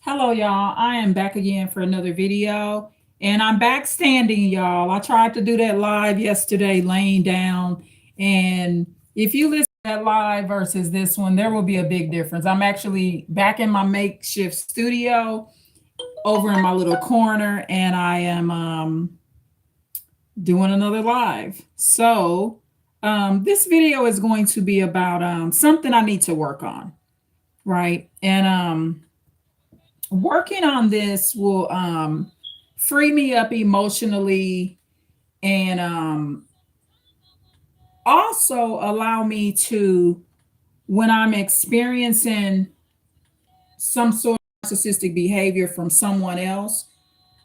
Hello, y'all. I am back again for another video, and I'm back standing, y'all. I tried to do that live yesterday, laying down. And if you listen to that live versus this one, there will be a big difference. I'm actually back in my makeshift studio over in my little corner, and I am doing another live. So, this video is going to be about something I need to work on, right? And working on this will free me up emotionally and also allow me to, when I'm experiencing some sort of narcissistic behavior from someone else,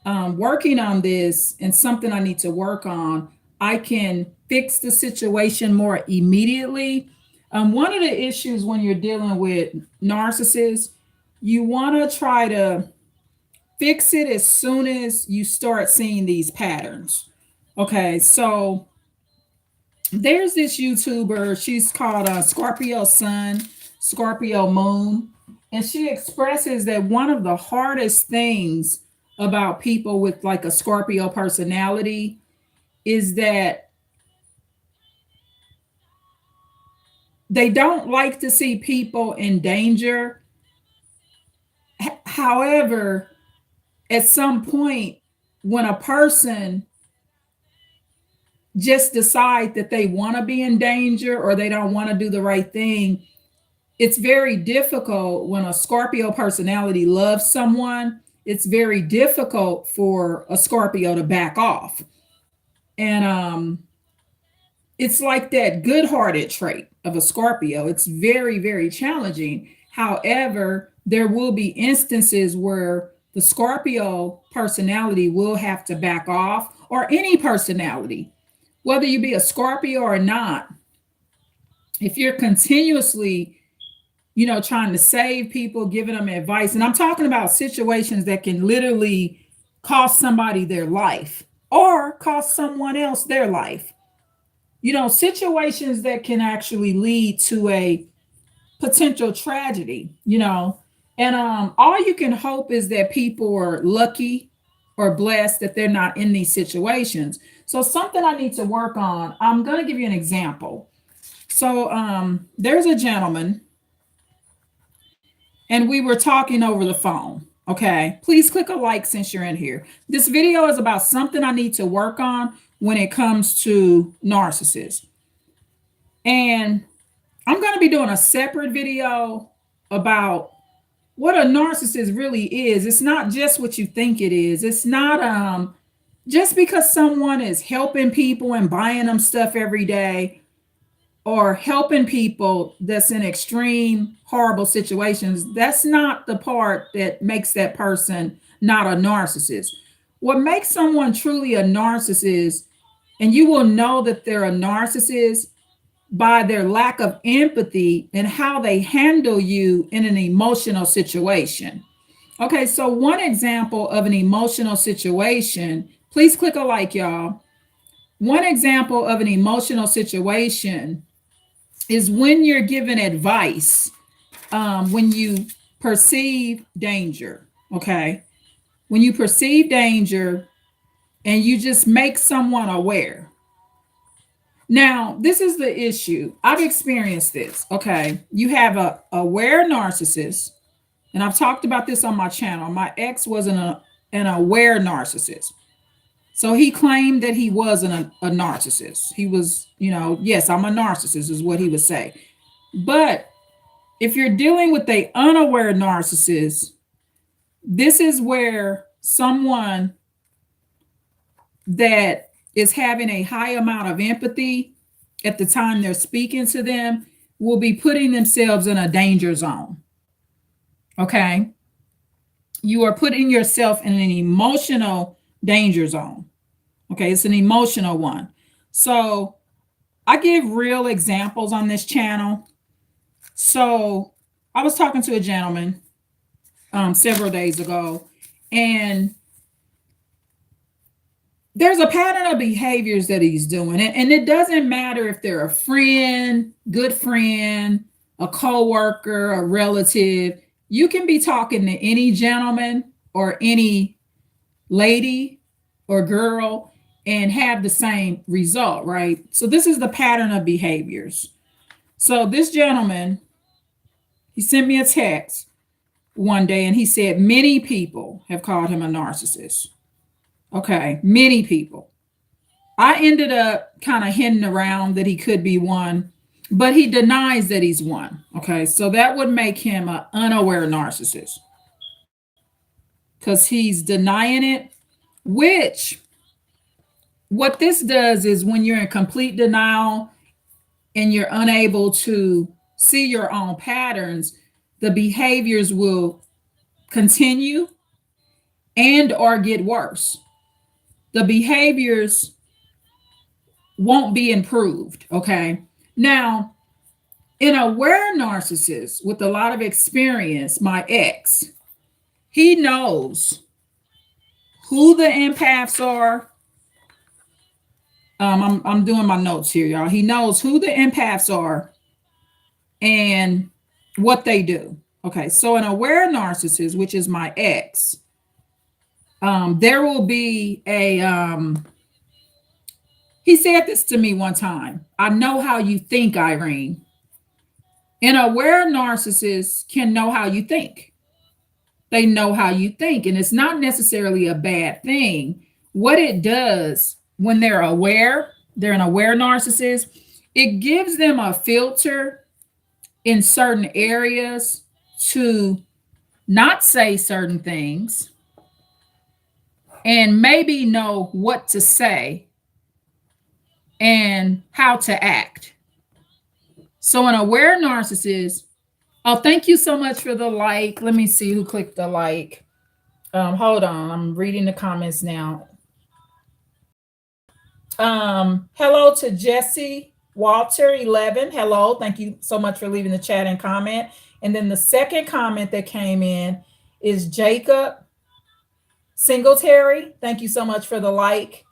working on this and something I need to work on, I can fix the situation more immediately. One of the issues when you're dealing with narcissists, you want to try to fix it as soon as you start seeing these patterns. Okay, so there's this YouTuber, she's called Scorpio Sun, Scorpio Moon, and she expresses that one of the hardest things about people with like a Scorpio personality is that they don't like to see people in danger. However, at some point, when a person just decide that they want to be in danger or they don't want to do the right thing, it's very difficult when a Scorpio personality loves someone. It's very difficult for a Scorpio to back off. And it's like that good-hearted trait of a Scorpio. It's very, very challenging. However, there will be instances where the Scorpio personality will have to back off, or any personality, whether you be a Scorpio or not. If you're continuously, trying to save people, giving them advice, and I'm talking about situations that can literally cost somebody their life or cost someone else their life. Situations that can actually lead to a potential tragedy. And all you can hope is that people are lucky or blessed that they're not in these situations. So something I need to work on, I'm going to give you an example. So there's a gentleman, and we were talking over the phone. Okay, please click a like since you're in here. This video is about something I need to work on when it comes to narcissists. And I'm going to be doing a separate video about what a narcissist really is. It's not just what you think it is. It's not just because someone is helping people and buying them stuff every day, or helping people that's in extreme horrible situations. That's not the part that makes that person not a narcissist. What makes someone truly a narcissist, and you will know that they're a narcissist by their lack of empathy and how they handle you in an emotional situation. Okay, so one example of an emotional situation, please click a like, y'all. One example of an emotional situation is when you're given advice, when you perceive danger. Okay, when you perceive danger and you just make someone aware. Now, this is the issue. I've experienced this. Okay, you have a aware narcissist, and I've talked about this on my channel. My ex was an aware narcissist. So he claimed that he wasn't a narcissist. He was, yes, I'm a narcissist, is what he would say. But if you're dealing with a unaware narcissist, this is where someone that is having a high amount of empathy at the time they're speaking to them will be putting themselves in a danger zone. Okay? You are putting yourself in an emotional danger zone. Okay, it's an emotional one. So I give real examples on this channel. So I was talking to a gentleman several days ago, and there's a pattern of behaviors that he's doing. And it doesn't matter if they're a friend, good friend, a coworker, a relative. You can be talking to any gentleman or any lady or girl and have the same result, right? So this is the pattern of behaviors. So this gentleman, he sent me a text one day and he said many people have called him a narcissist. Okay, many people. I ended up kind of hinting around that he could be one, but he denies that he's one. Okay, so that would make him an unaware narcissist because he's denying it, which what this does is when you're in complete denial and you're unable to see your own patterns, the behaviors will continue and or get worse. The behaviors won't be improved. Okay. Now, an aware narcissist with a lot of experience, my ex, he knows who the empaths are. I'm doing my notes here, y'all. He knows who the empaths are and what they do. Okay, so an aware narcissist, which is my ex, there will be a he said this to me one time. I know how you think, Irene. An aware narcissist can know how you think. They know how you think, and it's not necessarily a bad thing. What it does when they're an aware narcissist, it gives them a filter in certain areas to not say certain things and maybe know what to say and how to act. So an aware narcissist, oh, thank you so much for the like. Let me see who clicked the like. Hold on, I'm reading the comments now. Hello to Jesse Walter 11. Hello, thank you so much for leaving the chat and comment. And then the second comment that came in is Jacob Singletary. Thank you so much for the like.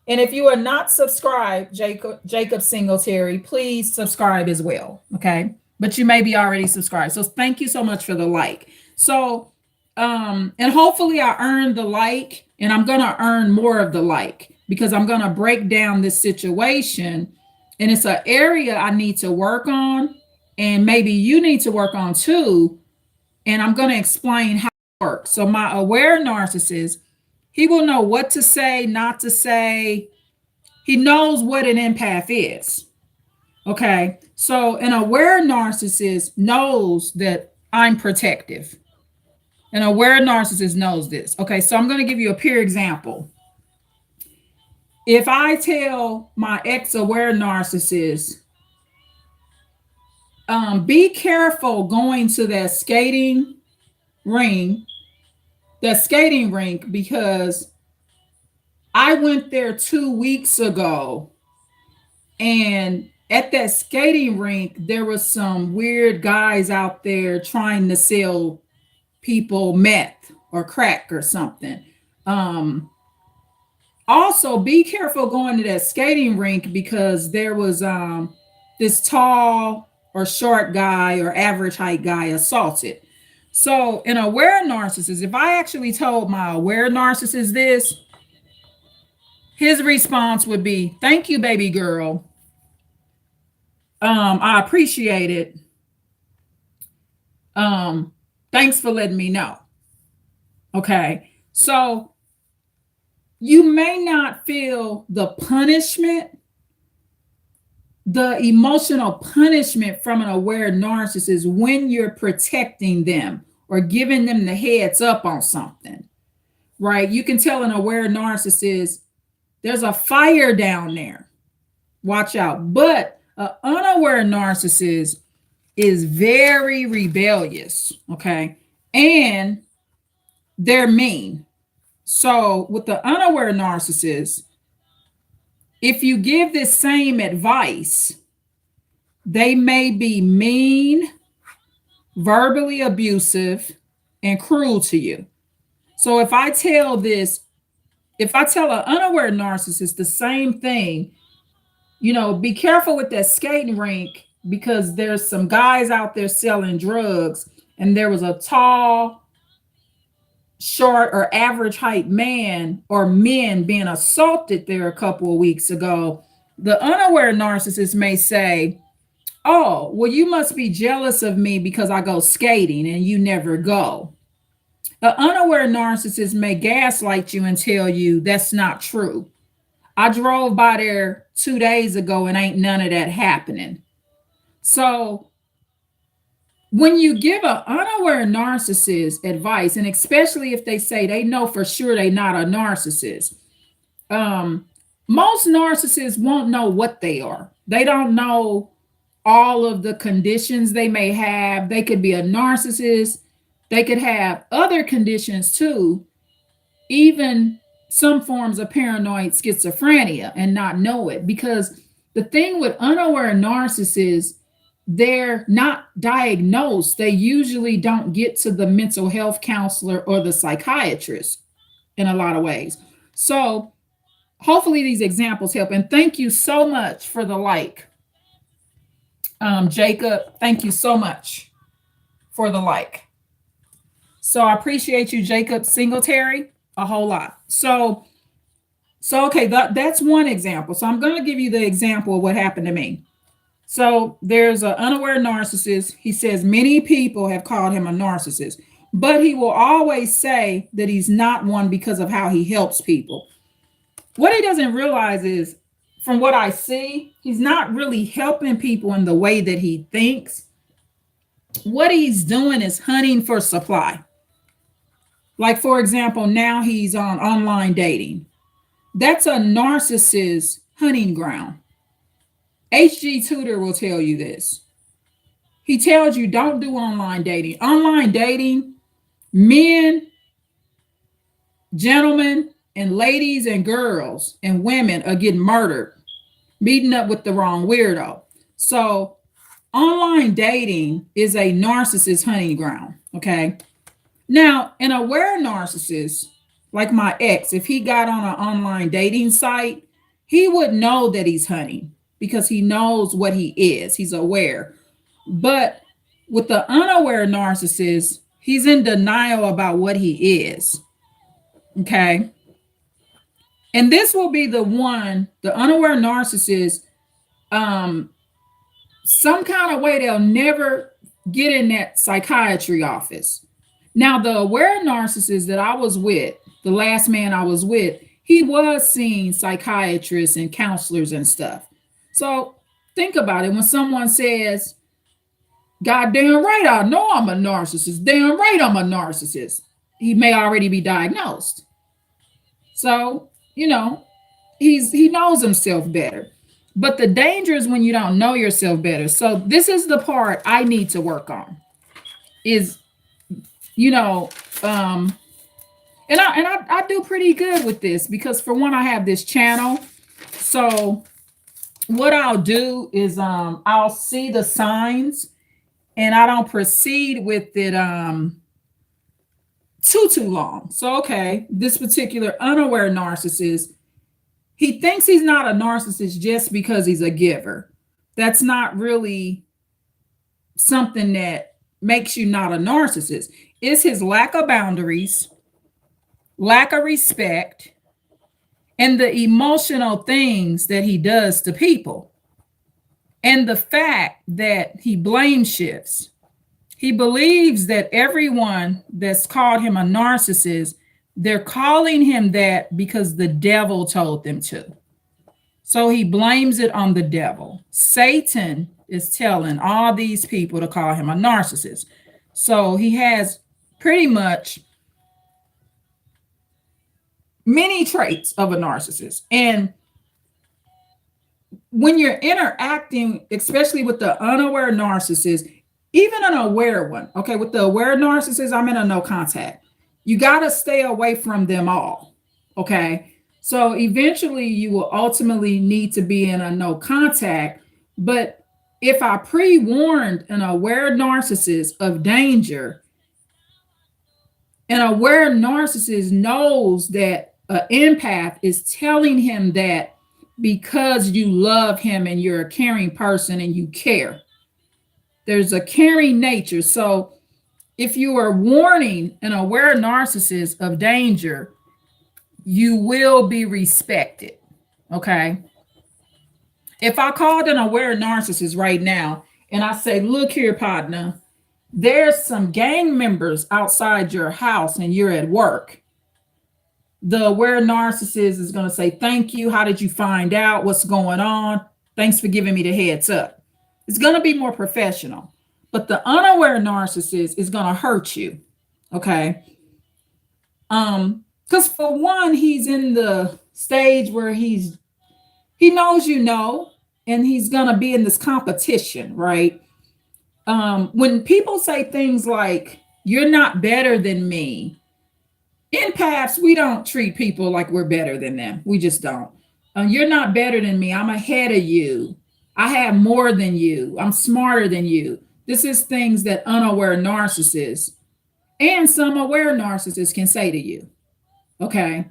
And if you are not subscribed, Jacob Singletary, please subscribe as well. Okay. But you may be already subscribed. So thank you so much for the like. So, and hopefully I earned the like, and I'm going to earn more of the like because I'm going to break down this situation. And it's an area I need to work on. And maybe you need to work on too. And I'm going to explain how it works. So my aware narcissist, he will know what to say, not to say. He knows what an empath is. Okay. So an aware narcissist knows that I'm protective. An aware narcissist knows this. Okay. So I'm going to give you a pure example. If I tell my ex-aware narcissist, be careful going to that skating rink, because I went there 2 weeks ago, and at that skating rink, there was some weird guys out there trying to sell people meth or crack or something. Also, be careful going to that skating rink because there was this tall or short guy or average height guy assaulted. So an aware narcissist, if I actually told my aware narcissist this, his response would be, thank you, baby girl. I appreciate it. Thanks for letting me know. Okay. So you may not feel the punishment, the emotional punishment from an aware narcissist when you're protecting them or giving them the heads up on something, right? You can tell an aware narcissist, there's a fire down there. Watch out. But an unaware narcissist is very rebellious, okay? And they're mean. So with the unaware narcissist, if you give this same advice, they may be mean, verbally abusive, and cruel to you. So if I tell an unaware narcissist the same thing, be careful with that skating rink because there's some guys out there selling drugs and there was a tall, short, or average height man or men being assaulted there a couple of weeks ago, the unaware narcissist may say, "Oh, well, you must be jealous of me because I go skating and you never go." An unaware narcissist may gaslight you and tell you that's not true. "I drove by there 2 days ago and ain't none of that happening." So when you give an unaware narcissist advice, and especially if they say they know for sure they're not a narcissist, um, most narcissists won't know what they are. They don't know all of the conditions they may have. They could be a narcissist, they could have other conditions too, even some forms of paranoid schizophrenia, and not know it. Because the thing with unaware narcissists, they're not diagnosed. They usually don't get to the mental health counselor or the psychiatrist in a lot of ways. So hopefully these examples help. And thank you so much for the like. Jacob, thank you so much for the like. So I appreciate you, Jacob Singletary, a whole lot. So okay, that's one example. So I'm going to give you the example of what happened to me. So there's an unaware narcissist. He says many people have called him a narcissist, but he will always say that he's not one because of how he helps people. What he doesn't realize is, from what I see, he's not really helping people in the way that he thinks. What he's doing is hunting for supply. Like, for example, now he's on online dating. That's a narcissist hunting ground. HG Tudor will tell you this. He tells you don't do online dating. Online dating, men, gentlemen, and ladies and girls and women are getting murdered, meeting up with the wrong weirdo. So online dating is a narcissist hunting ground, okay? Now, an aware narcissist, like my ex, if he got on an online dating site, he would know that he's hunting because he knows what he is. He's aware. But with the unaware narcissist, he's in denial about what he is, okay? And this will be the one, the unaware narcissist, some kind of way they'll never get in that psychiatry office. Now, the aware narcissist that I was with, the last man I was with, he was seeing psychiatrists and counselors and stuff. So think about it. When someone says, "God damn right, I know I'm a narcissist. Damn right, I'm a narcissist," he may already be diagnosed. So, he knows himself better. But the danger is when you don't know yourself better. So this is the part I need to work on is, and I do pretty good with this because, for one, I have this channel. So what I'll do is I'll see the signs and I don't proceed with it too long. So okay, this particular unaware narcissist, he thinks he's not a narcissist just because he's a giver. That's not really something that makes you not a narcissist. It's his lack of boundaries, lack of respect, and the emotional things that he does to people. And the fact that he blame shifts. He believes that everyone that's called him a narcissist, they're calling him that because the devil told them to. So he blames it on the devil. Satan is telling all these people to call him a narcissist. So he has pretty much many traits of a narcissist. And when you're interacting, especially with the unaware narcissist, even an aware one, okay, with the aware narcissist, I'm in a no contact. You got to stay away from them all, okay? So eventually you will ultimately need to be in a no contact. But if I pre-warned an aware narcissist of danger, an aware narcissist knows that an empath is telling him that because you love him and you're a caring person and you care. There's a caring nature. So If you are warning an aware narcissist of danger, you will be respected. Okay. If I called an aware narcissist right now and I say, look here, partner, there's some gang members outside your house and you're at work, the aware narcissist is going to say, thank you. How did you find out? What's going on? Thanks for giving me the heads up. It's going to be more professional. But the unaware narcissist is going to hurt you. Okay. Because for one, he's in the stage where he knows you know, and he's going to be in this competition, right? When people say things like, you're not better than me, empaths, we don't treat people like we're better than them. We just don't. You're not better than me. I'm ahead of you. I have more than you. I'm smarter than you. This is things that unaware narcissists and some aware narcissists can say to you. Okay.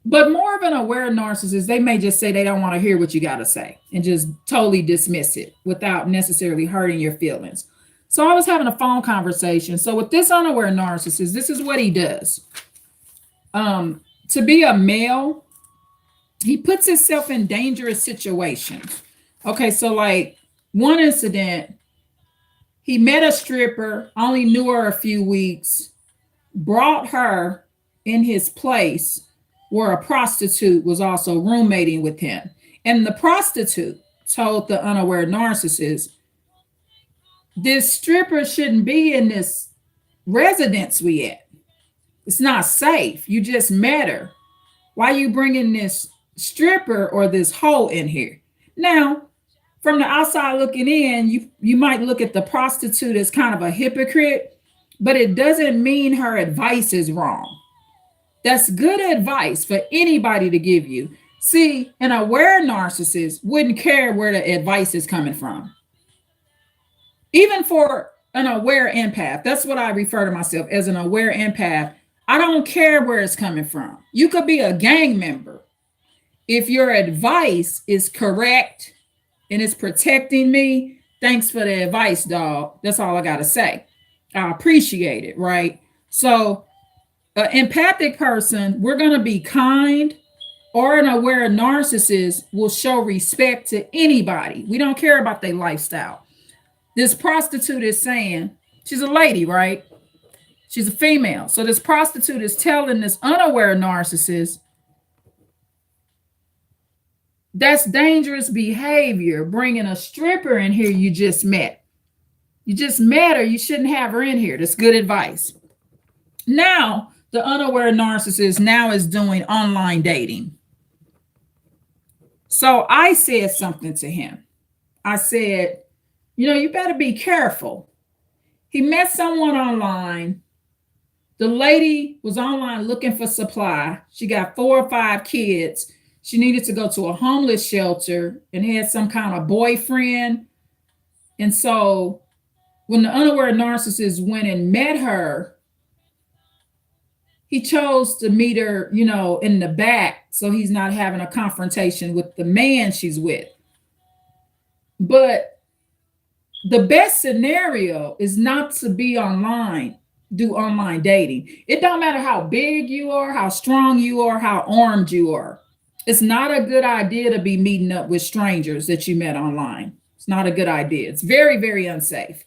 But more of an aware narcissist, they may just say they don't want to hear what you got to say and just totally dismiss it without necessarily hurting your feelings. So I was having a phone conversation. So with this unaware narcissist, this is what he does. To be a male, he puts himself in dangerous situations. Okay, so like one incident, he met a stripper, only knew her a few weeks, brought her in his place where a prostitute was also roommating with him. And the prostitute told the unaware narcissist, this stripper shouldn't be in this residence we at. It's not safe. You just met her. Why are you bringing this stripper or this hoe in here? Now, from the outside looking in, you might look at the prostitute as kind of a hypocrite, but it doesn't mean her advice is wrong. That's good advice for anybody to give you. See, an aware narcissist wouldn't care where the advice is coming from. Even for an aware empath, that's what I refer to myself as, an aware empath. I don't care where it's coming from. You could be a gang member. If your advice is correct and it's protecting me, thanks for the advice, dog. That's all I got to say. I appreciate it, right? So an empathic person, we're going to be kind, or an aware narcissist will show respect to anybody. We don't care about their lifestyle. This prostitute is saying, she's a lady, right? She's a female. So this prostitute is telling this unaware narcissist, that's dangerous behavior, bringing a stripper in here you just met. You just met her. You shouldn't have her in here. That's good advice. Now, the unaware narcissist now is doing online dating. So I said something to him. I said, you better be careful. He met someone online. The lady was online looking for supply. She got 4 or 5 kids. She needed to go to a homeless shelter and had some kind of boyfriend. And so when the unaware narcissist went and met her, he chose to meet her, in the back, so he's not having a confrontation with the man she's with. But the best scenario is not to be online, do online dating. It don't matter how big you are, how strong you are, how armed you are. It's not a good idea to be meeting up with strangers that you met online. It's not a good idea. It's very, very unsafe.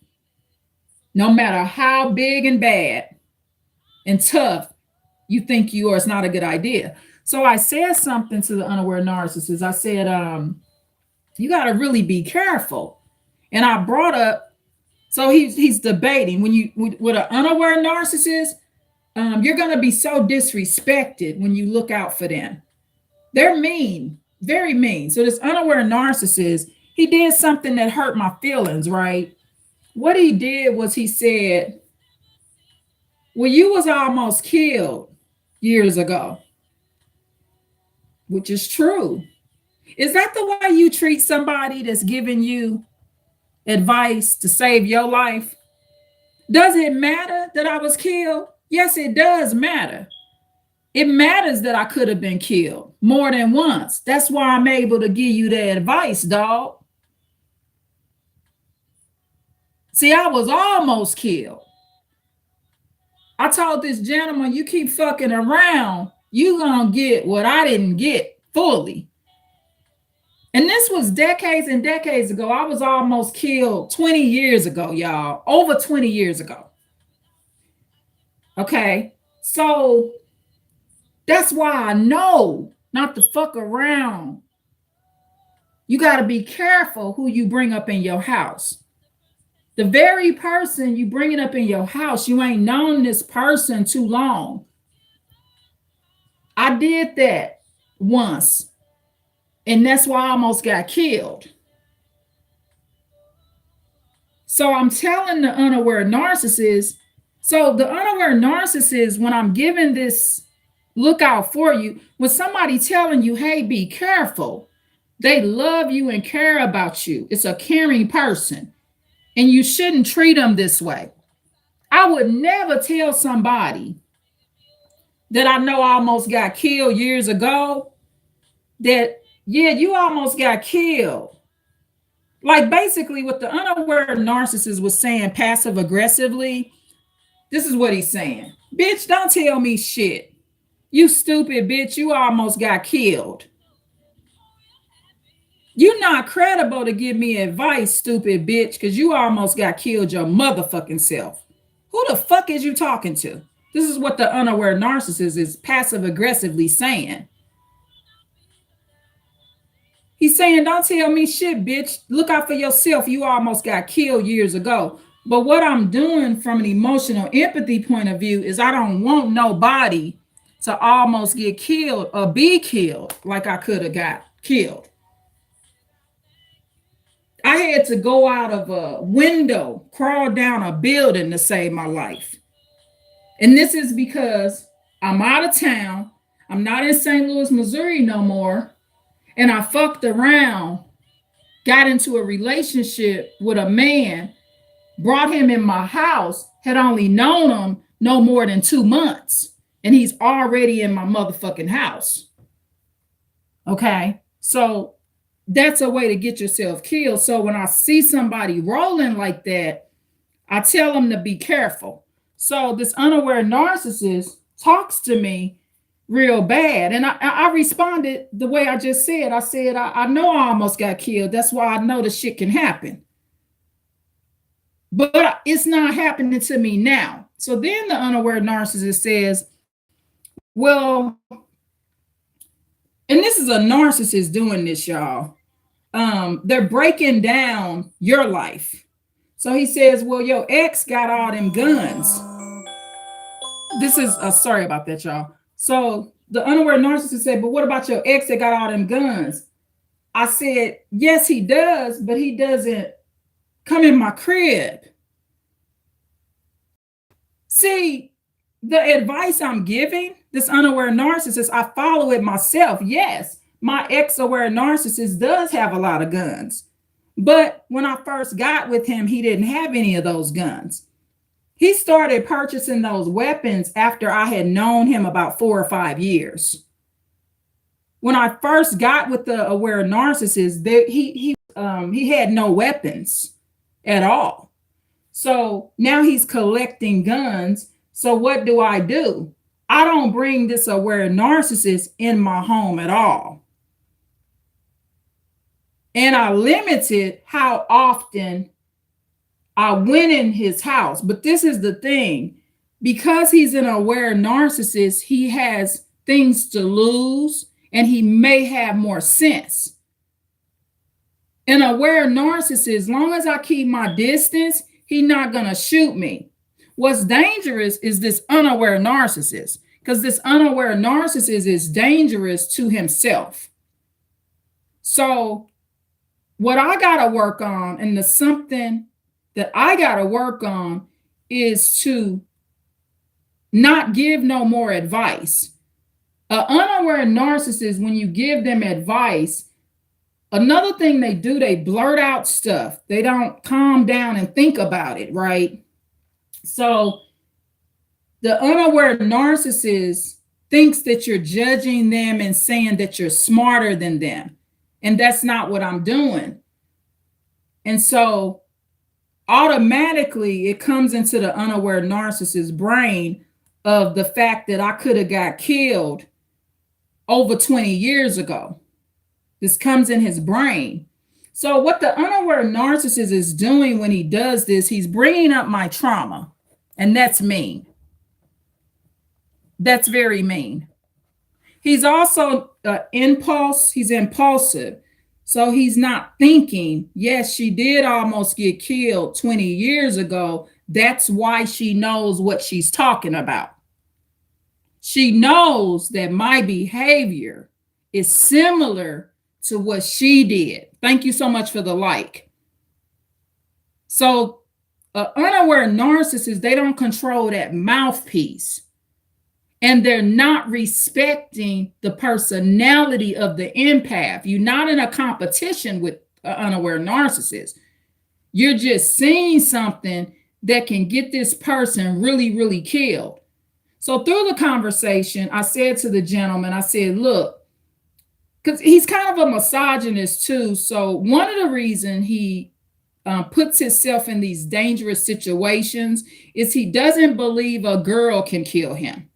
No matter how big and bad and tough you think you are, it's not a good idea. So I said something to the unaware narcissist. I said, you got to really be careful. And I brought up, so he's debating with an unaware narcissist, you're going to be so disrespected when you look out for them. They're mean, very mean. So this unaware narcissist, he did something that hurt my feelings, right? What he did was he said, well, you was almost killed years ago, which is true. Is that the way you treat somebody that's giving you advice to save your life? Does it matter that I was killed? Yes, it does matter. It matters that I could have been killed more than once. That's why I'm able to give you the advice, dog. See, I was almost killed. I told this gentleman, you keep fucking around, you gonna get what I didn't get fully. And this was decades and decades ago. I was almost killed 20 years ago, y'all. Over 20 years ago. Okay. So that's why I know not to fuck around. You got to be careful who you bring up in your house. The very person you bringing up in your house, you ain't known this person too long. I did that once, and that's why I almost got killed. So I'm telling the unaware narcissist. So the unaware narcissist, when I'm giving this look out for you, when somebody telling you, hey, be careful, they love you and care about you. It's a caring person, and you shouldn't treat them this way. I would never tell somebody that I know almost got killed years ago that, yeah, you almost got killed. Like basically what the unaware narcissist was saying passive aggressively, this is what he's saying. Bitch, don't tell me shit. You stupid bitch, you almost got killed. You're not credible to give me advice, stupid bitch, because you almost got killed your motherfucking self. Who the fuck is you talking to? This is what the unaware narcissist is passive aggressively saying. He's saying, don't tell me shit, bitch. Look out for yourself. You almost got killed years ago. But what I'm doing from an emotional empathy point of view is I don't want nobody to almost get killed or be killed like I could have got killed. I had to go out of a window, crawl down a building to save my life. And this is because I'm out of town. I'm not in St. Louis, Missouri no more. And I fucked around, got into a relationship with a man, brought him in my house, had only known him no more than 2 months. And he's already in my motherfucking house. Okay. So that's a way to get yourself killed. So when I see somebody rolling like that, I tell them to be careful. So this unaware narcissist talks to me real bad. And I responded the way I just said. I said, I know I almost got killed. That's why I know the shit can happen. But it's not happening to me now. So then the unaware narcissist says, well, and this is a narcissist doing this, y'all. They're breaking down your life. So he says, well, your ex got all them guns. This is, sorry about that, y'all. So the unaware narcissist said, but what about your ex that got all them guns? I said, yes, he does, but he doesn't come in my crib. See, the advice I'm giving this unaware narcissist, I follow it myself. Yes, my ex-aware narcissist does have a lot of guns. But when I first got with him, he didn't have any of those guns. He started purchasing those weapons after I had known him about 4 or 5 years. When I first got with the aware narcissist, he had no weapons at all. So now he's collecting guns. So what do? I don't bring this aware narcissist in my home at all. And I limited how often I went in his house. But this is the thing. Because he's an aware narcissist, he has things to lose and he may have more sense. An aware narcissist, as long as I keep my distance, he's not going to shoot me. What's dangerous is this unaware narcissist, because this unaware narcissist is dangerous to himself. So what I got to work on, and the something that I got to work on, is to not give no more advice. An unaware narcissist, when you give them advice, another thing they do, they blurt out stuff. They don't calm down and think about it, right? So the unaware narcissist thinks that you're judging them and saying that you're smarter than them. And that's not what I'm doing. And so automatically it comes into the unaware narcissist brain of the fact that I could have got killed over 20 years ago. This comes in his brain. So, what the unaware narcissist is doing when he does this, he's bringing up my trauma. And that's mean. That's very mean. He's also he's impulsive. So he's not thinking, yes, she did almost get killed 20 years ago. That's why she knows what she's talking about. She knows that my behavior is similar to what she did. Thank you so much for the like. So, unaware narcissists, they don't control that mouthpiece. And they're not respecting the personality of the empath. You're not in a competition with an unaware narcissist. You're just seeing something that can get this person really, really killed. So through the conversation, I said to the gentleman, I said, look, because he's kind of a misogynist too. So one of the reasons he puts himself in these dangerous situations is he doesn't believe a girl can kill him.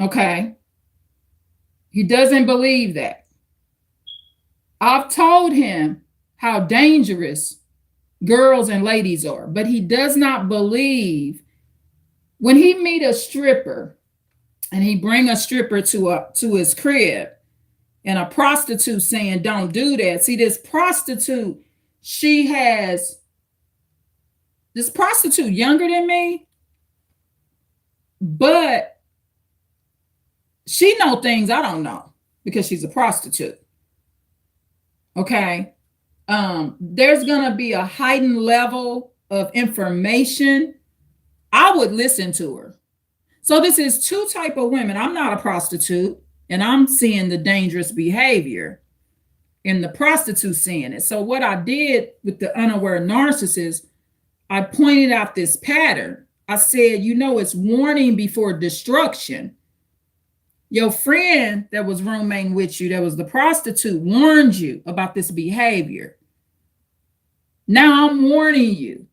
Okay. He doesn't believe that. I've told him how dangerous girls and ladies are, but he does not believe when he meet a stripper and he bring a stripper to his crib and a prostitute saying, don't do that. See, this prostitute younger than me, but she know things I don't know because she's a prostitute. Okay. There's going to be a heightened level of information. I would listen to her. So this is two type of women. I'm not a prostitute and I'm seeing the dangerous behavior and the prostitute seeing it. So what I did with the unaware narcissist, I pointed out this pattern. I said, it's warning before destruction. Your friend that was roommating with you, that was the prostitute, warned you about this behavior. Now I'm warning you.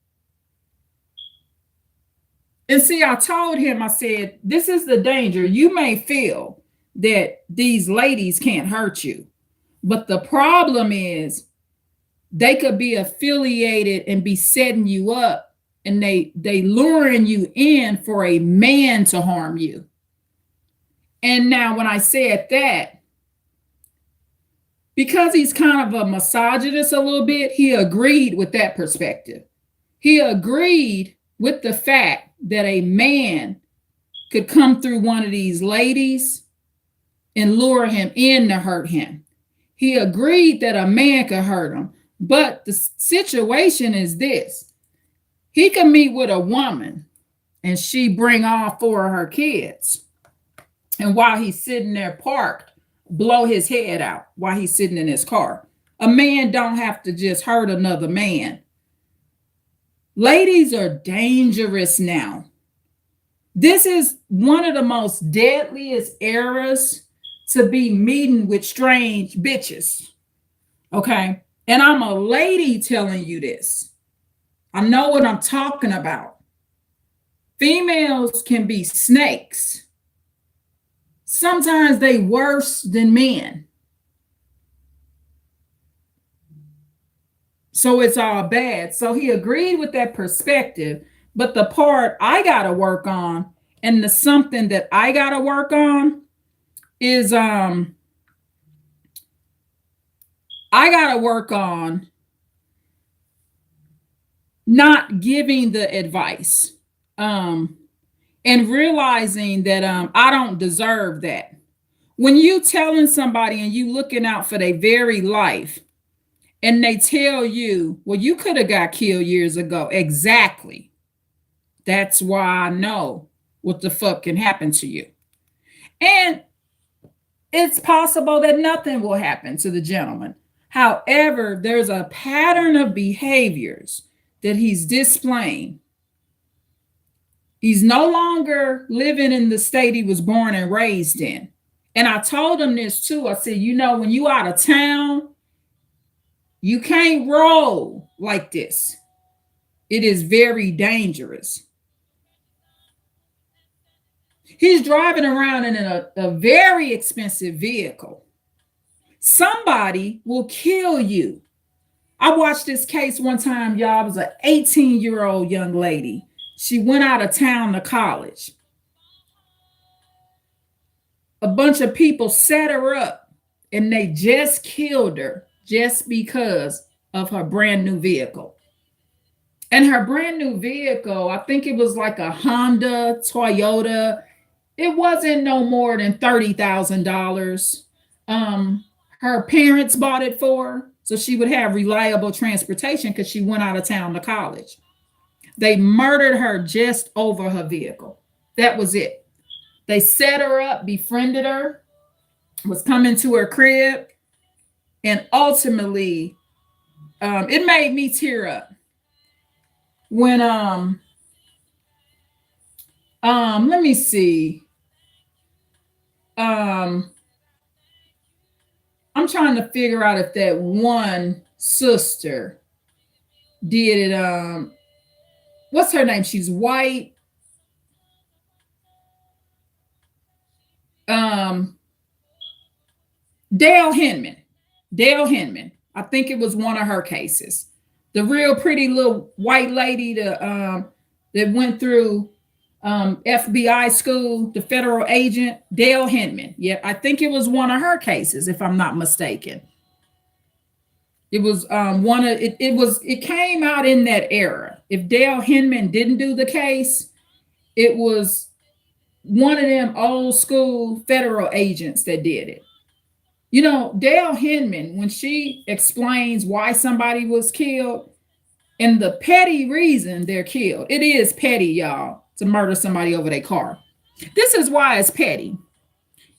And see, I told him, I said, this is the danger. You may feel that these ladies can't hurt you, but the problem is they could be affiliated and be setting you up, and they luring you in for a man to harm you. And now when I said that, because he's kind of a misogynist a little bit, he agreed with that perspective. He agreed with the fact that a man could come through one of these ladies and lure him in to hurt him. He agreed that a man could hurt him. But the situation is this. He can meet with a woman and she bring all four of her kids. And while he's sitting there parked, blow his head out while he's sitting in his car. A man don't have to just hurt another man. Ladies are dangerous now. This is one of the most deadliest eras to be meeting with strange bitches. Okay. And I'm a lady telling you this. I know what I'm talking about. Females can be snakes. Sometimes they worse than men. So it's all bad. So he agreed with that perspective. But the part I got to work on, and the something that I got to work on is I got to work on not giving the advice. And realizing that I don't deserve that. When you telling somebody and you looking out for their very life, and they tell you, well, you could have got killed years ago. Exactly. That's why I know what the fuck can happen to you. And it's possible that nothing will happen to the gentleman. However, there's a pattern of behaviors that he's displaying. He's no longer living in the state he was born and raised in. And I told him this too. I said, when you out of town, you can't roll like this. It is very dangerous. He's driving around in a very expensive vehicle. Somebody will kill you. I watched this case one time, y'all. It was an 18-year-old young lady. She went out of town to college. A bunch of people set her up and they just killed her just because of her brand new vehicle. And her brand new vehicle, I think it was like a Honda, Toyota. It wasn't no more than $30,000. Her parents bought it for her so she would have reliable transportation because she went out of town to college. They murdered her just over her vehicle. That was it. They set her up, befriended her, was coming to her crib, and ultimately, it made me tear up when let me see. I'm trying to figure out if that one sister did it. What's her name? She's white. Dale Hinman. Dale Hinman. I think it was one of her cases. The real pretty little white lady that went through FBI school, the federal agent, Dale Hinman. Yeah, I think it was one of her cases, if I'm not mistaken. It was one of it. It came out in that era. If Dale Hinman didn't do the case, it was one of them old school federal agents that did it. You know, Dale Hinman, when she explains why somebody was killed and the petty reason they're killed, it is petty, y'all, to murder somebody over their car. This is why it's petty.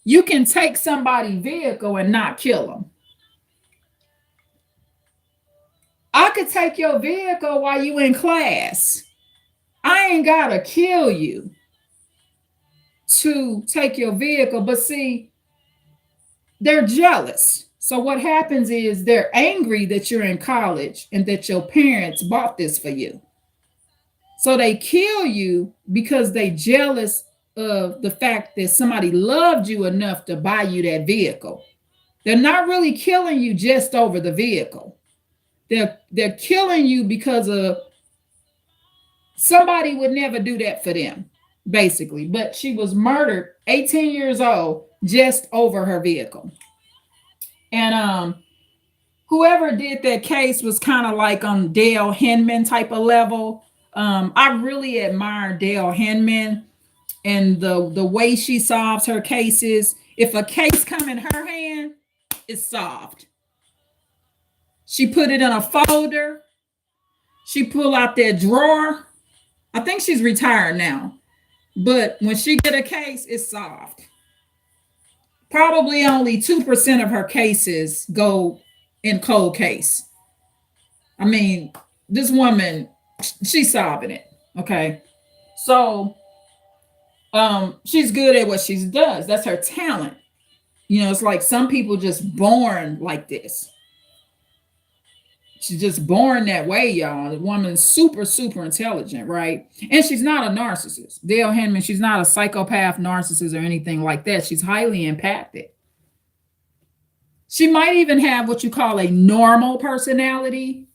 You can take somebody's vehicle and not kill them. I could take your vehicle while you in class. I ain't gotta kill you to take your vehicle. But see, they're jealous. So what happens is they're angry that you're in college and that your parents bought this for you. So they kill you because they jealous of the fact that somebody loved you enough to buy you that vehicle. They're not really killing you just over the vehicle. They're killing you because of somebody would never do that for them, basically. But she was murdered, 18 years old, just over her vehicle. And whoever did that case was kind of like on Dale Hinman type of level. I really admire Dale Hinman and the way she solves her cases. If a case come in her hand, it's solved. She put it in a folder. She pull out that drawer. I think she's retired now. But when she get a case, it's solved. Probably only 2% of her cases go in cold case. I mean, this woman, she's solving it. Okay. So she's good at what she does. That's her talent. You know, it's like some people just born like this. She's just born that way, y'all. The woman's super, super intelligent, right? And she's not a narcissist. Dale Hinman, she's not a psychopath, narcissist, or anything like that. She's highly empathic. She might even have what you call a normal personality.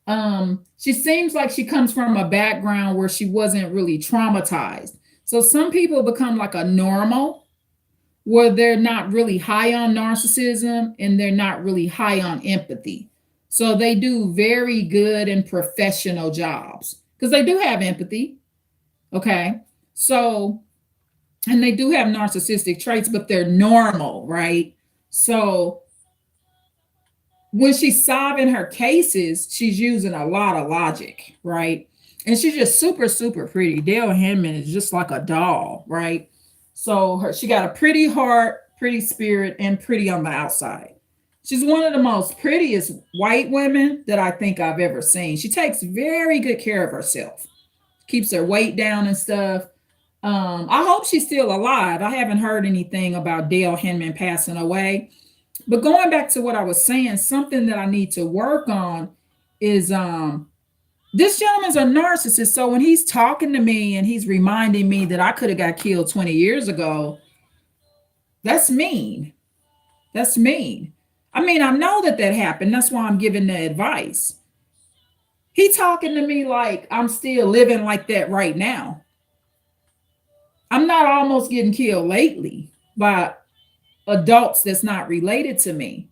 She seems like she comes from a background where she wasn't really traumatized. So some people become like a normal, where they're not really high on narcissism and they're not really high on empathy. So they do very good and professional jobs because they do have empathy. Okay. So, and they do have narcissistic traits, but they're normal, right? So when she's solving her cases, she's using a lot of logic, right? And she's just super, super pretty. Dale Hinman is just like a doll, right? So she got a pretty heart, pretty spirit, and pretty on the outside. She's one of the most prettiest white women that I think I've ever seen. She takes very good care of herself, keeps her weight down and stuff. I hope she's still alive. I haven't heard anything about Dale Hinman passing away. But going back to what I was saying, something that I need to work on is this gentleman's a narcissist. So when he's talking to me and he's reminding me that I could have got killed 20 years ago, that's mean. That's mean. I mean, I know that that happened. That's why I'm giving the advice. He talking to me like I'm still living like that right now. I'm not almost getting killed lately by adults that's not related to me.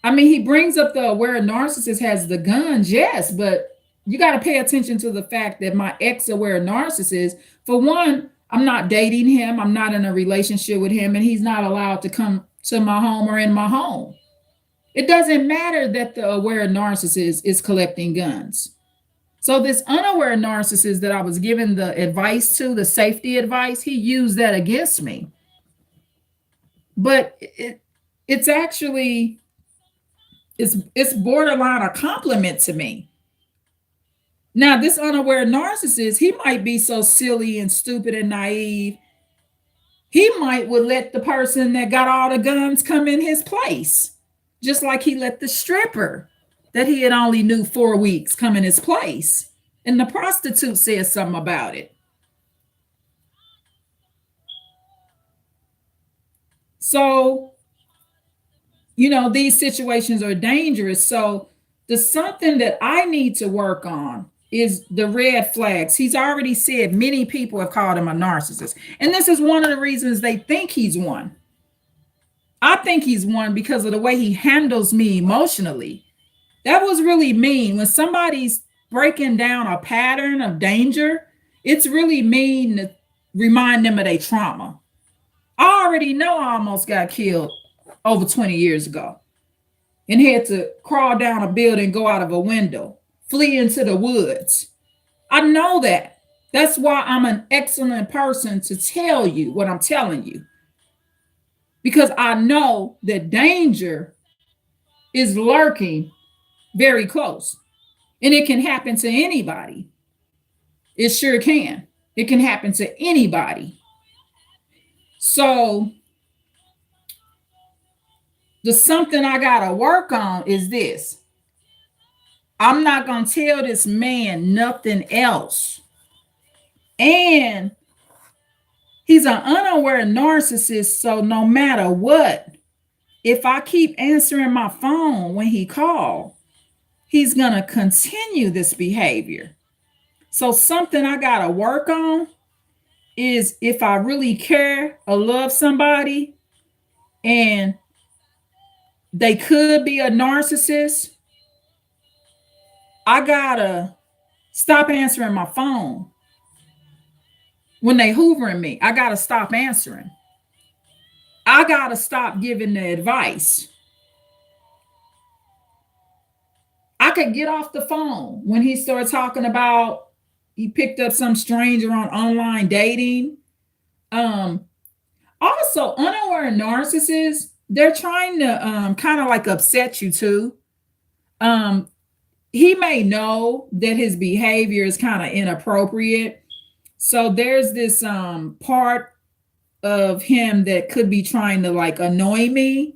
I mean, he brings up the aware narcissist has the guns, yes, but you got to pay attention to the fact that my ex aware narcissist, for one, I'm not dating him, I'm not in a relationship with him, and he's not allowed to come to my home or in my home. It doesn't matter that the aware narcissist is collecting guns. So, this unaware narcissist that I was giving the advice to, the safety advice, he used that against me. But it's actually it's borderline a compliment to me. Now, this unaware narcissist, he might be so silly and stupid and naive. He might would let the person that got all the guns come in his place, just like he let the stripper that he had only knew 4 weeks come in his place. And the prostitute said something about it. So, these situations are dangerous. So, the something that I need to work on is the red flags. He's already said many people have called him a narcissist. And this is one of the reasons they think he's one. I think he's one because of the way he handles me emotionally. That was really mean. When somebody's breaking down a pattern of danger, it's really mean to remind them of their trauma. I already know I almost got killed over 20 years ago and had to crawl down a building, go out of a window, flee into the woods. I know that. That's why I'm an excellent person to tell you what I'm telling you. Because I know that danger is lurking very close. And it can happen to anybody. It sure can. It can happen to anybody. So, the something I got to work on is this. I'm not going to tell this man nothing else. And he's an unaware narcissist. So no matter what, if I keep answering my phone when he calls, he's going to continue this behavior. So something I got to work on is if I really care or love somebody and they could be a narcissist, I gotta stop answering my phone. When they hoovering me, I gotta stop answering. I gotta stop giving the advice. I could get off the phone when he started talking about he picked up some stranger on online dating. Also, unaware narcissists, they're trying to kind of like upset you too. He may know that his behavior is kind of inappropriate. So there's this part of him that could be trying to like annoy me.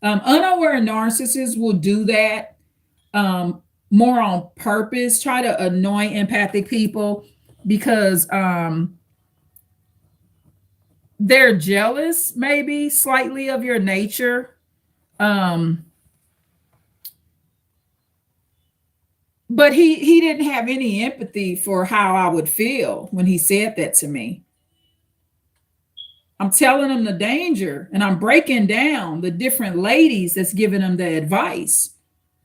Unaware narcissists will do that more on purpose, try to annoy empathic people because they're jealous, maybe slightly of your nature. But he didn't have any empathy for how I would feel when he said that to me. I'm telling him the danger and I'm breaking down the different ladies that's giving him the advice.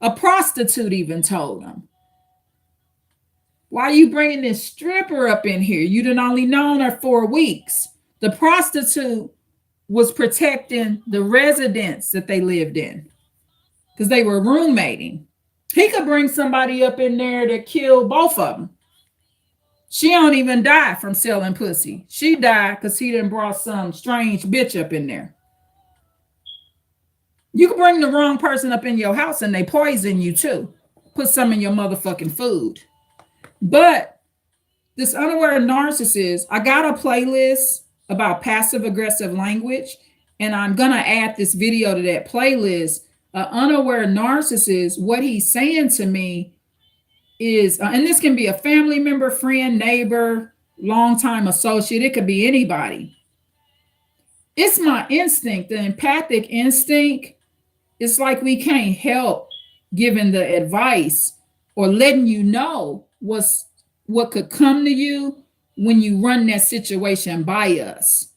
A prostitute even told him, why are you bringing this stripper up in here? You done only known her 4 weeks. The prostitute was protecting the residence that they lived in because they were roommating. He could bring somebody up in there to kill both of them. She don't even die from selling pussy. She died because he done brought some strange bitch up in there. You can bring the wrong person up in your house and they poison you too. Put some in your motherfucking food. But this unaware narcissist, I got a playlist about passive aggressive language, and I'm going to add this video to that playlist An unaware narcissist, what he's saying to me is, and this can be a family member, friend, neighbor, longtime associate, it could be anybody. It's my instinct, the empathic instinct. It's like we can't help giving the advice or letting you know what could come to you when you run that situation by us.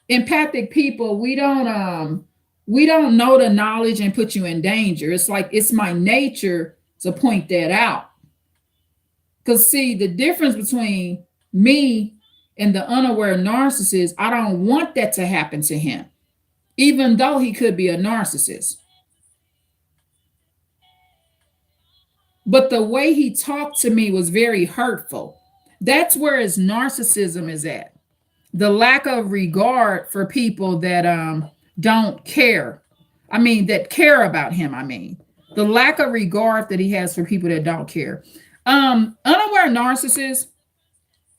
Empathic people, we don't know the knowledge and put you in danger. It's like it's my nature to point that out. Because see, the difference between me and the unaware narcissist, I don't want that to happen to him, even though he could be a narcissist. But the way he talked to me was very hurtful. That's where his narcissism is at. The lack of regard for people that don't care. I mean, that care about him. I mean, the lack of regard that he has for people that don't care. Unaware narcissists,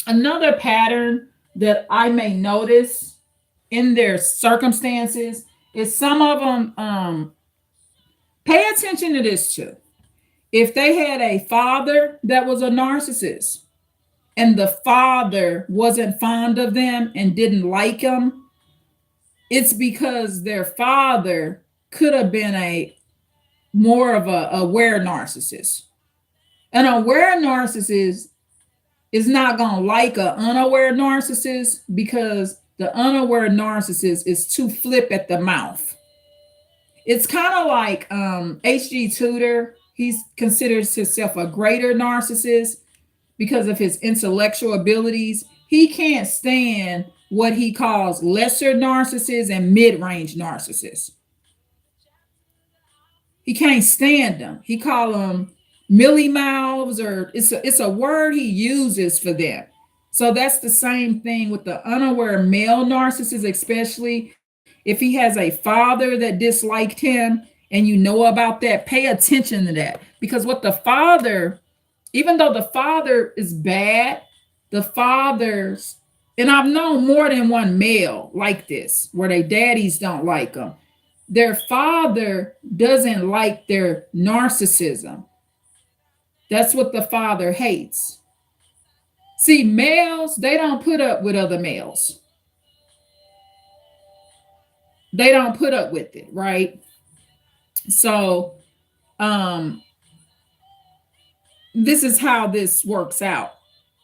another pattern that I may notice in their circumstances is some of them pay attention to this too. If they had a father that was a narcissist and the father wasn't fond of them and didn't like them, it's because their father could have been a more of a aware narcissist. An aware narcissist is not going to like an unaware narcissist because the unaware narcissist is too flip at the mouth. It's kind of like H.G. Tudor. He considers himself a greater narcissist because of his intellectual abilities. He can't stand what he calls lesser narcissists and mid-range narcissists. He can't stand them. He call them millie mouths, or it's a word he uses for them. So that's the same thing with the unaware male narcissist, especially if he has a father that disliked him and you know about that, pay attention to that. Because what the father, even though the father is bad, the fathers, and I've known more than one male like this, where their daddies don't like them. Their father doesn't like their narcissism. That's what the father hates. See, males, they don't put up with other males. They don't put up with it, right? So, this is how this works out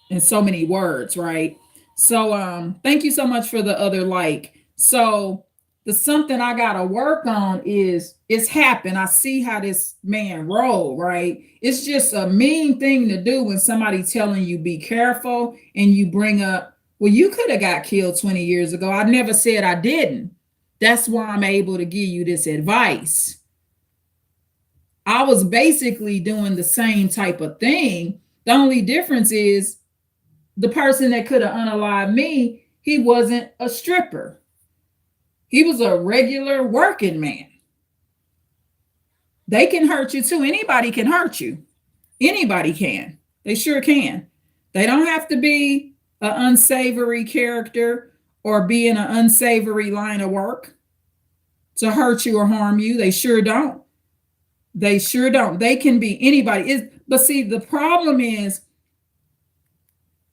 in so many words, right? So, thank you so much for the other like. So, the something I gotta work on is it's happened. I see how this man roll, right? It's just a mean thing to do when somebody telling you be careful and you bring up, well, you could have got killed 20 years ago. I never said I didn't. That's why I'm able to give you this advice. I was basically doing the same type of thing. The only difference is the person that could have unalived me, he wasn't a stripper. He was a regular working man. They can hurt you too. Anybody can hurt you. Anybody can. They sure can. They don't have to be an unsavory character or be in an unsavory line of work to hurt you or harm you. They sure don't. They sure don't. They can be anybody. But see, the problem is,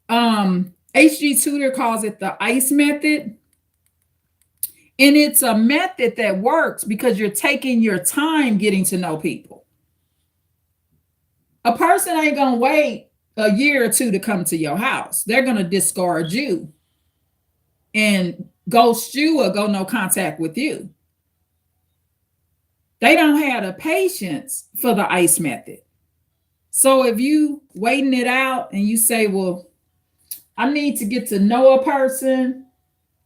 H.G. Tudor calls it the ICE method. And it's a method that works because you're taking your time getting to know people. A person ain't going to wait a year or two to come to your house. They're going to discard you and ghost you or go no contact with you. They don't have the patience for the ICE method. So if you waiting it out and you say, well, I need to get to know a person,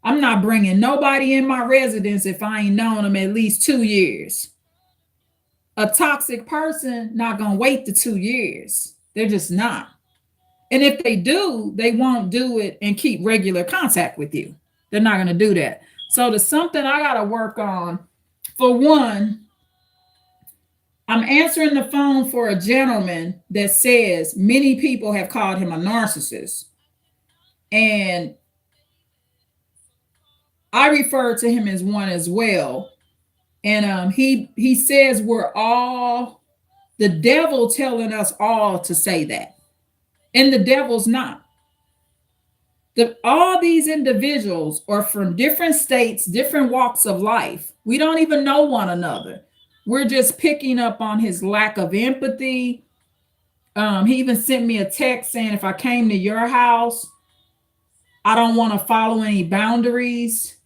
I'm not bringing nobody in my residence if I ain't known them at least 2 years. A toxic person not going to wait the 2 years. They're just not. And if they do, they won't do it and keep regular contact with you. They're not going to do that. So there's something I got to work on. For one, I'm answering the phone for a gentleman that says many people have called him a narcissist. And I refer to him as one as well. And he says we're all the devil telling us all to say that. And the devil's not. All these individuals are from different states, different walks of life. We don't even know one another. We're just picking up on his lack of empathy. He even sent me a text saying if I came to your house, I don't want to follow any boundaries.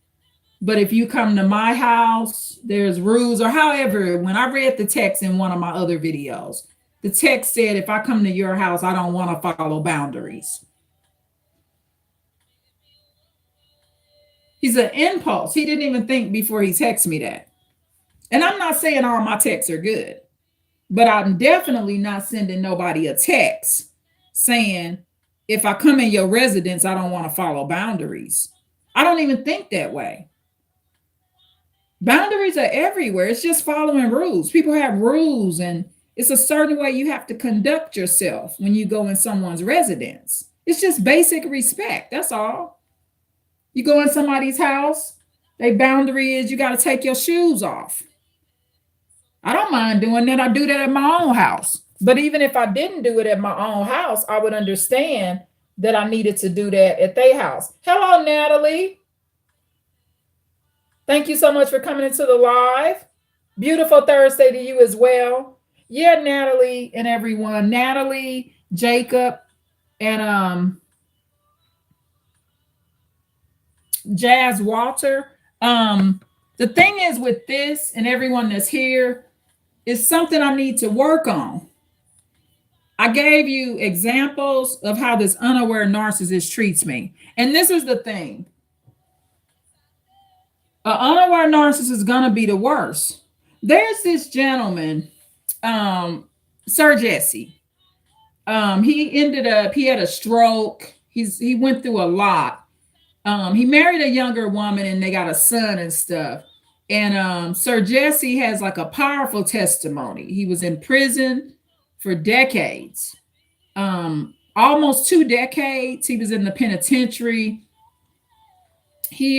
But if you come to my house, there's rules, or however, when I read the text in one of my other videos, the text said, if I come to your house, I don't want to follow boundaries. He's an impulse. He didn't even think before he texted me that. And I'm not saying all my texts are good, but I'm definitely not sending nobody a text saying, if I come in your residence, I don't want to follow boundaries. I don't even think that way. Boundaries are everywhere. It's just following rules. People have rules, and it's a certain way you have to conduct yourself when you go in someone's residence. It's just basic respect. That's all. You go in somebody's house, their boundary is you got to take your shoes off. I don't mind doing that. I do that at my own house. But even if I didn't do it at my own house, I would understand that I needed to do that at their house. Hello, Natalie. Thank you so much for coming into the live. Beautiful Thursday to you as well. Yeah, Natalie and everyone. Natalie, Jacob, and Jazz Walter. The thing is with this and everyone that's here is something I need to work on. I gave you examples of how this unaware narcissist treats me. And this is the thing. An unaware narcissist is going to be the worst. There's this gentleman, Sir Jesse. He had a stroke. He went through a lot. He married a younger woman and they got a son and stuff. And Sir Jesse has like a powerful testimony. He was in prison for decades, almost 2 decades. He was in the penitentiary. He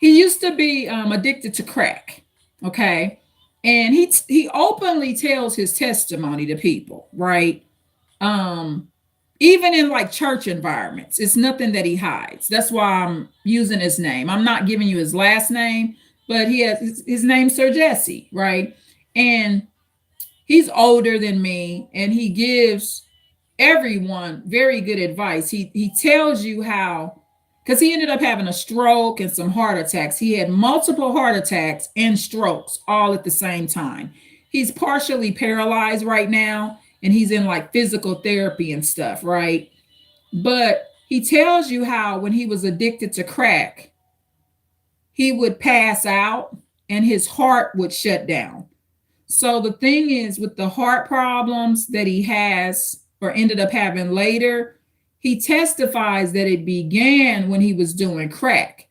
used to be addicted to crack, okay? And he openly tells his testimony to people, right? Even in like church environments, it's nothing that he hides. That's why I'm using his name. I'm not giving you his last name, but he has his name's Sir Jesse, right? And he's older than me, and he gives everyone very good advice. He tells you how, because he ended up having a stroke and some heart attacks. He had multiple heart attacks and strokes all at the same time. He's partially paralyzed right now, and he's in like physical therapy and stuff, right? But he tells you how when he was addicted to crack, he would pass out and his heart would shut down. So the thing is, with the heart problems that he has or ended up having later, he testifies that it began when he was doing crack,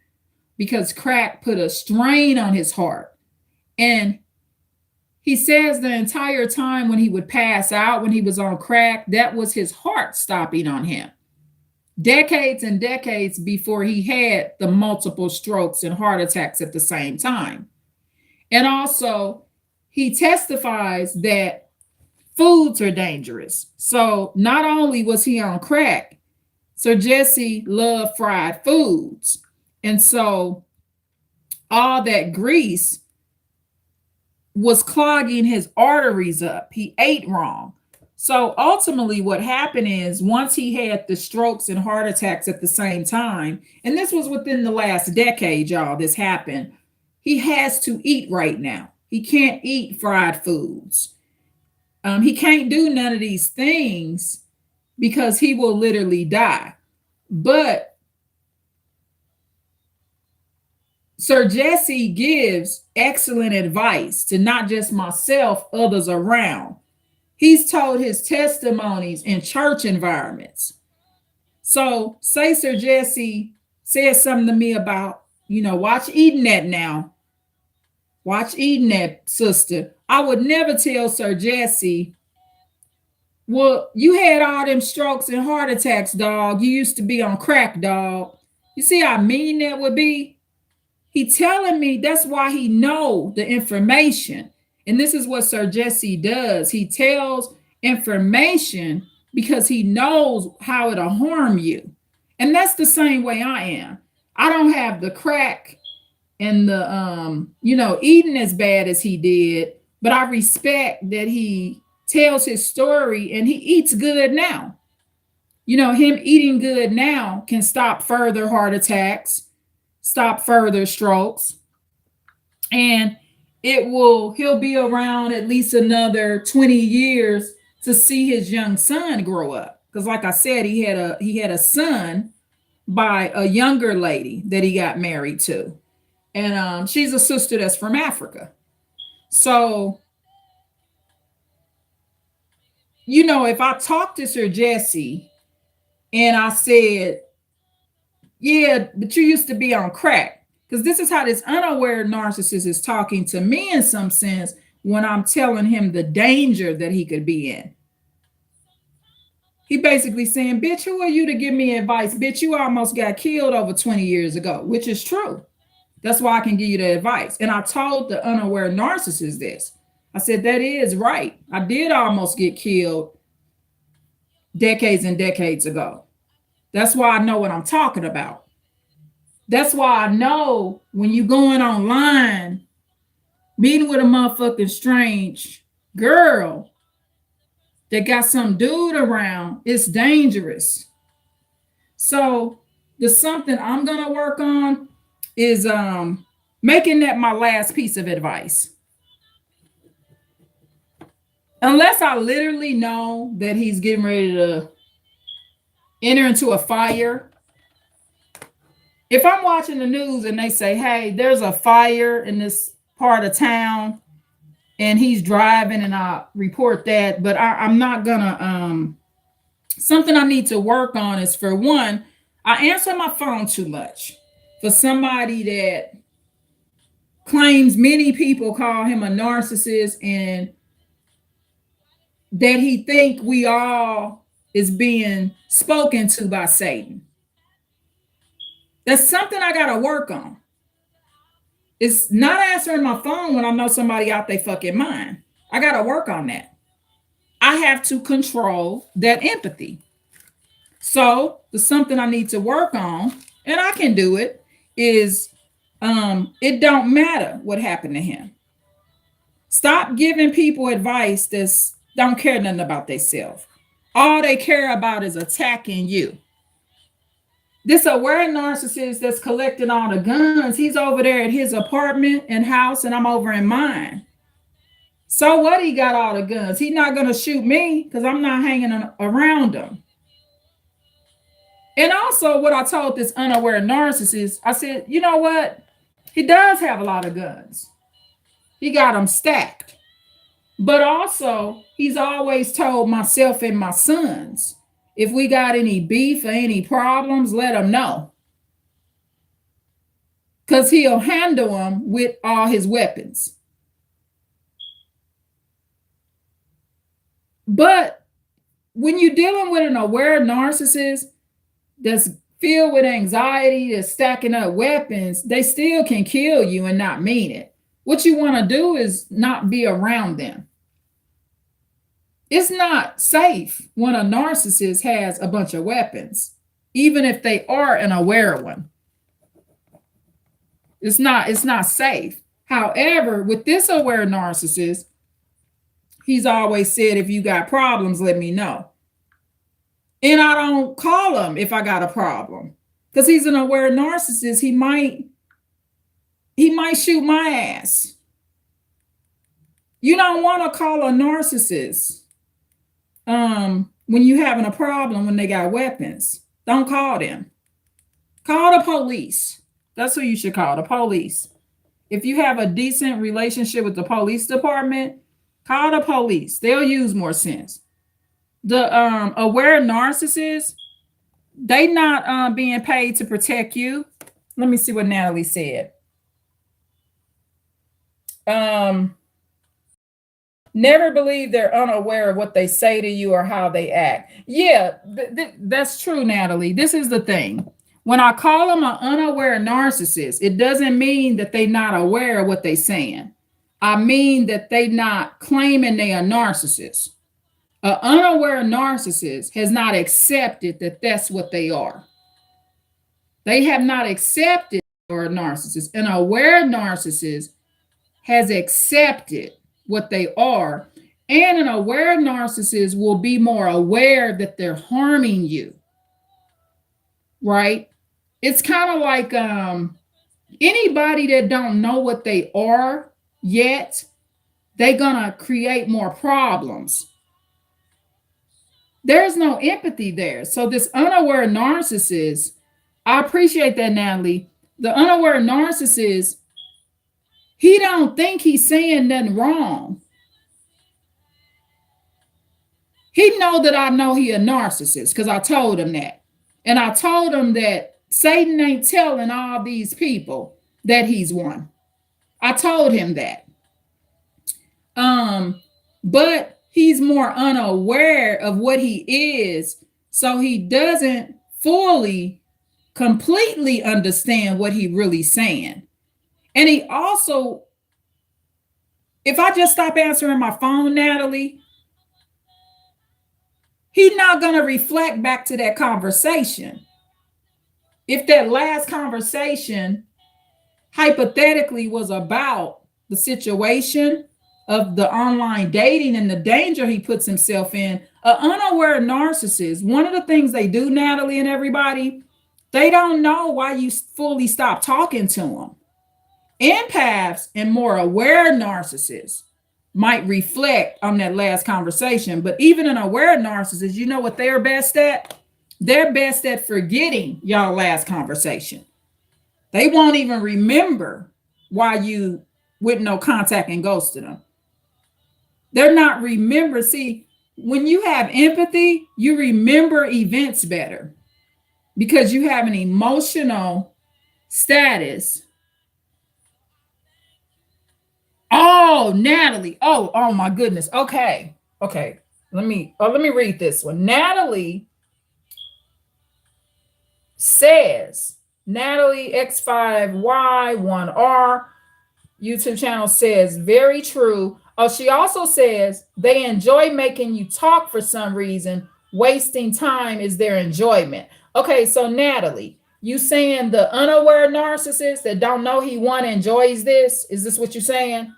because crack put a strain on his heart. And he says the entire time when he would pass out, when he was on crack, that was his heart stopping on him. Decades and decades before he had the multiple strokes and heart attacks at the same time. And also, he testifies that foods are dangerous. So not only was he on crack, Sir Jesse loved fried foods. And so all that grease was clogging his arteries up. He ate wrong. So ultimately what happened is, once he had the strokes and heart attacks at the same time, and this was within the last decade, y'all, this happened, he has to eat right now. He can't eat fried foods. He can't do none of these things because he will literally die. But Sir Jesse gives excellent advice to not just myself, others around. He's told his testimonies in church environments. So say Sir Jesse says something to me about, watch eating that now. Watch eating that, sister. I would never tell Sir Jesse, well, you had all them strokes and heart attacks, dog. You used to be on crack, dog. You see how mean that would be? He telling me that's why he know the information. And this is what Sir Jesse does. He tells information because he knows how it'll harm you. And that's the same way I am. I don't have the crack and the eating as bad as he did, but I respect that he tells his story and he eats good now. Him eating good now can stop further heart attacks, stop further strokes, and he'll be around at least another 20 years to see his young son grow up. Because like I said, he had a son by a younger lady that he got married to. And she's a sister that's from Africa. So, if I talked to Sir Jesse and I said, yeah, but you used to be on crack. Because this is how this unaware narcissist is talking to me in some sense when I'm telling him the danger that he could be in. He basically saying, bitch, who are you to give me advice? Bitch, you almost got killed over 20 years ago, which is true. That's why I can give you the advice. And I told the unaware narcissist this. I said, that is right. I did almost get killed decades and decades ago. That's why I know what I'm talking about. That's why I know when you going online, meeting with a motherfucking strange girl that got some dude around, it's dangerous. So the something I'm gonna work on is making that my last piece of advice. Unless I literally know that he's getting ready to enter into a fire. If I'm watching the news and they say, hey, there's a fire in this part of town and he's driving, and I report that, but I'm not gonna, something I need to work on is, for one, I answer my phone too much. For somebody that claims many people call him a narcissist and that he think we all is being spoken to by Satan. That's something I got to work on. It's not answering my phone when I know somebody out their fucking mind. I got to work on that. I have to control that empathy. So the something I need to work on, and I can do it, is it don't matter what happened to him. Stop giving people advice that's don't care nothing about themselves. All they care about is attacking you. This aware narcissist that's collecting all the guns, he's over there at his apartment and house, and I'm over in mine. So what, he got all the guns? He's not going to shoot me because I'm not hanging around him. And also what I told this unaware narcissist, I said, you know what? He does have a lot of guns. He got them stacked. But also, he's always told myself and my sons, if we got any beef or any problems, let him know. Because he'll handle them with all his weapons. But when you're dealing with an aware narcissist that's filled with anxiety, that's stacking up weapons, they still can kill you and not mean it. What you want to do is not be around them. It's not safe when a narcissist has a bunch of weapons, even if they are an aware one. It's not safe. However, with this aware narcissist, he's always said, if you got problems, let me know. And I don't call him if I got a problem, because he's an aware narcissist. He might shoot my ass. You don't want to call a narcissist when you having a problem, when they got weapons. Don't call them. Call the police. That's who you should call, the police. If you have a decent relationship with the police department, call the police. They'll use more sense. The aware narcissists, they not being paid to protect you. Let me see what Natalie said. Never believe they're unaware of what they say to you or how they act. Yeah, that's true, Natalie. This is the thing. When I call them an unaware narcissist, it doesn't mean that they're not aware of what they're saying. I mean that they not claiming they are narcissists. An unaware narcissist has not accepted that that's what they are. They have not accepted or a narcissist. An aware narcissist has accepted what they are, and an aware narcissist will be more aware that they're harming you, right? It's kind of like anybody that don't know what they are yet, they're gonna create more problems. There's no empathy there. So this unaware narcissist, I appreciate that, Natalie. The unaware narcissist, he don't think he's saying nothing wrong. He know that I know he a narcissist because I told him that. And I told him that Satan ain't telling all these people that he's one. I told him that. But he's more unaware of what he is, so he doesn't fully, completely understand what he really saying. And he also, if I just stop answering my phone, Natalie, he's not going to reflect back to that conversation. If that last conversation hypothetically was about the situation of the online dating and the danger he puts himself in, an unaware narcissist, one of the things they do, Natalie and everybody, they don't know why you fully stop talking to them. Empaths and more aware narcissists might reflect on that last conversation, but even an aware narcissist, you know what they're best at? They're best at forgetting y'all last conversation. They won't even remember why you with no contact and ghosted them. They're not remember. See, when you have empathy, you remember events better because you have an emotional status. Oh, Natalie. Oh my goodness. Okay. Let me read this one. Natalie says, Natalie X5Y1R YouTube channel says, very true. Oh, she also says they enjoy making you talk for some reason. Wasting time is their enjoyment. Okay, so Natalie, you saying the unaware narcissist that don't know he won enjoys this? Is this what you're saying?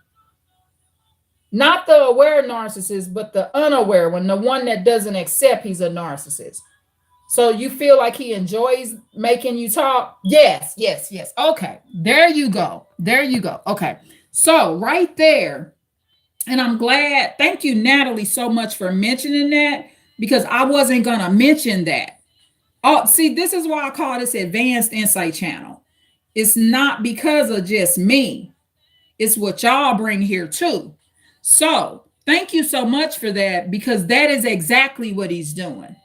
Not the aware narcissist, but the unaware one, the one that doesn't accept he's a narcissist. So you feel like he enjoys making you talk? Yes. Okay, there you go. Okay, so right there, and I'm glad, thank you, Natalie, so much for mentioning that, because I wasn't going to mention that. Oh, see, this is why I call this Advanced Insight Channel. It's not because of just me. It's what y'all bring here too. So thank you so much for that, because that is exactly what he's doing.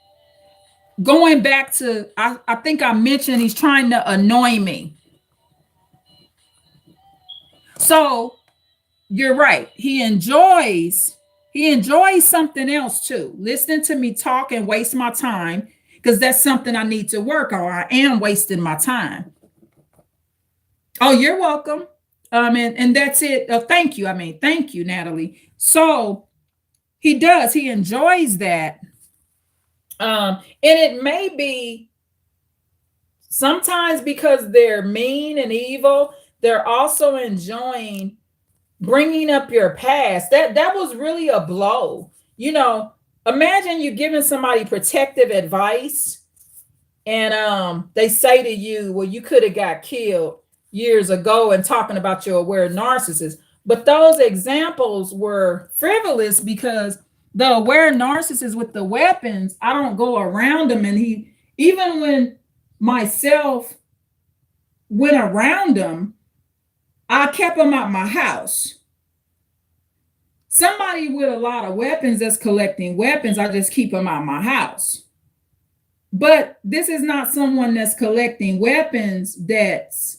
Going back to, I think I mentioned he's trying to annoy me. So you're right. He enjoys something else too. Listening to me talk and waste my time, because that's something I need to work on. I am wasting my time. Oh, you're welcome. And that's it. Thank you. Thank you, Natalie. So he enjoys that. And it may be sometimes because they're mean and evil, they're also enjoying bringing up your past. That was really a blow. You know, imagine you giving somebody protective advice and they say to you, well, you could have got killed years ago, and talking about your aware narcissist. But those examples were frivolous because the aware narcissist with the weapons, I don't go around him. And even when myself went around him, I kept him out my house. Somebody with a lot of weapons that's collecting weapons, I just keep them out my house. But this is not someone that's collecting weapons that's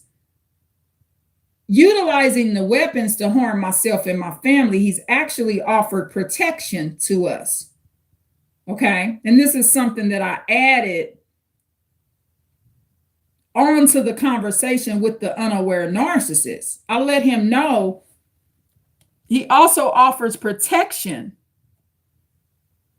utilizing the weapons to harm myself and my family. He's actually offered protection to us. Okay. And this is something that I added on to the conversation with the unaware narcissist. I let him know he also offers protection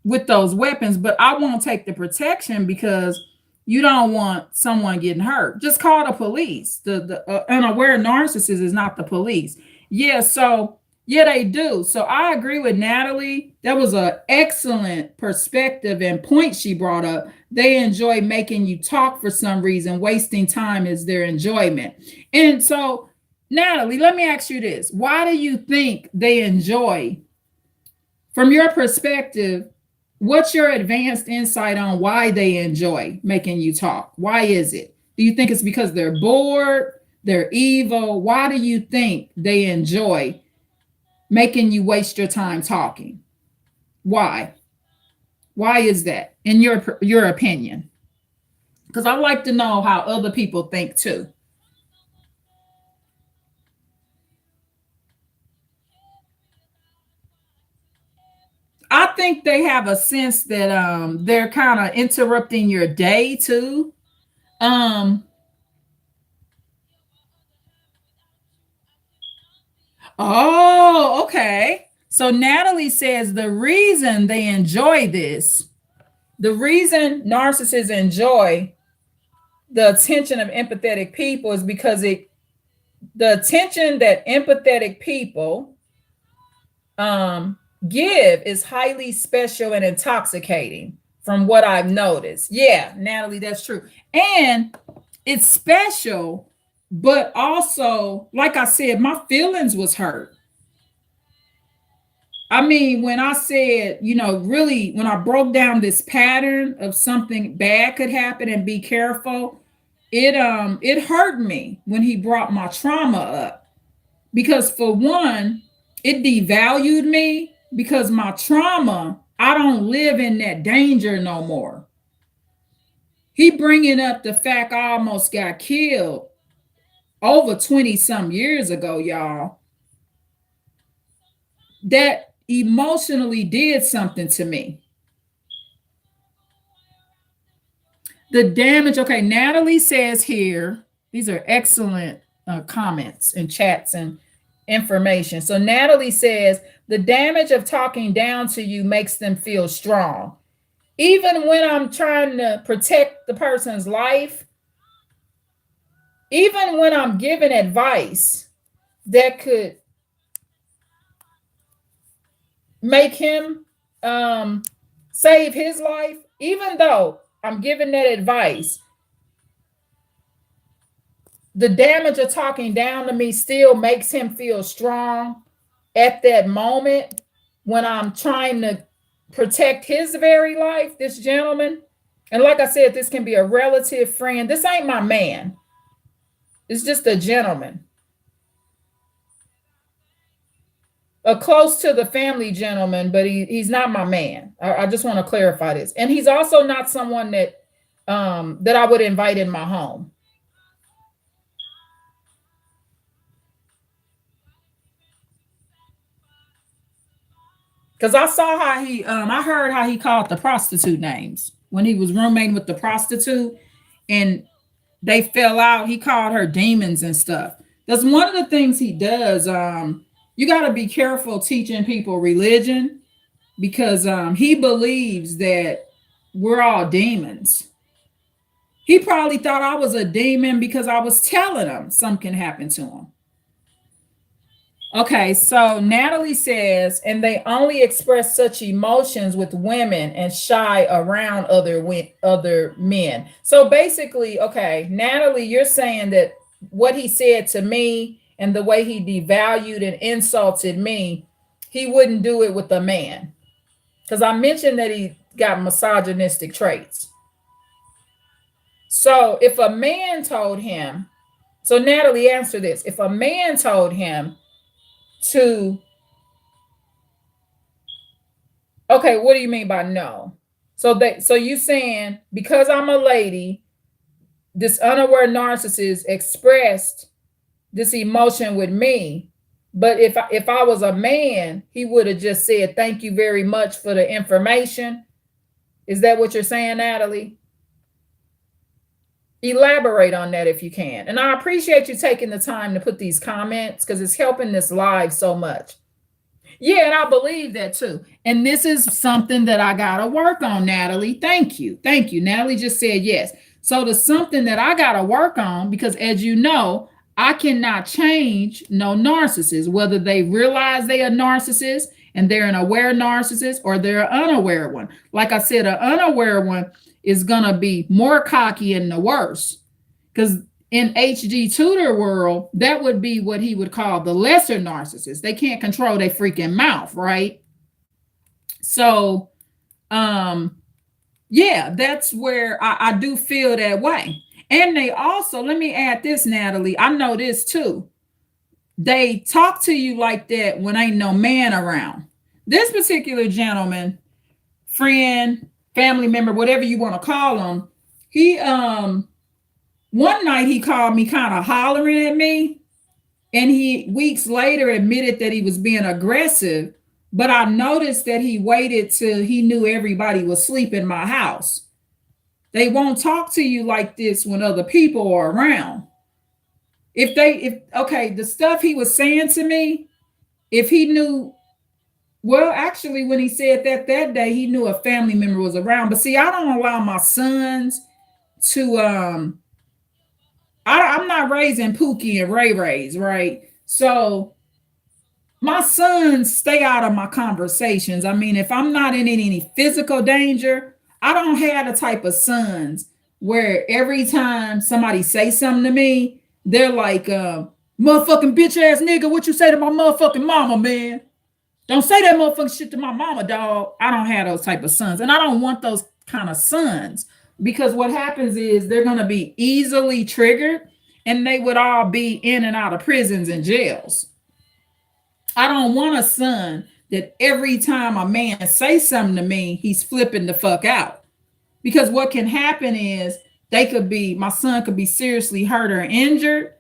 with those weapons, but I won't take the protection because you don't want someone getting hurt. Just call the police. The unaware narcissist is not the police. Yeah, so yeah, they do. So I agree with Natalie. That was an excellent perspective and point she brought up. They enjoy making you talk for some reason. Wasting time is their enjoyment. And so, Natalie, let me ask you this. Why do you think they enjoy, from your perspective, what's your advanced insight on why they enjoy making you talk? Why is it? Do you think it's because they're bored? They're evil? Why do you think they enjoy making you waste your time talking? Why? Why is that, in your opinion? Because I like to know how other people think too. I think they have a sense that they're kind of interrupting your day too. Um oh, okay. So Natalie says the reason they enjoy this, the reason narcissists enjoy the attention of empathetic people is because the attention that empathetic people um, give is highly special and intoxicating from what I've noticed. Yeah, Natalie, that's true. And it's special, but also, like I said, my feelings was hurt. I mean, when I said, really, when I broke down this pattern of something bad could happen and be careful, it hurt me when he brought my trauma up. Because for one, it devalued me because my trauma, I don't live in that danger no more. He bringing up the fact I almost got killed over 20 some years ago, y'all. That emotionally did something to me. The damage, okay, Natalie says here, these are excellent comments and chats and information. So Natalie says, the damage of talking down to you makes them feel strong. Even when I'm trying to protect the person's life, even when I'm giving advice that could make him save his life, even though I'm giving that advice, the damage of talking down to me still makes him feel strong at that moment when I'm trying to protect his very life, this gentleman. And like I said, this can be a relative friend. This ain't my man. It's just a gentleman. A close to the family gentleman, but he's not my man. I just want to clarify this. And he's also not someone that that I would invite in my home. Because I saw how I heard how he called the prostitute names when he was roommating with the prostitute and they fell out. He called her demons and stuff. That's one of the things he does. You got to be careful teaching people religion because he believes that we're all demons. He probably thought I was a demon because I was telling him something can happen to him. Okay, so Natalie says, and they only express such emotions with women and shy around other men. So basically, okay, Natalie, you're saying that what he said to me and the way he devalued and insulted me, he wouldn't do it with a man. Because I mentioned that he got misogynistic traits. So if a man told him, so Natalie, answer this. If a man told him to, okay, what do you mean by no? So you saying because I'm a lady, this unaware narcissist expressed this emotion with me, but if I was a man, he would have just said thank you very much for the information. Is that what you're saying, Natalie? Elaborate on that if you can. And I appreciate you taking the time to put these comments because it's helping this live so much. Yeah, and I believe that too. And this is something that I got to work on, Natalie. Thank you. Thank you. Natalie just said yes. So there's something that I got to work on because, as you know, I cannot change no narcissist, whether they realize they are narcissist and they're an aware narcissist or they're an unaware one. Like I said, an unaware one is going to be more cocky and the worst because in HG Tudor world, that would be what he would call the lesser narcissist. They can't control their freaking mouth, right? So, yeah, that's where I do feel that way. And they also, let me add this, Natalie. I know this too. They talk to you like that when ain't no man around. This particular gentleman, friend, family member, whatever you want to call him, he one night he called me kind of hollering at me, and he weeks later admitted that he was being aggressive, but I noticed that he waited till he knew everybody was asleep in my house. They won't talk to you like this when other people are around. Okay, the stuff he was saying to me, if he knew, well, actually, when he said that day, he knew a family member was around. But see, I don't allow my sons to I'm not raising Pookie and Ray Rays, right? So my sons stay out of my conversations. I mean, if I'm not in any physical danger, I don't have the type of sons where every time somebody say something to me, they're like, motherfucking bitch ass nigga, what you say to my motherfucking mama, man? Don't say that motherfucking shit to my mama, dog. I don't have those type of sons. And I don't want those kind of sons because what happens is they're going to be easily triggered and they would all be in and out of prisons and jails. I don't want a son that every time a man says something to me, he's flipping the fuck out. Because what can happen is my son could be seriously hurt or injured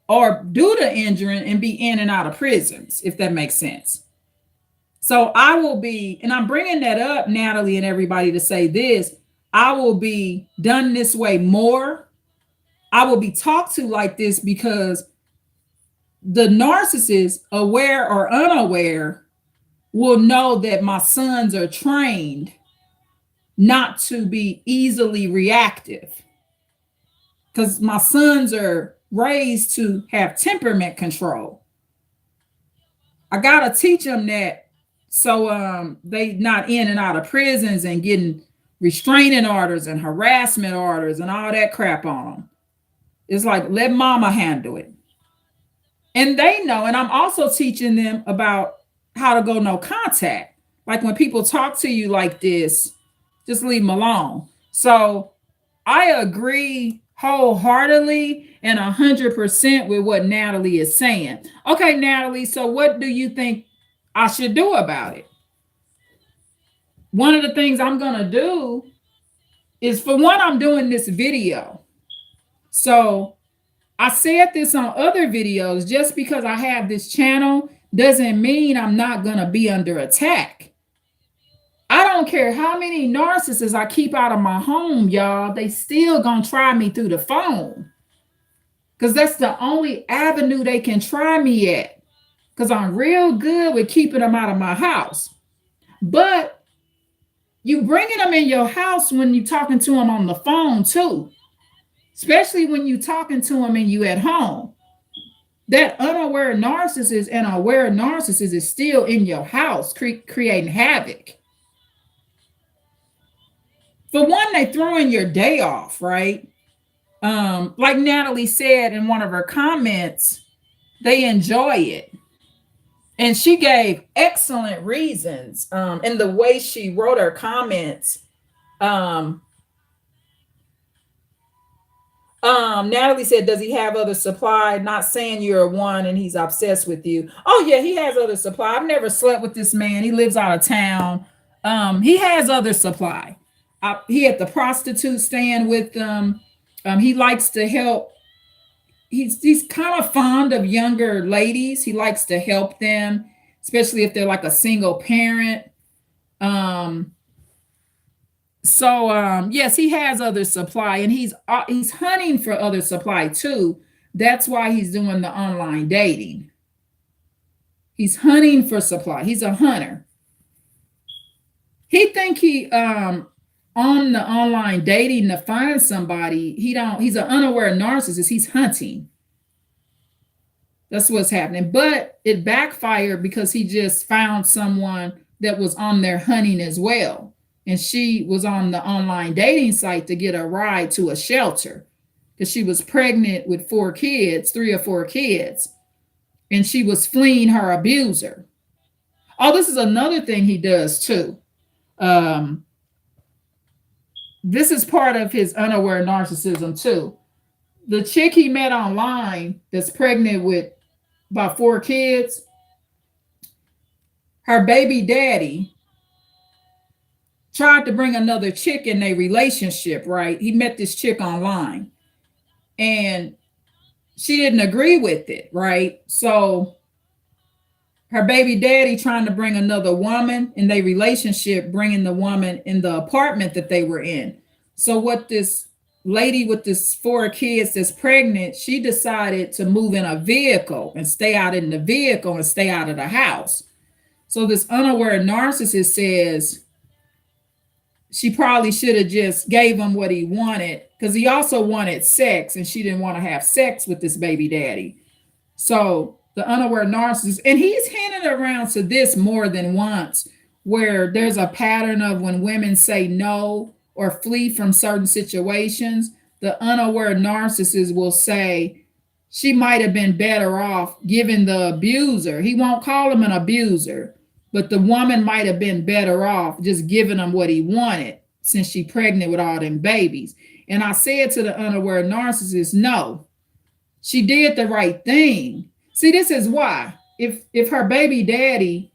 or due to injuring and be in and out of prisons, if that makes sense. So I will be, and I'm bringing that up, Natalie and everybody, to say this, I will be done this way more. I will be talked to like this because the narcissist, aware or unaware, will know that my sons are trained not to be easily reactive because my sons are raised to have temperament control. I got to teach them that so they not in and out of prisons and getting restraining orders and harassment orders and all that crap on them. It's like, let mama handle it. And they know, and I'm also teaching them about how to go no contact. Like when people talk to you like this, just leave them alone. So I agree wholeheartedly and 100% with what Natalie is saying. Okay, Natalie, so what do you think I should do about it? One of the things I'm going to do is, for one, I'm doing this video. So I said this on other videos, just because I have this channel doesn't mean I'm not going to be under attack. I don't care how many narcissists I keep out of my home, y'all. They still going to try me through the phone. Because that's the only avenue they can try me at. Because I'm real good with keeping them out of my house. But you bringing them in your house when you're talking to them on the phone too. Especially when you're talking to them and you at home. That unaware narcissist and aware narcissist is still in your house creating havoc. For one, they throwing your day off, right? Like Natalie said in one of her comments, they enjoy it. And she gave excellent reasons in the way she wrote her comments. Natalie said, does he have other supply? Not saying you're one and he's obsessed with you. Oh yeah, he has other supply. I've never slept with this man. He lives out of town. He has other supply. He had the prostitute staying with them. He likes to help. He's kind of fond of younger ladies. He likes to help them, especially if they're like a single parent. So yes, he has other supply, and he's hunting for other supply too. That's why he's doing the online dating. He's hunting for supply. He's a hunter. He think he on the online dating to find somebody. He's an unaware narcissist. He's hunting. That's what's happening. But it backfired because he just found someone that was on there hunting as well. And she was on the online dating site to get a ride to a shelter because she was pregnant with 4 kids, 3 or 4 kids, and she was fleeing her abuser. Oh, this is another thing he does too. Um, this is part of his unaware narcissism too. The chick he met online that's pregnant with about 4 kids, her baby daddy tried to bring another chick in a relationship, right? He met this chick online and she didn't agree with it, right? So her baby daddy trying to bring another woman in their relationship, bringing the woman in the apartment that they were in. So what this lady with this 4 kids that's pregnant, she decided to move in a vehicle and stay out in the vehicle and stay out of the house. So this unaware narcissist says she probably should have just gave him what he wanted because he also wanted sex and she didn't want to have sex with this baby daddy. So the unaware narcissist, and he's hinted around to this more than once, where there's a pattern of when women say no or flee from certain situations, the unaware narcissist will say she might have been better off giving the abuser. He won't call him an abuser, but the woman might have been better off just giving him what he wanted since she pregnant with all them babies. And I said to the unaware narcissist, no, she did the right thing. See, this is why. If her baby daddy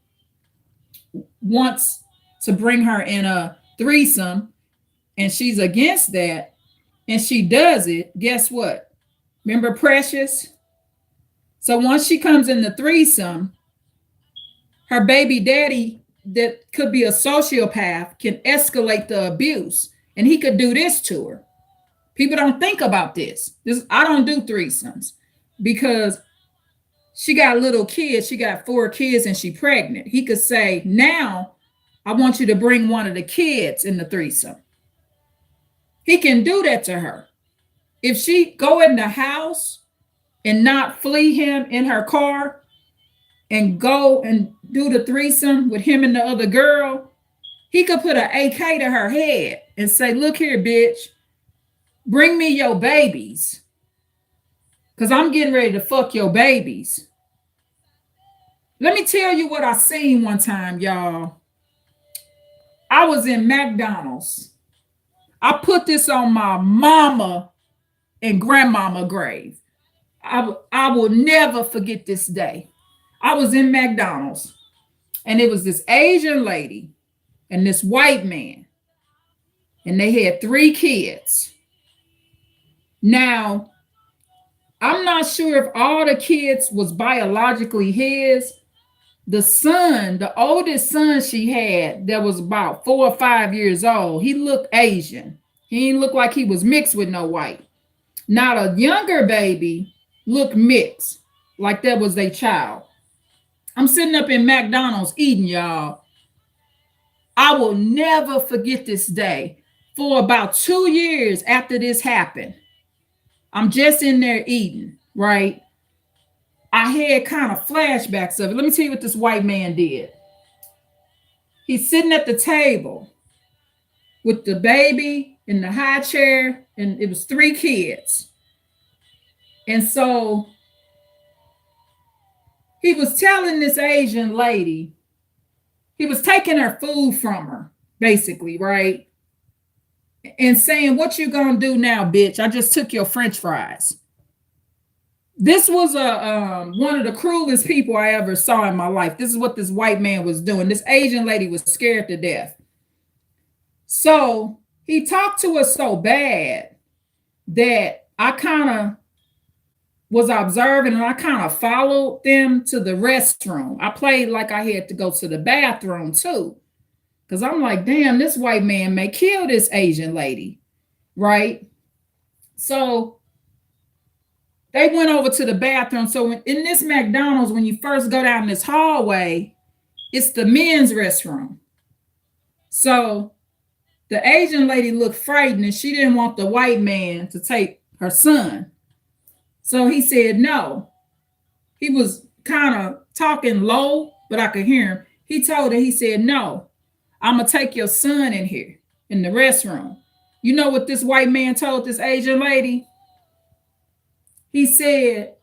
wants to bring her in a threesome and she's against that and she does it, guess what? Remember Precious? So once she comes in the threesome, her baby daddy that could be a sociopath can escalate the abuse and he could do this to her. People don't think about this. I don't do threesomes because she got little kids. She got 4 kids and she pregnant. He could say, now I want you to bring one of the kids in the threesome. He can do that to her. If she go in the house and not flee him in her car and go and do the threesome with him and the other girl, he could put an AK to her head and say, look here, bitch, bring me your babies because I'm getting ready to fuck your babies. Let me tell you what I seen one time, y'all. I was in McDonald's. I put this on my mama and grandmama grave. I will never forget this day. I was in McDonald's and it was this Asian lady and this white man, and they had 3 kids. Now, I'm not sure if all the kids was biologically his. The son, the oldest son she had that was about 4 or 5 years old, he looked Asian. He didn't look like he was mixed with no white. Now the younger baby looked mixed, like that was their child. I'm sitting up in McDonald's eating, y'all. I will never forget this day. For about 2 years after this happened, I'm just in there eating, right? I had kind of flashbacks of it. Let me tell you what this white man did. He's sitting at the table with the baby in the high chair, and it was 3 kids. And so he was telling this Asian lady, he was taking her food from her, basically, right? And saying, what you gonna do now, bitch? I just took your French fries. This was one of the cruelest people I ever saw in my life. This is what this white man was doing. This Asian lady was scared to death. So he talked to her so bad that I kind of was observing and I kind of followed them to the restroom. I played like I had to go to the bathroom too. Because I'm like, damn, this white man may kill this Asian lady, right? So they went over to the bathroom. So in this McDonald's, when you first go down this hallway, it's the men's restroom. So the Asian lady looked frightened and she didn't want the white man to take her son. So he said no. He was kind of talking low, but I could hear him. He told her, he said, no, I'm going to take your son in here in the restroom. You know what this white man told this Asian lady? He said,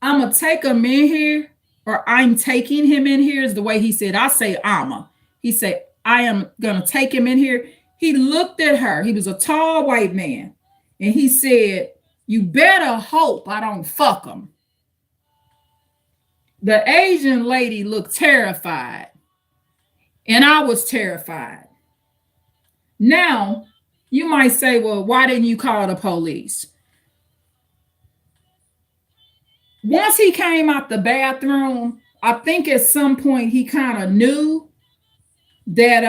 I'm going to take him in here, or I'm taking him in here is the way he said. I say, He said, I am going to take him in here. He looked at her. He was a tall white man. And he said, you better hope I don't fuck him. The Asian lady looked terrified. And I was terrified. Now, you might say, well, why didn't you call the police? Once he came out the bathroom, I think at some point he kind of knew that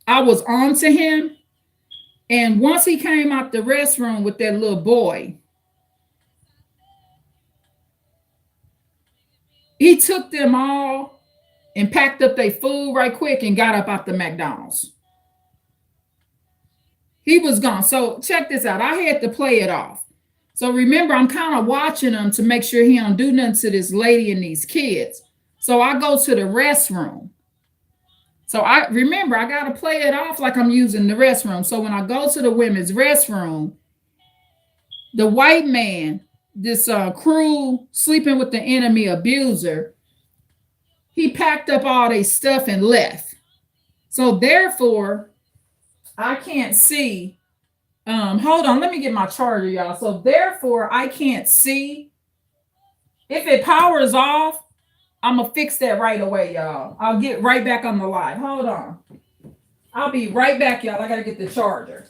I was on to him. And once he came out the restroom with that little boy, he took them all and packed up their food right quick and got up out the McDonald's. He was gone. So check this out. I had to play it off. So remember, I'm kind of watching him to make sure he don't do nothing to this lady and these kids. So I go to the restroom. So I remember I got to play it off like I'm using the restroom. So when I go to the women's restroom, the white man, this crew sleeping with the enemy abuser, he packed up all their stuff and left. So therefore, I can't see. Hold on, let me get my charger, y'all. So therefore, I can't see. If it powers off, I'm gonna fix that right away, y'all. I'll get right back on the live. Hold on. I'll be right back, y'all. I gotta get the charger.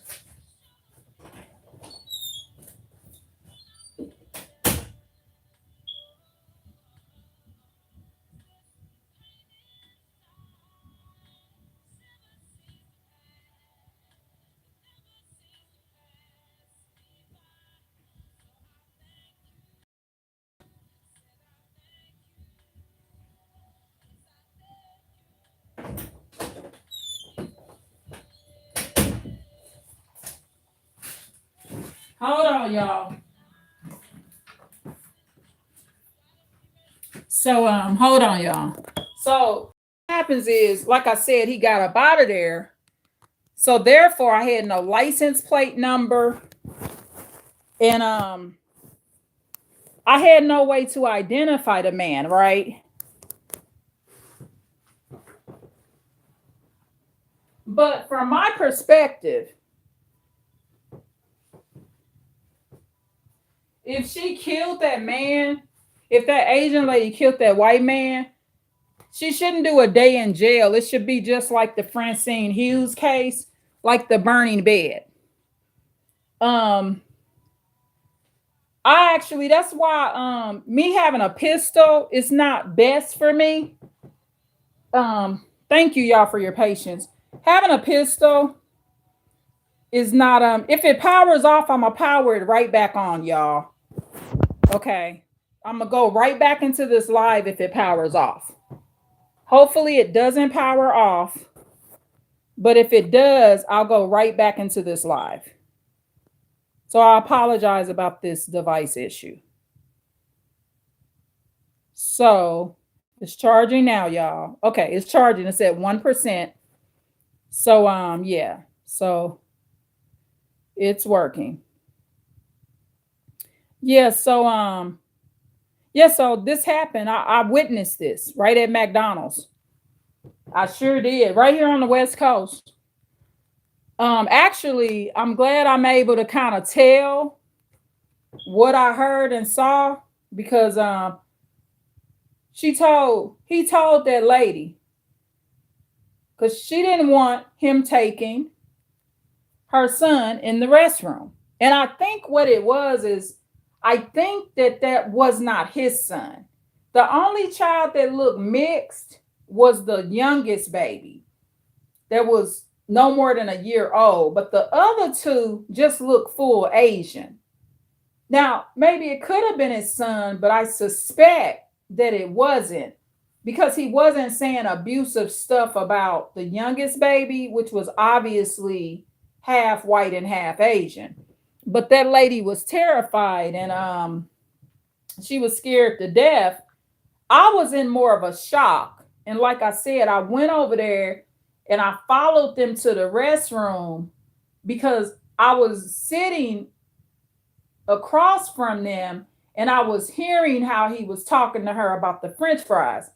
Hold on, y'all. So hold on, y'all. So what happens is, like I said, he got up out of there. So therefore, I had no license plate number, and I had no way to identify the man, right? But from my perspective, if she killed that man, if that Asian lady killed that white man, she shouldn't do a day in jail. It should be just like the Francine Hughes case, like the burning bed. That's why me having a pistol is not best for me. Thank you, y'all, for your patience. Having a pistol is not, if it powers off, I'm gonna power it right back on, y'all. Okay. I'm gonna go right back into this live if it powers off. Hopefully it doesn't power off, but if it does, I'll go right back into this live. So I apologize about this device issue. So it's charging now, y'all. Okay, it's charging. It's at 1%. So yeah. So it's working. Yeah, so so this happened. I witnessed this right at McDonald's. I sure did, right here on the West Coast. Actually, I'm glad I'm able to kind of tell what I heard and saw, because he told that lady, because she didn't want him taking her son in the restroom. And I think what it was is, I think that was not his son. The only child that looked mixed was the youngest baby that was no more than a year old, but the other two just look full Asian. Now, maybe it could have been his son, but I suspect that it wasn't because he wasn't saying abusive stuff about the youngest baby, which was obviously half white and half Asian. But that lady was terrified and she was scared to death. I was in more of a shock. And like I said, I went over there and I followed them to the restroom because I was sitting across from them and I was hearing how he was talking to her about the french fries.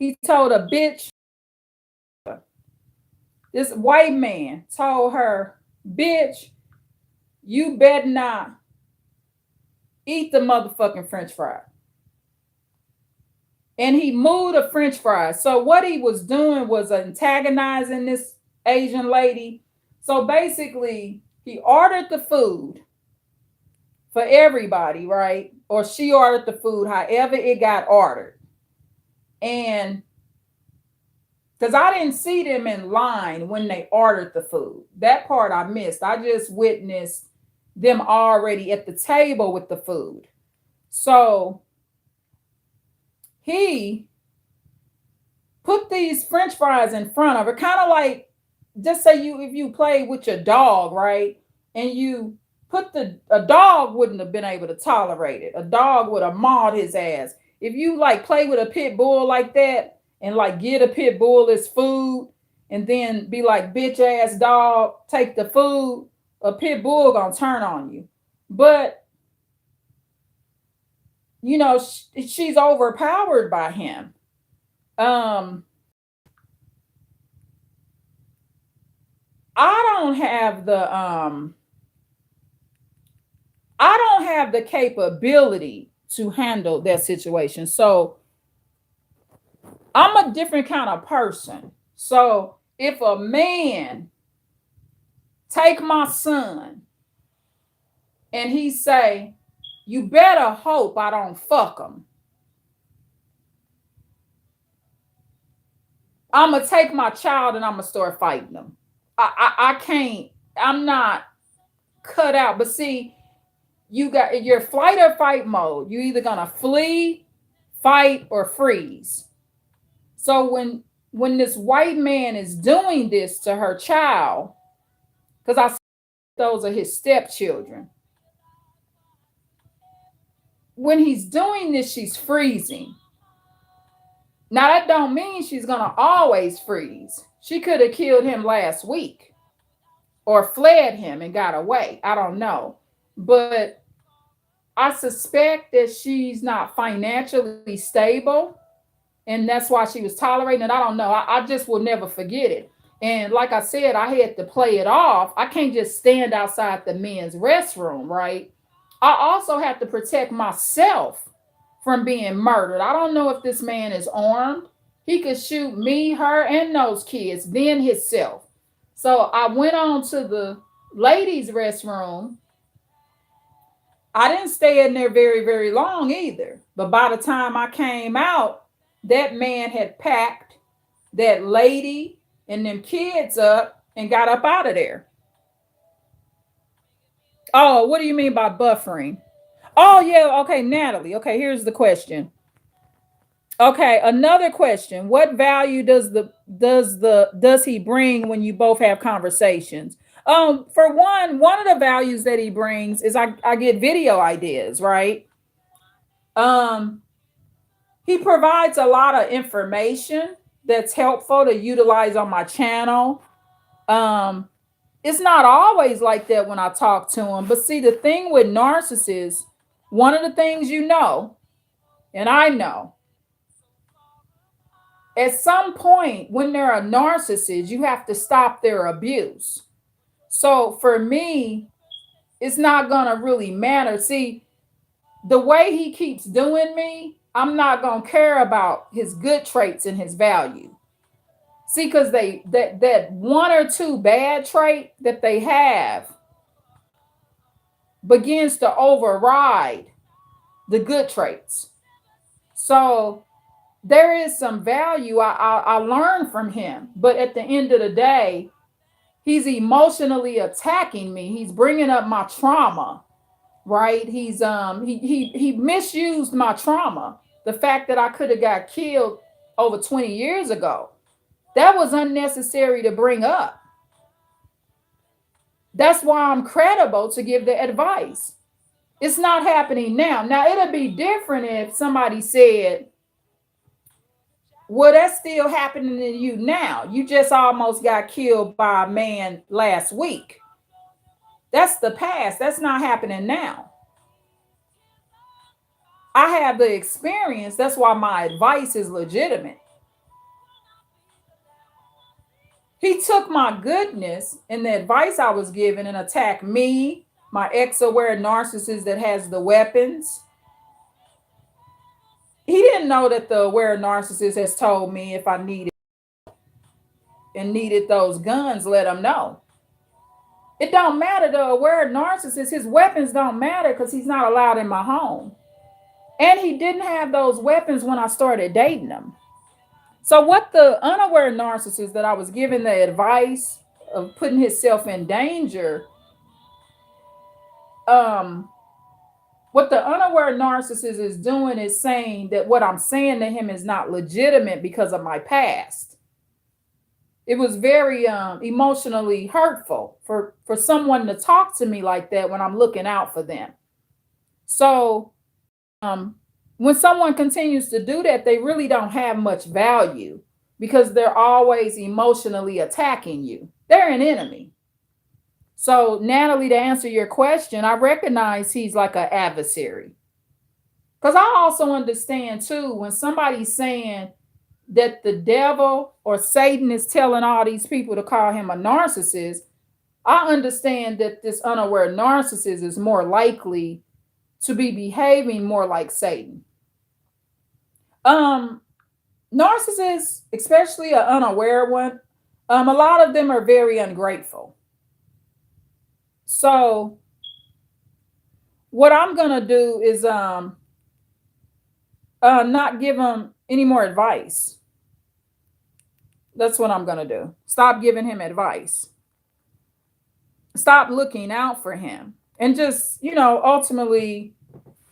He told a bitch, this white man told her, bitch, you better not eat the motherfucking french fry. And he moved the french fries. So what he was doing was antagonizing this Asian lady. So basically, he ordered the food for everybody, right? Or she ordered the food, however it got ordered. And because I didn't see them in line when they ordered the food. That part I missed. I just witnessed them already at the table with the food. So he put these french fries in front of her, kind of like, just say if you play with your dog, right? And you put a dog wouldn't have been able to tolerate it. A dog would have mauled his ass. If you like play with a pit bull like that and like get a pit bull its food and then be like, bitch ass dog, take the food, a pit bull gonna turn on you. But you know, she's overpowered by him. I don't have the capability to handle that situation. So I'm a different kind of person. So if a man take my son and he say, you better hope I don't fuck him, I'm going to take my child and I'm going to start fighting them. I can't, I'm not cut out. But see, you got your flight or fight mode. You're either going to flee, fight, or freeze. So when this white man is doing this to her child, because I those are his stepchildren. When he's doing this, she's freezing. Now that don't mean she's gonna always freeze. She could have killed him last week or fled him and got away. I don't know. But I suspect that she's not financially stable. And that's why she was tolerating it. I don't know. I just will never forget it. And like I said, I had to play it off. I can't just stand outside the men's restroom, right? I also have to protect myself from being murdered. I don't know if this man is armed. He could shoot me, her, and those kids, then himself. So I went on to the ladies' restroom. I didn't stay in there very, very long either. But by the time I came out, that man had packed that lady and them kids up and got up out of there. Oh, what do you mean by buffering? Oh, yeah. Okay, Natalie. Okay, here's the question. Okay, another question. What value does he bring when you both have conversations? For one of the values that he brings is I get video ideas, right? Um, he provides a lot of information that's helpful to utilize on my channel. Um, it's not always like that when I talk to him, but see, the thing with narcissists, one of the things you know, and I know, at some point when they're a narcissist, you have to stop their abuse. So for me, it's not going to really matter. See, the way he keeps doing me, I'm not going to care about his good traits and his value. See, because that one or two bad trait that they have begins to override the good traits. So there is some value I learned from him. But at the end of the day, he's emotionally attacking me. He's bringing up my trauma, right? He misused my trauma. The fact that I could have got killed over 20 years ago. That was unnecessary to bring up. That's why I'm credible to give the advice. It's not happening now. Now, it'd be different if somebody said, well, that's still happening to you now. You just almost got killed by a man last week. That's the past. That's not happening now. I have the experience. That's why my advice is legitimate. He took my goodness and the advice I was given and attacked me, my ex-aware narcissist that has the weapons. He didn't know that the aware narcissist has told me if I needed and needed those guns, let him know. It don't matter. The aware narcissist, his weapons don't matter because he's not allowed in my home. And he didn't have those weapons when I started dating him. So what the unaware narcissist that I was giving the advice of putting himself in danger, um, what the unaware narcissist is doing is saying that what I'm saying to him is not legitimate because of my past. It was very emotionally hurtful for someone to talk to me like that when I'm looking out for them. So when someone continues to do that, they really don't have much value because they're always emotionally attacking you. They're an enemy. So, Natalie, to answer your question, I recognize he's like an adversary. Because I also understand too, when somebody's saying that the devil or Satan is telling all these people to call him a narcissist, I understand that this unaware narcissist is more likely to be behaving more like Satan. Narcissists, especially an unaware one, a lot of them are very ungrateful. So what I'm gonna do is not give them any more advice. That's what I'm gonna do. Stop giving him advice. Stop looking out for him, and just ultimately,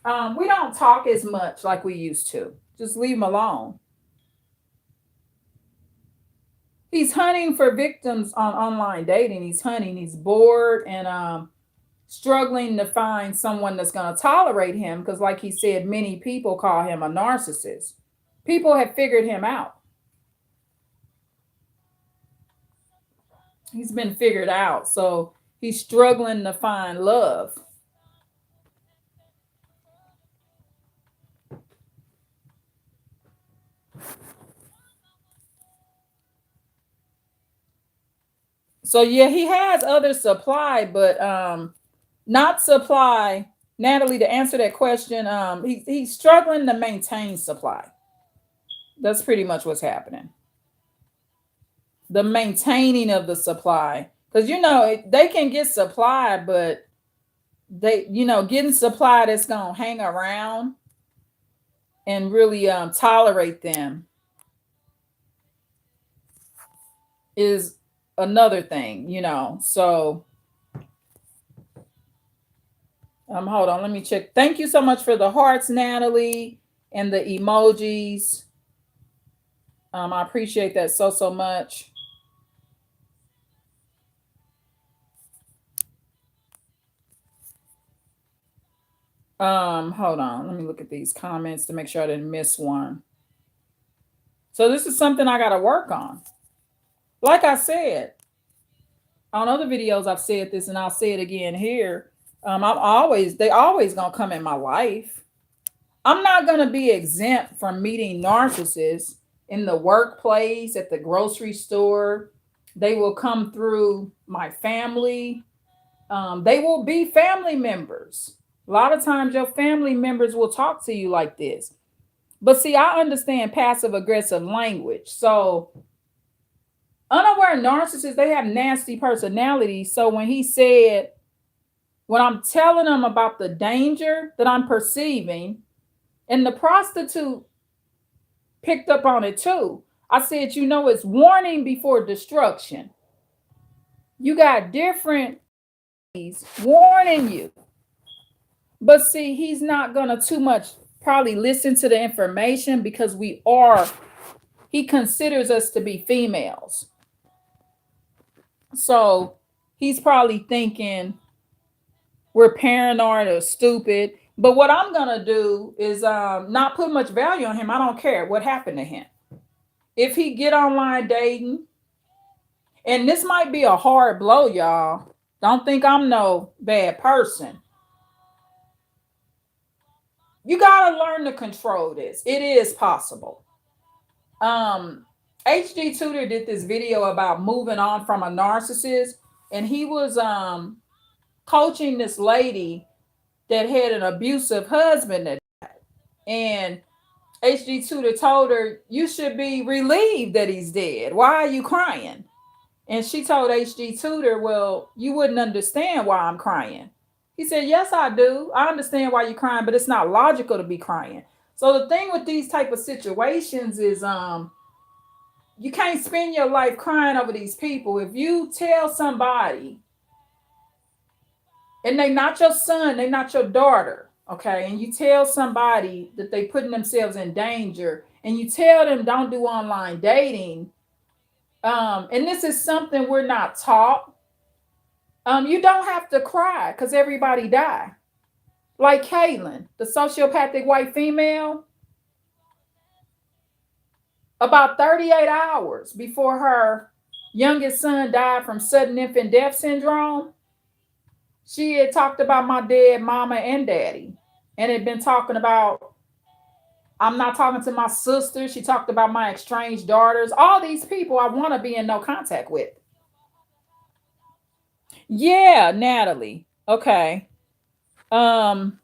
we don't talk as much like we used to. Just leave him alone. He's hunting for victims on online dating. He's hunting. He's bored and struggling to find someone that's going to tolerate him because, like he said, many people call him a narcissist. People have figured him out. He's been figured out. So he's struggling to find love. So yeah, he has other supply, but not supply. Natalie, to answer that question, he's struggling to maintain supply. That's pretty much what's happening. The maintaining of the supply, because they can get supply, but getting supply that's gonna hang around and really tolerate them is another thing. So hold on, let me check. Thank you so much for the hearts, Natalie, and the emojis. I appreciate that so much. Hold on, let me look at these comments to make sure I didn't miss one. So this is something I got to work on. Like I said on other videos, I've said this and I'll say it again here. They always gonna come in my life. I'm not gonna be exempt from meeting narcissists in the workplace, at the grocery store. They will come through my family. They will be family members. A lot of times your family members will talk to you like this. But see, I understand passive aggressive language. So unaware narcissists, they have nasty personalities. So when I'm telling them about the danger that I'm perceiving, and the prostitute picked up on it too. I said, it's warning before destruction. You got different warning you. But see, he's not going to too much probably listen to the information because he considers us to be females. So he's probably thinking we're paranoid or stupid. But what I'm going to do is not put much value on him. I don't care what happened to him. If he get online dating, and this might be a hard blow, y'all. Don't think I'm no bad person. You got to learn to control this. It is possible. HD Tutor did this video about moving on from a narcissist, and he was coaching this lady that had an abusive husband, and HD Tutor told her, you should be relieved that he's dead. Why are you crying? And she told HD Tutor, well, you wouldn't understand why I'm crying. He said, yes, I do. I understand why you're crying, but it's not logical to be crying. So the thing with these type of situations is you can't spend your life crying over these people. If you tell somebody, and they not your son, they not your daughter, okay, and you tell somebody that they putting themselves in danger, and you tell them don't do online dating, and this is something we're not taught, you don't have to cry because everybody die. Like Caitlin, the sociopathic white female, about 38 hours before her youngest son died from sudden infant death syndrome, she had talked about my dead mama and daddy, and had been talking about, I'm not talking to my sister. She talked about my estranged daughters, all these people I want to be in no contact with. Yeah, Natalie. Okay. Um,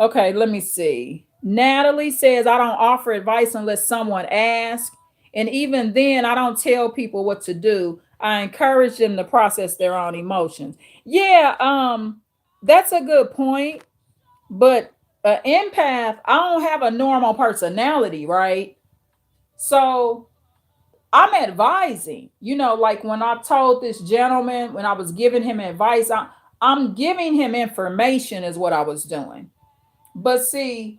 okay, let me see. Natalie says, I don't offer advice unless someone asks. And even then, I don't tell people what to do. I encourage them to process their own emotions. Yeah, that's a good point. But an empath, I don't have a normal personality, right? So I'm advising, like when I told this gentleman, when I was giving him advice, I'm giving him information is what I was doing. But see,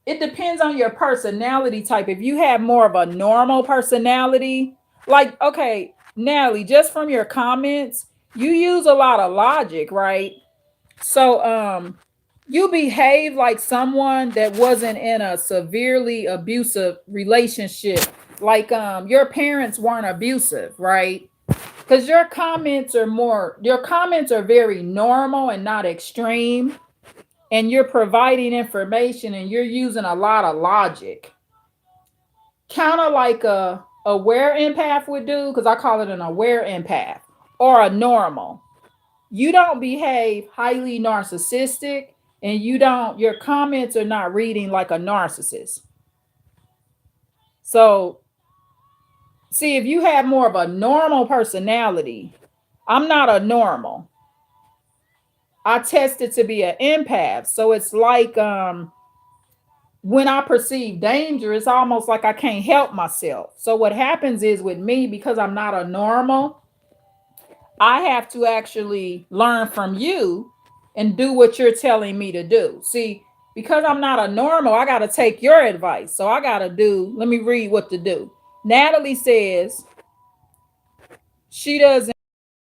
it depends on your personality type. If you have more of a normal personality, like, okay, Natalie, just from your comments, you use a lot of logic, right? So you behave like someone that wasn't in a severely abusive relationship, like your parents weren't abusive, right? Because your comments are very normal and not extreme, and you're providing information and you're using a lot of logic, kind of like a aware empath would do, because I call it an aware empath, or a normal. You don't behave highly narcissistic, and your comments are not reading like a narcissist. So see, if you have more of a normal personality, I'm not a normal. I tested to be an empath. So it's like when I perceive danger, it's almost like I can't help myself. So what happens is with me, because I'm not a normal, I have to actually learn from you and do what you're telling me to do. See, because I'm not a normal, I got to take your advice. So I got to let me read what to do. Natalie says she doesn't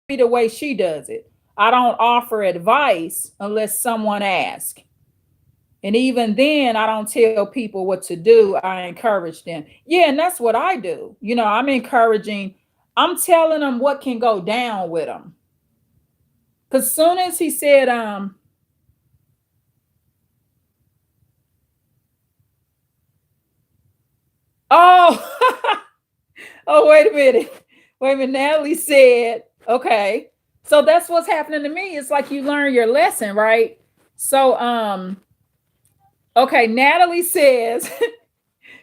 be the way she does it. I don't offer advice unless someone asks. And even then, I don't tell people what to do. I encourage them. Yeah, and that's what I do. I'm telling them what can go down with them. Because soon as he said, oh, oh, wait a minute. Wait a minute. Natalie said, okay. So that's what's happening to me. It's like you learn your lesson, right? So, okay, Natalie says,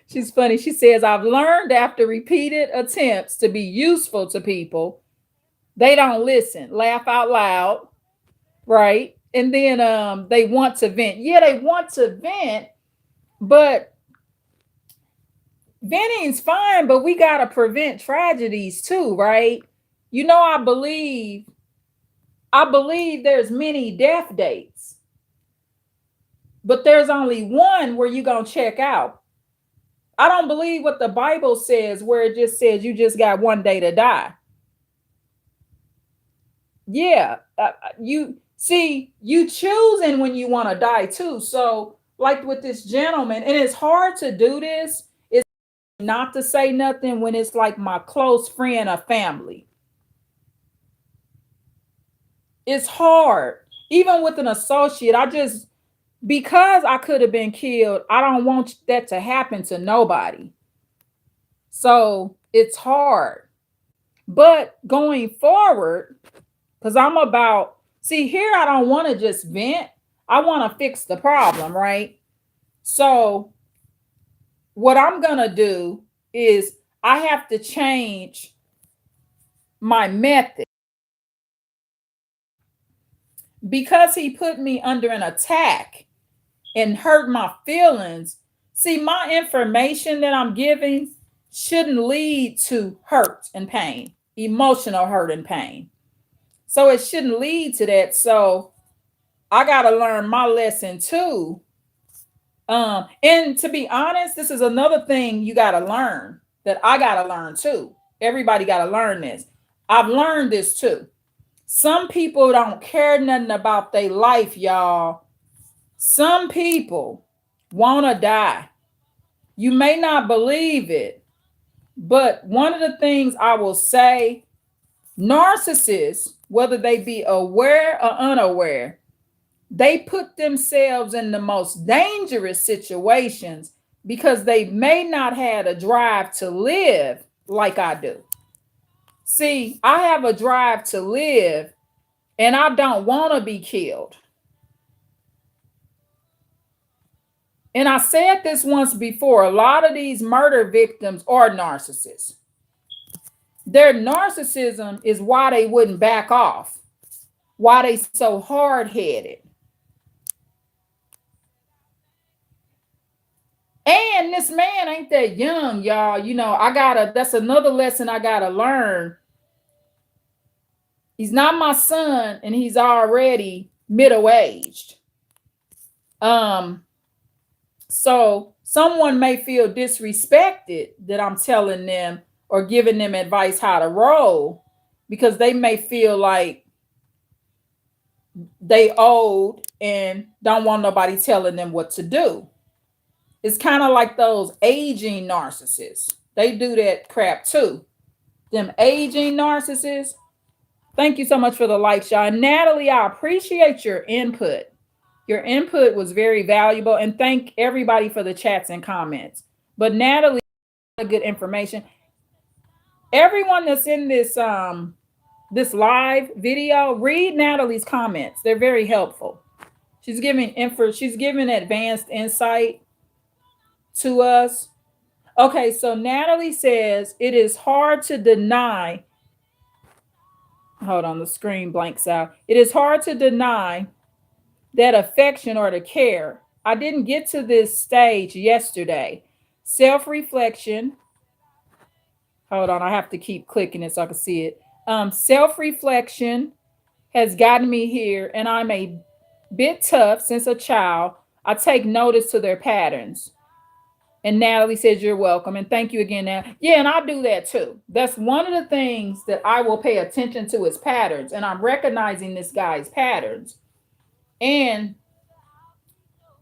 she's funny. She says, I've learned after repeated attempts to be useful to people, they don't listen, laugh out loud, right? And then they want to vent. Yeah, they want to vent, but Venting's fine, but we gotta prevent tragedies too, right? You know, I believe there's many death dates, but there's only one where you gonna check out. I don't believe what the Bible says, where it just says you just got one day to die. Yeah, you see, you choosing when you want to die too. So, like with this gentleman, and it's hard to do this. It's not to say nothing when it's like my close friend or family. It's hard, even with an associate. I just because I could have been killed. I don't want that to happen to nobody. So it's hard. But going forward, because I'm about, see, here I don't want to just vent. I want to fix the problem, right? So, what I'm going to do is I have to change my method because he put me under an attack and hurt my feelings. See, my information that I'm giving shouldn't lead to hurt and pain, emotional hurt and pain. So, it shouldn't lead to that. So, I got to learn my lesson too. And to be honest, this is another thing you got to learn that I got to learn too. Everybody got to learn this. I've learned this too. Some people don't care nothing about their life, y'all. Some people want to die. You may not believe it, but one of the things I will say, narcissists, whether they be aware or unaware, they put themselves in the most dangerous situations because they may not have a drive to live like I do. See, I have a drive to live and I don't want to be killed. And I said this once before, a lot of these murder victims are narcissists. Their narcissism is why they wouldn't back off, why they so hard-headed. And this man ain't that young, y'all. You know, that's another lesson I gotta learn. He's not my son, and he's already middle-aged. Um, so someone may feel disrespected that I'm telling them or giving them advice how to roll because they may feel like they old and don't want nobody telling them what to do. It's kind of like those aging narcissists. They do that crap too. Them aging narcissists. Thank you so much for the likes, y'all. And Natalie, I appreciate your input. Your input was very valuable. And thank everybody for the chats and comments. But Natalie, good information. Everyone that's in this live video, read Natalie's comments. They're very helpful. She's giving advanced insight to us. Okay, so Natalie says it is hard to deny. Hold on, the screen blanks out. It is hard to deny that affection or the care. I didn't get to this stage yesterday. Self-reflection. Hold on, I have to keep clicking it so I can see it. Self-reflection has gotten me here, and I'm a bit tough since a child. I take notice to their patterns. And Natalie says, you're welcome. And thank you again. Now, yeah, and I do that too. That's one of the things that I will pay attention to is patterns. And I'm recognizing this guy's patterns. And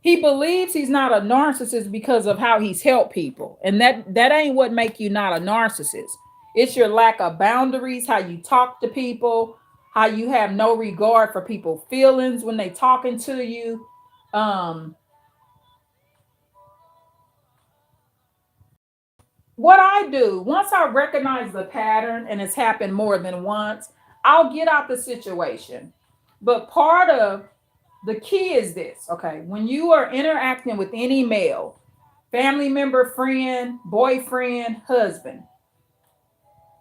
he believes he's not a narcissist because of how he's helped people. And that ain't what make you not a narcissist. It's your lack of boundaries, how you talk to people, how you have no regard for people's feelings when they talking to you. What I do, once I recognize the pattern and it's happened more than once, I'll get out the situation. But part of the key is this, okay? When you are interacting with any male, family member, friend, boyfriend, husband,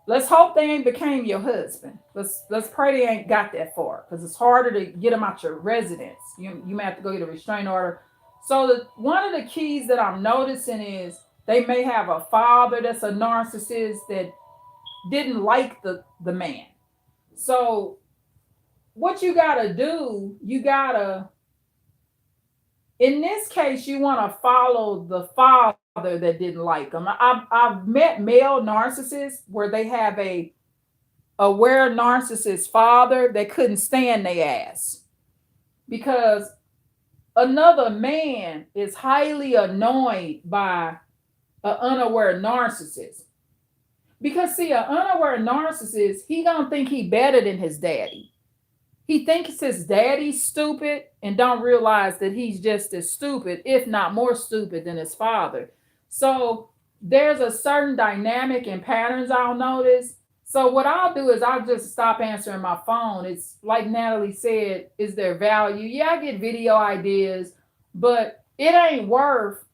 let's hope they ain't became your husband. Let's pray they ain't got that far because it's harder to get them out your residence. You may have to go get a restraining order. So one of the keys that I'm noticing is They may have a father that's a narcissist that didn't like the man. So what you gotta do, you gotta, in this case, you want to follow the father that didn't like them. I've met male narcissists where they have a aware narcissist father that couldn't stand their ass because another man is highly annoyed by an unaware narcissist. Because see, an unaware narcissist, he gonna think he better than his daddy. He thinks his daddy's stupid and don't realize that he's just as stupid, if not more stupid than his father. So there's a certain dynamic and patterns I'll notice. So what I'll do is I'll just stop answering my phone. It's like Natalie said, is there value? Yeah, I get video ideas, but it ain't worth.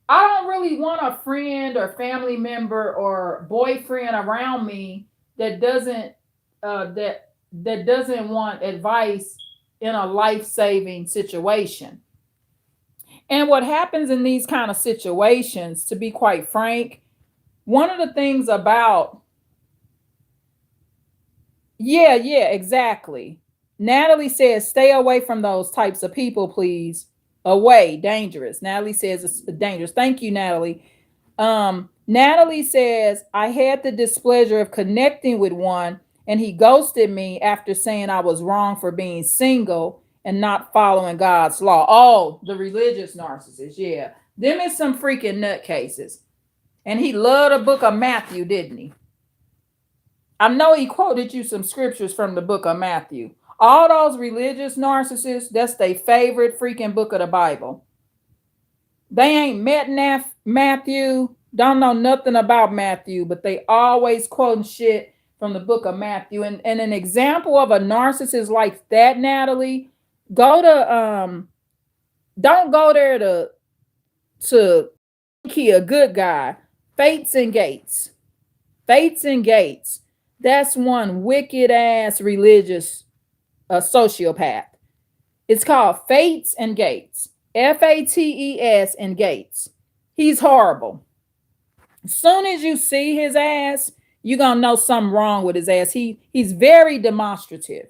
I don't really want a friend or family member or boyfriend around me that doesn't that doesn't want advice in a life-saving situation. And what happens in these kind of situations, to be quite frank, one of the things about, yeah, exactly. Natalie says, stay away from those types of people, please. Away, dangerous. Natalie says it's dangerous. Thank you, Natalie. Natalie says, I had the displeasure of connecting with one and he ghosted me after saying I was wrong for being single and not following God's law. Oh, the religious narcissist. Yeah. Them is some freaking nutcases. And he loved the book of Matthew, didn't he? I know he quoted you some scriptures from the book of Matthew. All those religious narcissists, that's their favorite freaking book of the Bible. They ain't met Matthew, don't know nothing about Matthew, but they always quoting shit from the book of Matthew. And an example of a narcissist like that, Natalie, go to don't go there to he a good guy. Fates and Gates. Fates and Gates. That's one wicked ass religious sociopath. It's called Fates and Gates. Fates and Gates. He's horrible. As soon as you see his ass, you're gonna know something wrong with his ass. He's very demonstrative.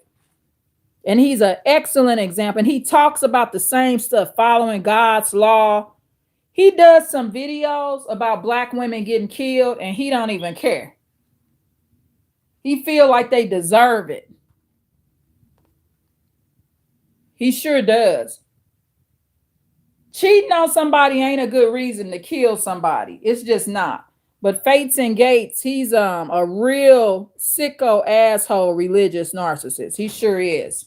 And he's an excellent example. And he talks about the same stuff, following God's law. He does some videos about black women getting killed, and he don't even care. He feel like they deserve it. He sure does. Cheating on somebody ain't a good reason to kill somebody. It's just not. But Fates and Gates, he's a real sicko asshole religious narcissist. He sure is.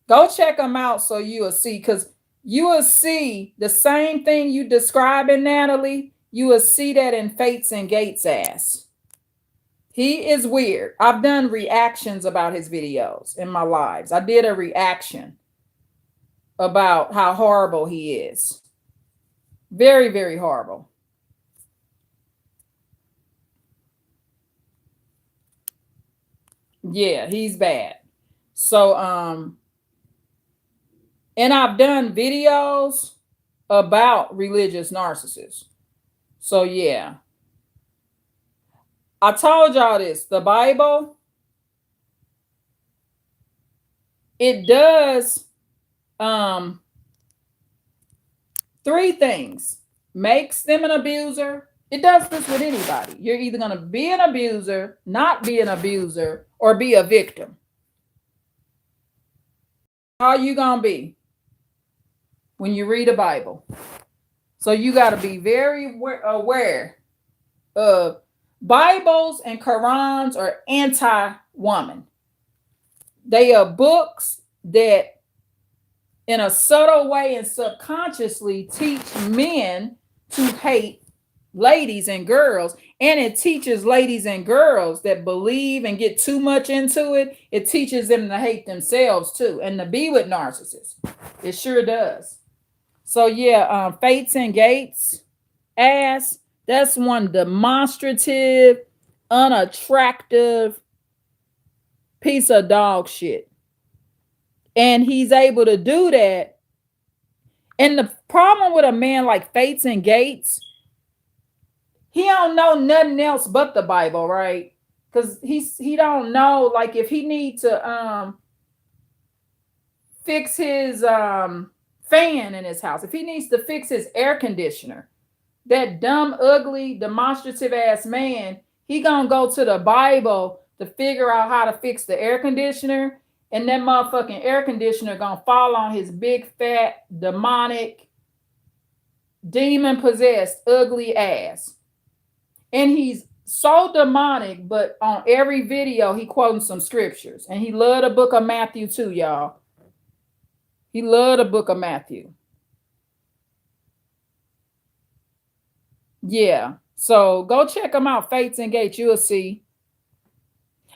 Go check him out so you will see, because you will see the same thing you describing, Natalie. You will see that in Fates and Gates' ass. He is weird. I've done reactions about his videos in my lives. I did a reaction about how horrible he is. Very, very horrible. Yeah, he's bad. So, and I've done videos about religious narcissists. So, yeah. I told y'all this. The Bible, it does three things. Makes them an abuser. It does this with anybody. You're either going to be an abuser, not be an abuser, or be a victim. How are you going to be when you read a Bible? So you got to be very aware of Bibles and Qurans are anti-woman. They are books that in a subtle way and subconsciously teach men to hate ladies and girls. And it teaches ladies and girls that believe and get too much into it. It teaches them to hate themselves too and to be with narcissists. It sure does. So yeah, Fates and Gates ass. That's one demonstrative, unattractive piece of dog shit. And he's able to do that. And the problem with a man like Fates and Gates, he don't know nothing else but the Bible, right? Because he don't know, like, if he need to fix his fan in his house, if he needs to fix his air conditioner, that dumb, ugly, demonstrative ass man, he gonna go to the Bible to figure out how to fix the air conditioner, and that motherfucking air conditioner gonna fall on his big, fat, demonic, demon possessed, ugly ass. And he's so demonic, but on every video he quoting some scriptures, and he loved the book of Matthew too, y'all. He loved the book of Matthew. Yeah. So go check them out, Fates and Gates. You'll see.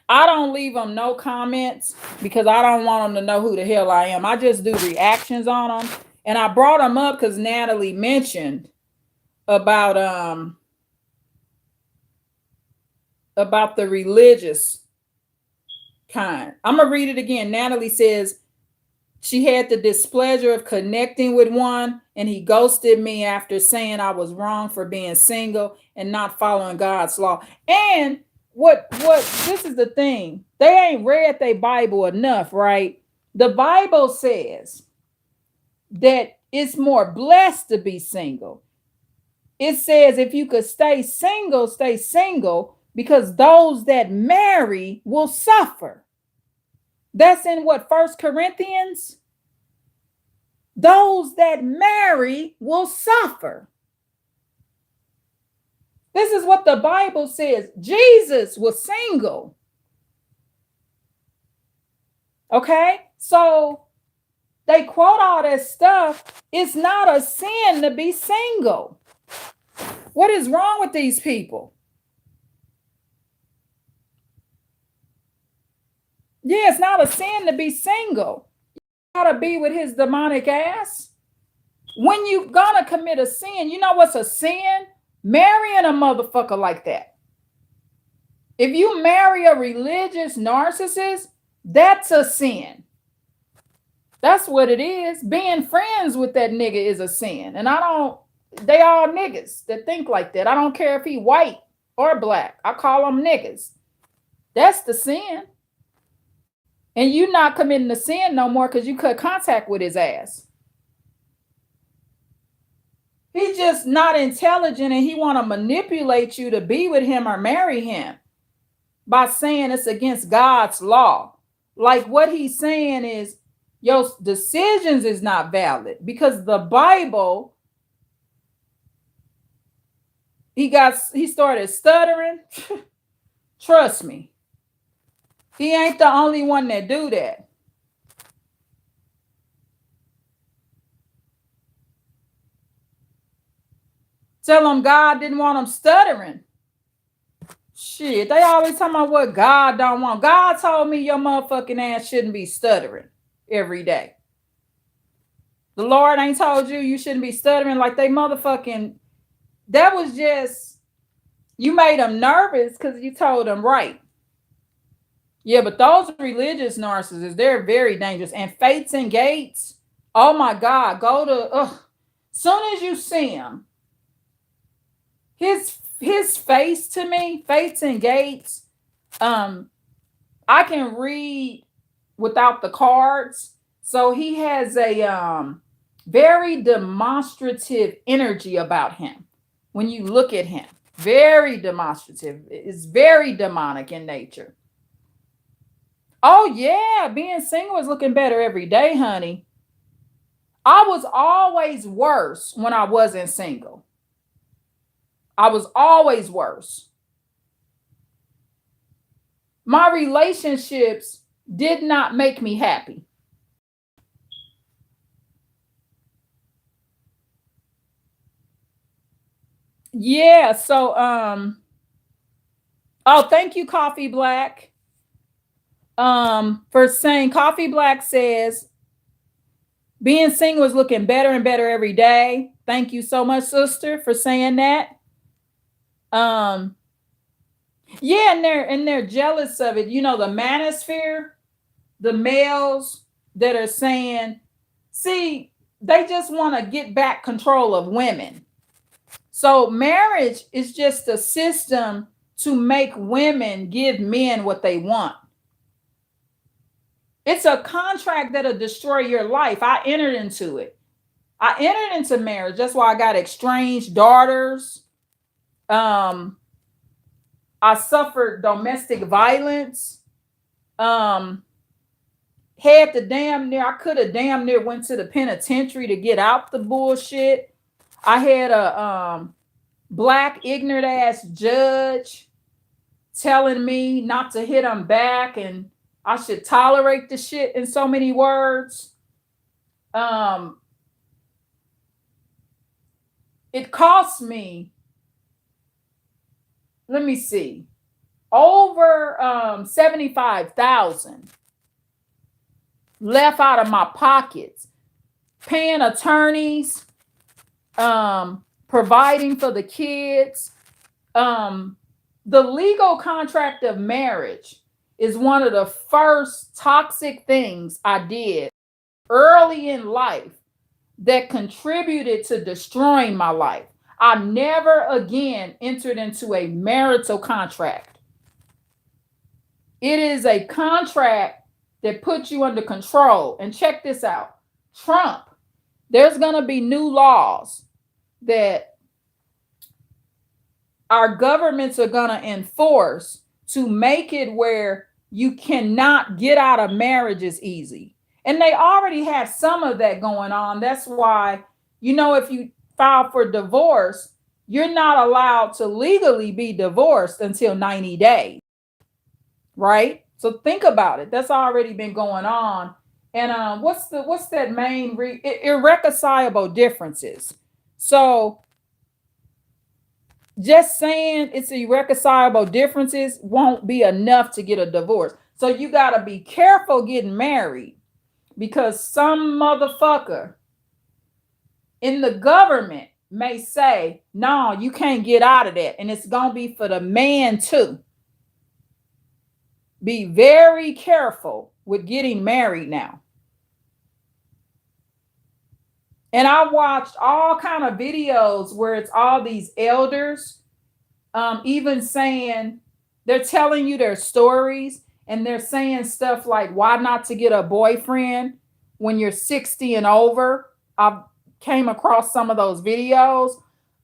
I don't leave them no comments because I don't want them to know who the hell I am. I just do reactions on them. And I brought them up because Natalie mentioned about the religious kind. I'm gonna read it again. Natalie says she had the displeasure of connecting with one, and he ghosted me after saying I was wrong for being single and not following God's law. And what this is the thing. They ain't read their Bible enough, right? The Bible says that it's more blessed to be single. It says if you could stay single, because those that marry will suffer. That's in what, 1 Corinthians? Those that marry will suffer. This is what the Bible says. Jesus was single. Okay? So they quote all that stuff. It's not a sin to be single. What is wrong with these people? Yeah, it's not a sin to be single. You gotta be with his demonic ass. When you gonna commit a sin, you know what's a sin? Marrying a motherfucker like that. If you marry a religious narcissist, that's a sin. That's what it is. Being friends with that nigga is a sin. And they all niggas that think like that. I don't care if he white or black. I call them niggas. That's the sin. And you not committing the sin no more because you cut contact with his ass. He's just not intelligent, and he want to manipulate you to be with him or marry him by saying it's against God's law. Like, what he's saying is your decisions is not valid because the Bible, he started stuttering. Trust me. He ain't the only one that do that. Tell him God didn't want him stuttering. Shit, they always talking about what God don't want. God told me your motherfucking ass shouldn't be stuttering every day. The Lord ain't told you shouldn't be stuttering like they motherfucking. That was just, you made them nervous because you told them right. Yeah, but those religious narcissists, they're very dangerous. And Fates and Gates, oh my God, go to, soon as you see him, his face to me, Fates and Gates, I can read without the cards. So he has a very demonstrative energy about him. When you look at him, very demonstrative. It's very demonic in nature. Oh yeah, being single is looking better every day, honey. I was always worse when I wasn't single. I was always worse. My relationships did not make me happy. Yeah, so oh, thank you, Coffee Black. For saying, Coffee Black says being single is looking better and better every day. Thank you so much, sister, for saying that. Yeah, and they're jealous of it. You know, the manosphere, the males that are saying, see, they just want to get back control of women. So marriage is just a system to make women give men what they want. It's a contract that'll destroy your life. I entered into it. I entered into marriage. That's why I got estranged daughters. Um, I suffered domestic violence. Um, had to damn near, I could have damn near went to the penitentiary to get out the bullshit. I had a black ignorant ass judge telling me not to hit him back and I should tolerate the shit, in so many words. It cost me, let me see, over 75,000 left out of my pockets, paying attorneys, providing for the kids. The legal contract of marriage is one of the first toxic things I did early in life that contributed to destroying my life. I never again entered into a marital contract. It is a contract that puts you under control. And check this out. Trump, there's going to be new laws that our governments are going to enforce to make it where you cannot get out of marriages easy. And they already have some of that going on. That's why, if you file for divorce, you're not allowed to legally be divorced until 90 days. Right? So think about it. That's already been going on. And what's that main irreconcilable differences? So just saying it's irreconcilable differences won't be enough to get a divorce. So you got to be careful getting married, because some motherfucker in the government may say, no, you can't get out of that. And it's going to be for the man too. Be very careful with getting married now. And I watched all kind of videos where it's all these elders, even saying, they're telling you their stories, and they're saying stuff like, why not to get a boyfriend when you're 60 and over. I came across some of those videos,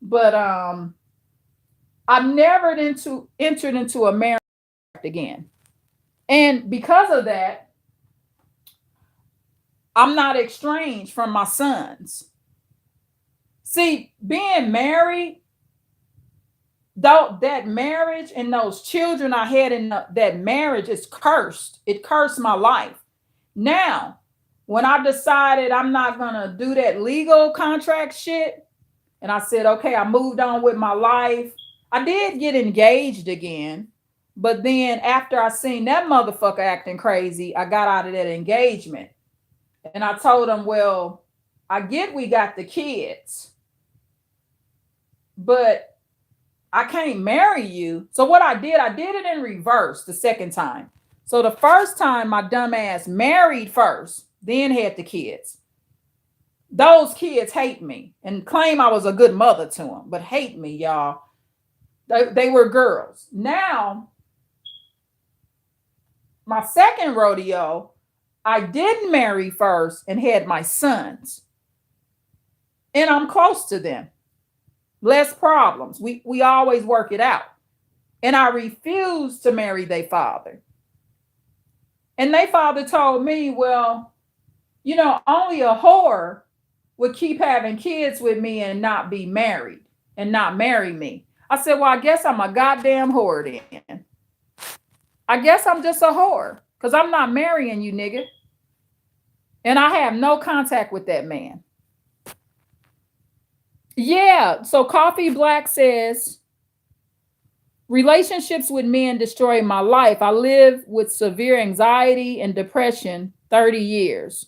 but I never entered into a marriage again. And because of that, I'm not estranged from my sons. See, being married, though, that marriage and those children I had in that marriage is cursed. It cursed my life. Now, when I decided I'm not going to do that legal contract shit, and I said, okay, I moved on with my life. I did get engaged again. But then after I seen that motherfucker acting crazy, I got out of that engagement. And I told him, well, I get we got the kids, but I can't marry you. So what I did it in reverse the second time. So the first time my dumb ass married first, then had the kids. Those kids hate me and claim I was a good mother to them, but hate me, y'all. They were girls. Now, my second rodeo, I didn't marry first and had my sons. And I'm close to them. Less problems. We always work it out. And I refused to marry their father. And their father told me, well, only a whore would keep having kids with me and not be married and not marry me. I said, well, I guess I'm a goddamn whore then. I guess I'm just a whore because I'm not marrying you, nigga. And I have no contact with that man. Yeah. So Coffee Black says, relationships with men destroy my life. I live with severe anxiety and depression 30 years.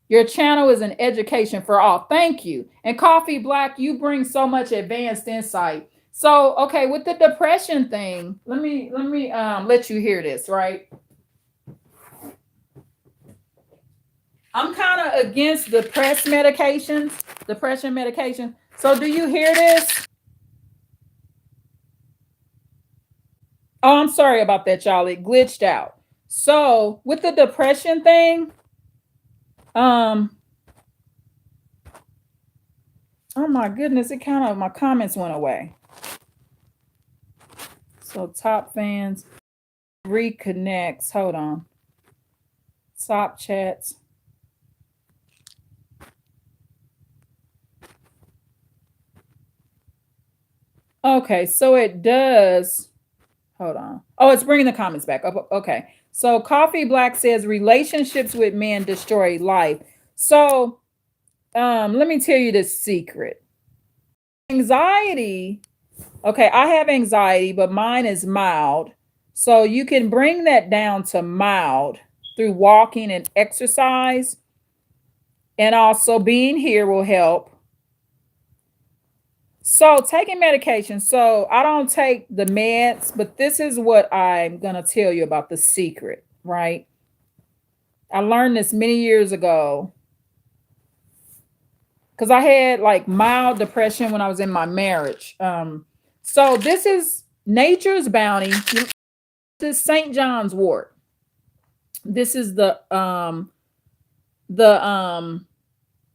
Your channel is an education for all. Thank you. And Coffee Black, you bring so much advanced insight. So, okay, with the depression thing, let me let you hear this, right? I'm kind of against depression medication. So do you hear this? Oh, I'm sorry about that, y'all. It glitched out. So with the depression thing, um, oh my goodness, it kind of my comments went away. So top fans reconnects. Hold on. Top chats. Okay, so it does. Hold on. Oh, it's bringing the comments back up. Okay. So Coffee Black says relationships with men destroy life. So let me tell you the secret. Anxiety. Okay, I have anxiety, but mine is mild. So you can bring that down to mild through walking and exercise. And also being here will help. So taking medication. So I don't take the meds, but this is what I'm going to tell you about the secret, right? I learned this many years ago because I had like mild depression when I was in my marriage. So this is Nature's Bounty. This is St. John's wort. This is the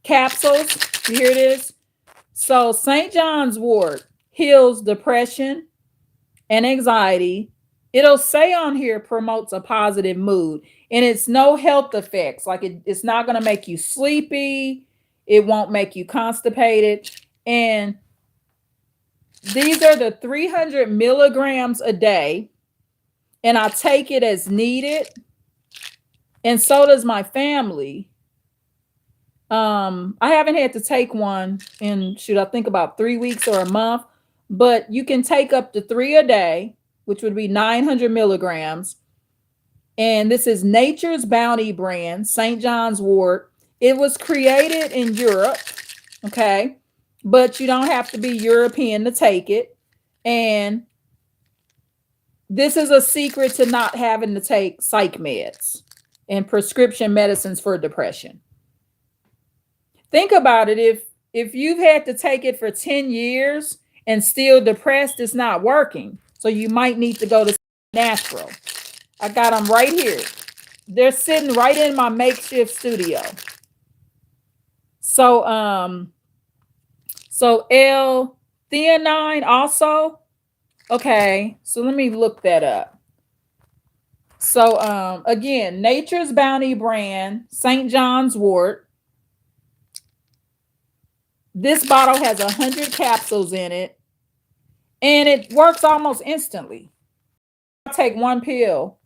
capsules. You hear this? So St. John's wort heals depression and anxiety. It'll say on here promotes a positive mood, and it's no health effects. Like it's not going to make you sleepy. It won't make you constipated. And these are the 300 milligrams a day, and I take it as needed. And so does my family. I haven't had to take one in I think about 3 weeks or a month, but you can take up to 3 a day, which would be 900 milligrams. And this is Nature's Bounty brand, St. John's wort. It was created in Europe, okay? But you don't have to be European to take it. And this is a secret to not having to take psych meds and prescription medicines for depression. Think about it. If you've had to take it for 10 years and still depressed, it's not working. So you might need to go to natural. I got them right here. They're sitting right in my makeshift studio. So L-theanine also. Okay, so let me look that up. So again, Nature's Bounty brand, St. John's wort. This bottle has 100 capsules in it, and it works almost instantly. I take one pill.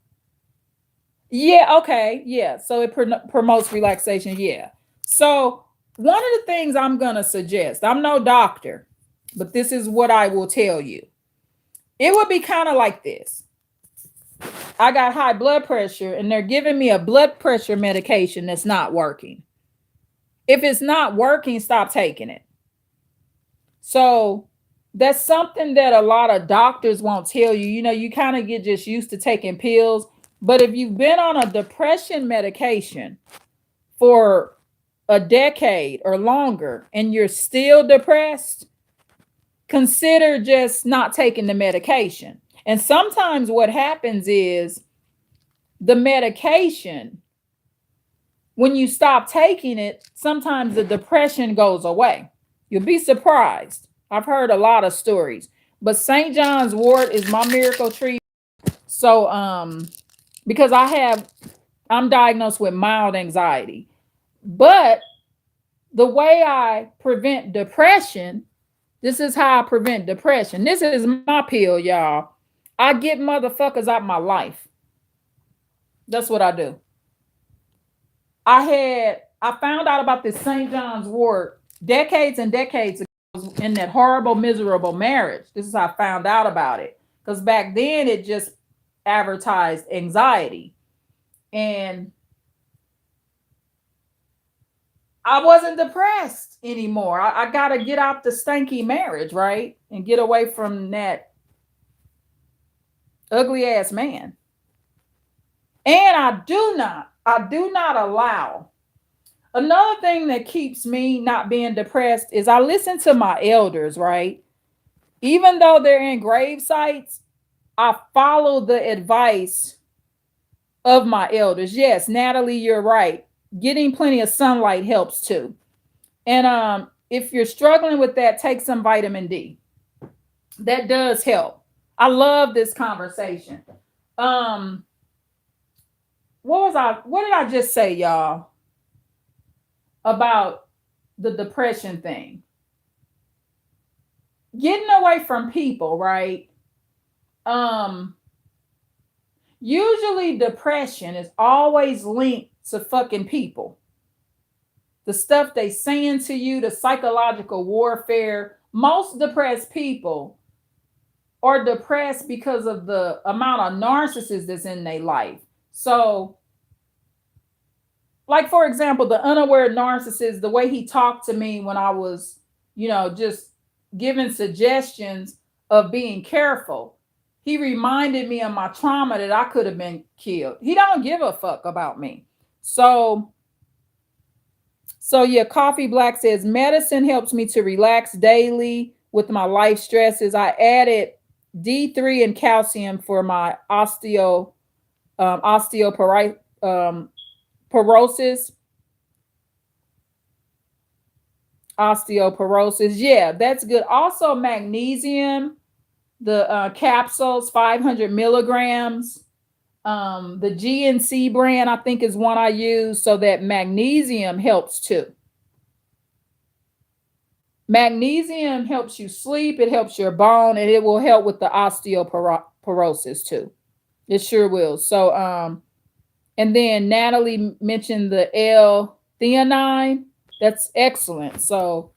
Yeah, okay, yeah. So it promotes relaxation, yeah. So one of the things I'm going to suggest, I'm no doctor, but this is what I will tell you. It would be kind of like this. I got high blood pressure, and they're giving me a blood pressure medication that's not working. If it's not working, stop taking it. So that's something that a lot of doctors won't tell you. You know, you kind of get just used to taking pills. But if you've been on a depression medication for a decade or longer and you're still depressed, consider just not taking the medication. And sometimes what happens is the medication, when you stop taking it, sometimes the depression goes away. You'll be surprised. I've heard a lot of stories. But St. John's wort is my miracle treatment. So because I'm diagnosed with mild anxiety. But the way I prevent depression, this is how I prevent depression. This is my pill, y'all. I get motherfuckers out my life. That's what I do. I found out about this St. John's wort decades and decades ago in that horrible, miserable marriage. This is how I found out about it. Because back then it just advertised anxiety. And I wasn't depressed anymore. I got to get out the stanky marriage, right? And get away from that ugly ass man. And I do not allow Another thing that keeps me not being depressed is I listen to my elders, right? Even though they're in grave sites, I follow the advice of my elders. Yes, Natalie, you're right. Getting plenty of sunlight helps too. And if you're struggling with that, take some vitamin D. That does help. I love this conversation. Um, what did I just say, y'all, about the depression thing? Getting away from people, right? Um, Usually depression is always linked to fucking people. The stuff they saying to you, the psychological warfare. Most depressed people are depressed because of the amount of narcissists that's in their life. So, like for example, the unaware narcissist, the way he talked to me when I was, just giving suggestions of being careful. He reminded me of my trauma that I could have been killed. He don't give a fuck about me. So yeah, Coffee Black says medicine helps me to relax daily with my life stresses. I added D3 and calcium for my osteoporosis. Porosis, osteoporosis. Yeah, that's good. Also, magnesium, the capsules, 500 milligrams. The GNC brand, I think, is one I use, so that magnesium helps too. Magnesium helps you sleep, it helps your bone, and it will help with the osteoporosis too. It sure will. So, and then Natalie mentioned the L-theanine. That's excellent. So,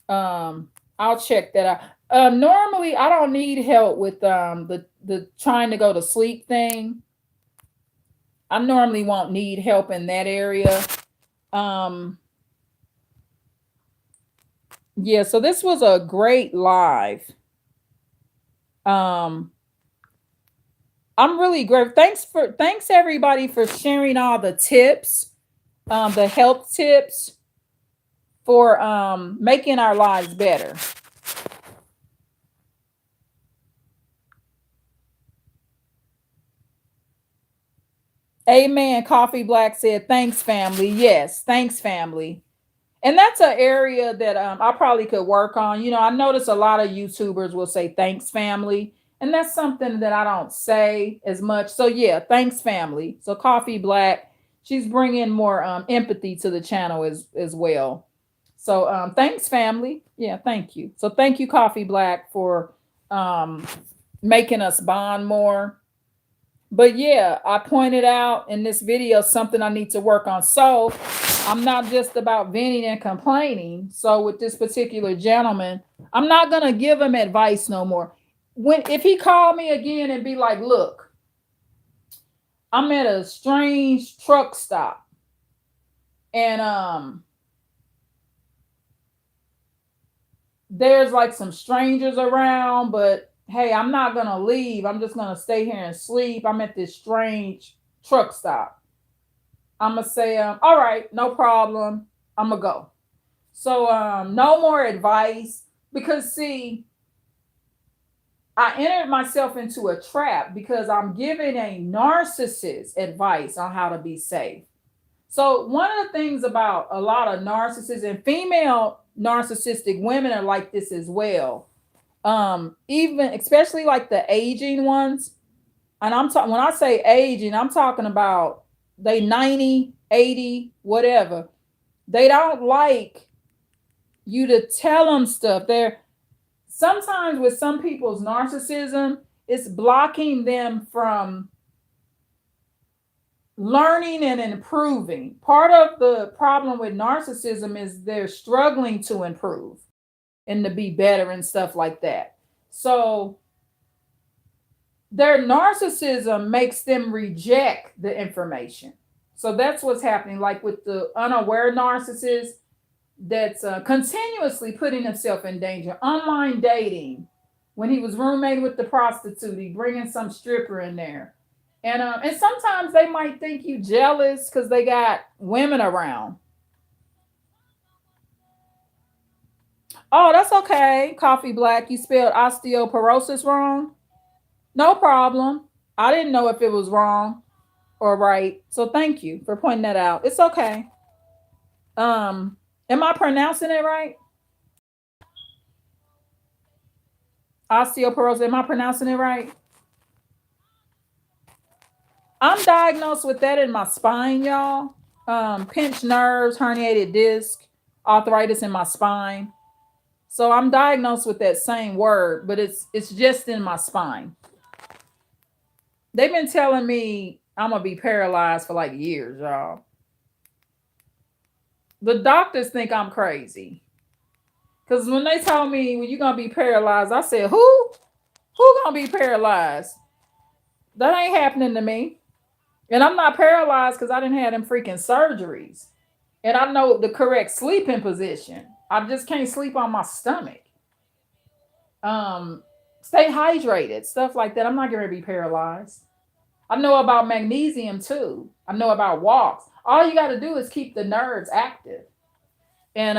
I'll check that out. Normally, I don't need help with the trying to go to sleep thing. I normally won't need help in that area. Um, yeah, so this was a great live. Um, I'm really great. Thanks everybody for sharing all the tips, the health tips for making our lives better. Amen. Coffee Black said, thanks, family. Yes, thanks, family. And that's an area that I probably could work on. I notice a lot of YouTubers will say thanks, family. And that's something that I don't say as much. So, yeah, thanks, family. So, Coffee Black, she's bringing more empathy to the channel as well. So, thanks, family. Yeah, thank you. So, thank you, Coffee Black, for um, making us bond more. But yeah, I pointed out in this video something I need to work on. So I'm not just about venting and complaining. So with this particular gentleman, I'm not gonna give him advice no more. If he called me again and be like, look, I'm at a strange truck stop and there's like some strangers around, but hey, I'm not gonna leave. I'm just gonna stay here and sleep. I'm at this strange truck stop. I'm gonna say, all right, no problem. I'm gonna go. So no more advice because see, I entered myself into a trap because I'm giving a narcissist advice on how to be safe. So one of the things about a lot of narcissists and female narcissistic women are like this as well. Even especially like the aging ones. And I'm talking when I say aging, I'm talking about they 90, 80, whatever. They don't like you to tell them stuff. They're sometimes with some people's narcissism, it's blocking them from learning and improving. Part of the problem with narcissism is they're struggling to improve and to be better and stuff like that. So their narcissism makes them reject the information. So that's what's happening. Like with the unaware narcissist that's continuously putting himself in danger. Online dating. When he was roommating with the prostitute, he bringing some stripper in there. And sometimes they might think you jealous because they got women around. Oh, that's okay. Coffee Black, you spelled osteoporosis wrong. No problem. I didn't know if it was wrong or right. So thank you for pointing that out. It's okay. Um, am I pronouncing it right? Osteoporosis. Am I pronouncing it right? I'm diagnosed with that in my spine, y'all. Pinched nerves, herniated disc, arthritis in my spine. So I'm diagnosed with that same word, but it's just in my spine. They've been telling me I'm gonna be paralyzed for like years, y'all. The doctors think I'm crazy. Cause when they told me when you're gonna be paralyzed, I said, Who? Who gonna be paralyzed? That ain't happening to me. And I'm not paralyzed because I didn't have them freaking surgeries. And I know the correct sleeping position. I just can't sleep on my stomach. Um, Stay hydrated, stuff like that. I'm not gonna be paralyzed. I know about magnesium too. I know about walks. All you gotta do is keep the nerves active. And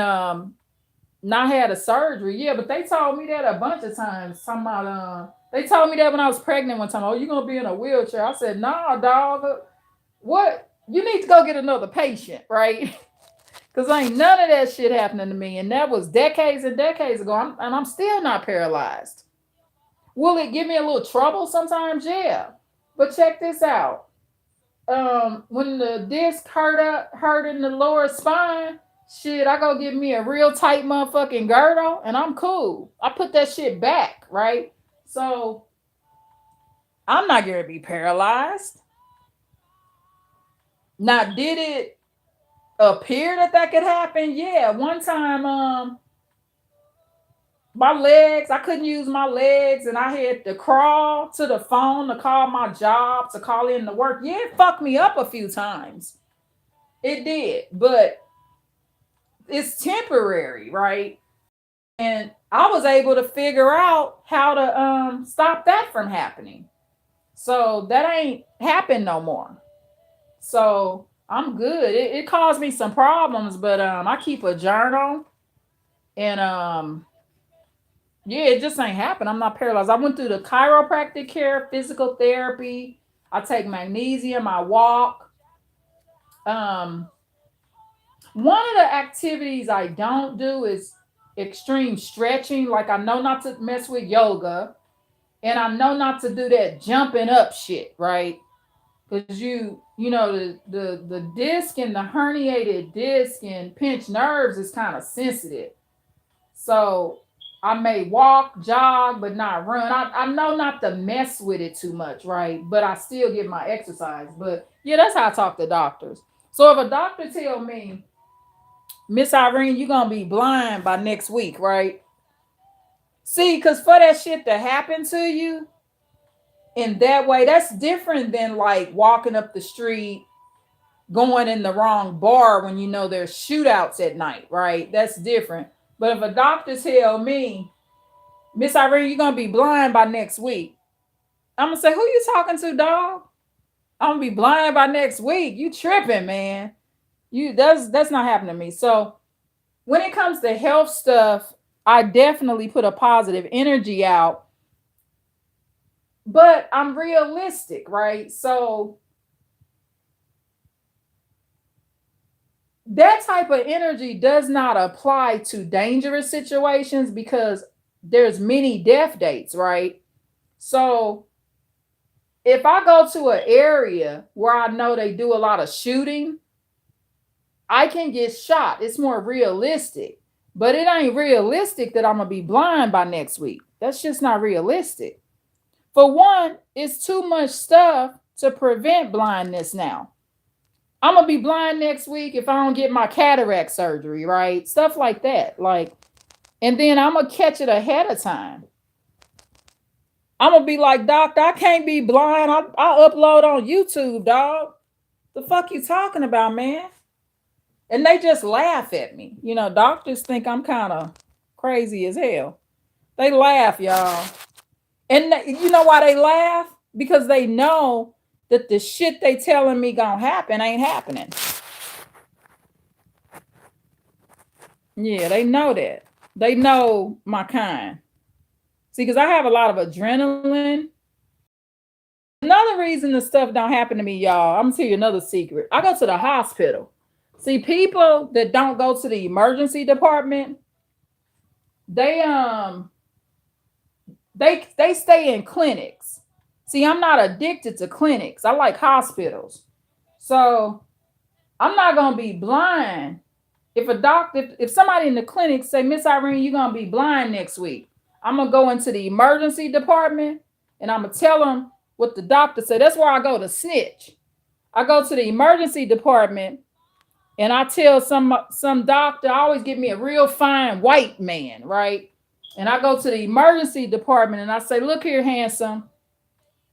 not had a surgery, yeah, but they told me that a bunch of times. Talking about they told me that when I was pregnant one time. Oh, you're gonna be in a wheelchair. I said, nah, dog. What? You need to go get another patient, right? Because ain't none of that shit happening to me. And that was decades and decades ago. And I'm still not paralyzed. Will it give me a little trouble sometimes? Yeah. But check this out. When the disc hurt in the lower spine, shit, I go get me a real tight motherfucking girdle and I'm cool. I put that shit back, right? So I'm not gonna be paralyzed. Now, did it appear that that could happen? Yeah. One time, my legs, I couldn't use my legs and I had to crawl to the phone to call my job, to call in to work. Yeah, it fucked me up a few times. It did, but it's temporary, right? And I was able to figure out how to stop that from happening. So that ain't happened no more. So I'm good. It caused me some problems, but I keep a journal and yeah, it just ain't happened. I'm not paralyzed. I went through the chiropractic care, physical therapy. I take magnesium, I walk. Um One of the activities I don't do is extreme stretching. Like I know not to mess with yoga and I know not to do that jumping up shit, right? Because you know the disc and the herniated disc and pinched nerves is kind of sensitive. So I may walk, jog, but not run. I know not to mess with it too much, right? But I still get my exercise. But yeah, that's how I talk to doctors. So if a doctor tell me, Miss Irene, you're gonna be blind by next week, right? See, because for that shit to happen to you in that way, that's different than like walking up the street, going in the wrong bar when you know there's shootouts at night, right? That's different. But if a doctor tell me, Miss Irene, you're gonna be blind by next week, I'm gonna say, who you talking to, dog? I'm gonna be blind by next week. You tripping, man. You that's not happening to me. So when it comes to health stuff, I definitely put a positive energy out, but I'm realistic, right? So that type of energy does not apply to dangerous situations because there's many death dates, right? So if I go to an area where I know they do a lot of shooting, I can get shot. It's more realistic. But it ain't realistic that I'm going to be blind by next week. That's just not realistic. For one, it's too much stuff to prevent blindness now. I'm going to be blind next week if I don't get my cataract surgery, right? Stuff like that. Like, and then I'm going to catch it ahead of time. I'm going to be like, doctor, I can't be blind. I'll upload on YouTube, dog. The fuck you talking about, man? And they just laugh at me. You know, doctors think I'm kind of crazy as hell. They laugh, y'all. And you know why they laugh? Because they know that the shit they telling me gonna happen ain't happening. Yeah, they know that. They know my kind. See, because I have a lot of adrenaline. Another reason the stuff don't happen to me, y'all, I'm gonna tell you another secret. I go to the hospital. See, people that don't go to the emergency department, they they stay in clinics. See, I'm not addicted to clinics. I like hospitals. So I'm not gonna be blind. If a doctor, if somebody in the clinic say, Miss Irene, you're gonna be blind next week, I'm gonna go into the emergency department and I'm gonna tell them what the doctor said. That's where I go to snitch. I go to the emergency department and I tell some doctor, I always get me a real fine white man, right? And I go to the emergency department and I say, look here, handsome,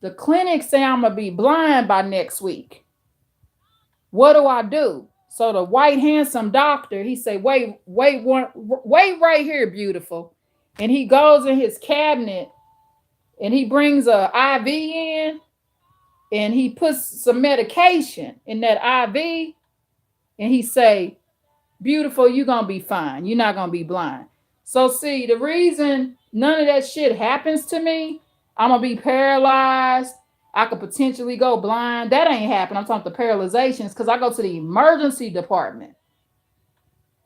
the clinic say I'm gonna be blind by next week. What do I do? So the white handsome doctor, he say, wait right here, beautiful. And he goes in his cabinet and he brings a IV in and he puts some medication in that IV and he say, beautiful, you're gonna be fine. You're not gonna be blind. So see, the reason none of that shit happens to me, I'm gonna be paralyzed. I could potentially go blind. That ain't happening. I'm talking the paralyzations because I go to the emergency department.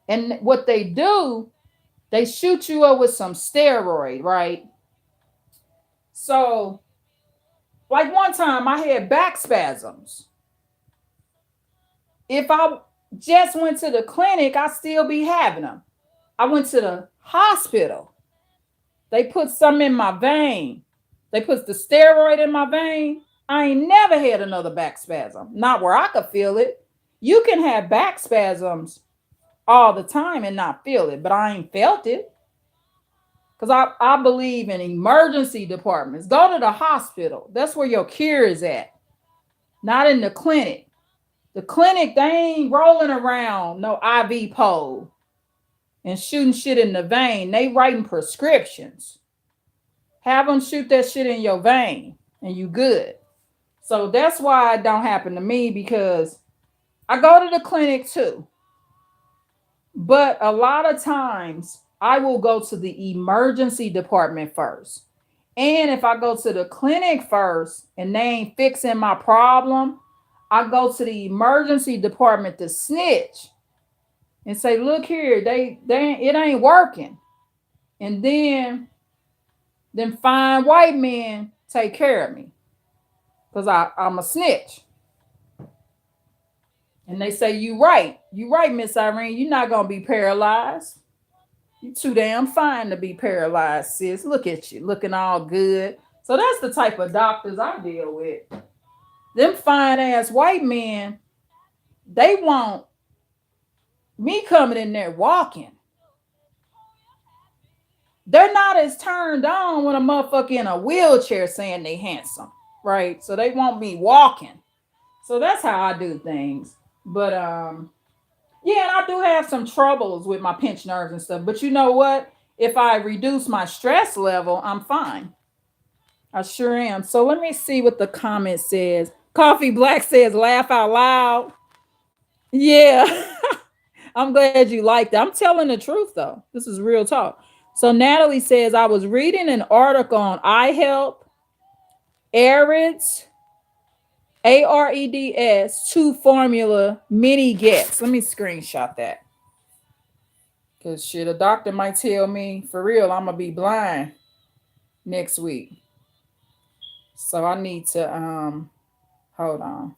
And what they do, they shoot you up with some steroid, right? So, like one time I had back spasms. If I just went to the clinic, I still be having them. I went to the hospital. They put some in my vein. They put the steroid in my vein. I ain't never had another back spasm. Not where I could feel it. You can have back spasms all the time and not feel it, but I ain't felt it. Because I believe in emergency departments. Go to the hospital. That's where your cure is at. Not in the clinic. The clinic, they ain't rolling around no IV pole and shooting shit in the vein. They writing prescriptions. Have them shoot that shit in your vein and you good. So that's why it don't happen to me, because I go to the clinic too. But a lot of times I will go to the emergency department first. And if I go to the clinic first and they ain't fixing my problem, I go to the emergency department to snitch and say, look here, it ain't working. And then them fine white men take care of me because I'm a snitch. And they say, you right, Miss Irene, you're not going to be paralyzed. You too damn fine to be paralyzed, sis. Look at you, looking all good. So that's the type of doctors I deal with. Them fine ass white men, they want me coming in there walking. They're not as turned on when a motherfucker in a wheelchair saying they handsome, right? So they want me walking. So that's how I do things. But yeah, and I do have some troubles with my pinched nerves and stuff. But you know what? If I reduce my stress level, I'm fine. I sure am. So let me see what the comment says. Coffee Black says, laugh out loud. Yeah. I'm glad you liked that. I'm telling the truth, though. This is real talk. So Natalie says, I was reading an article on eye help, AREDS, AREDS 2 formula mini gets. Let me screenshot that. Because shit, a doctor might tell me, for real, I'm going to be blind next week. So I need to, hold on.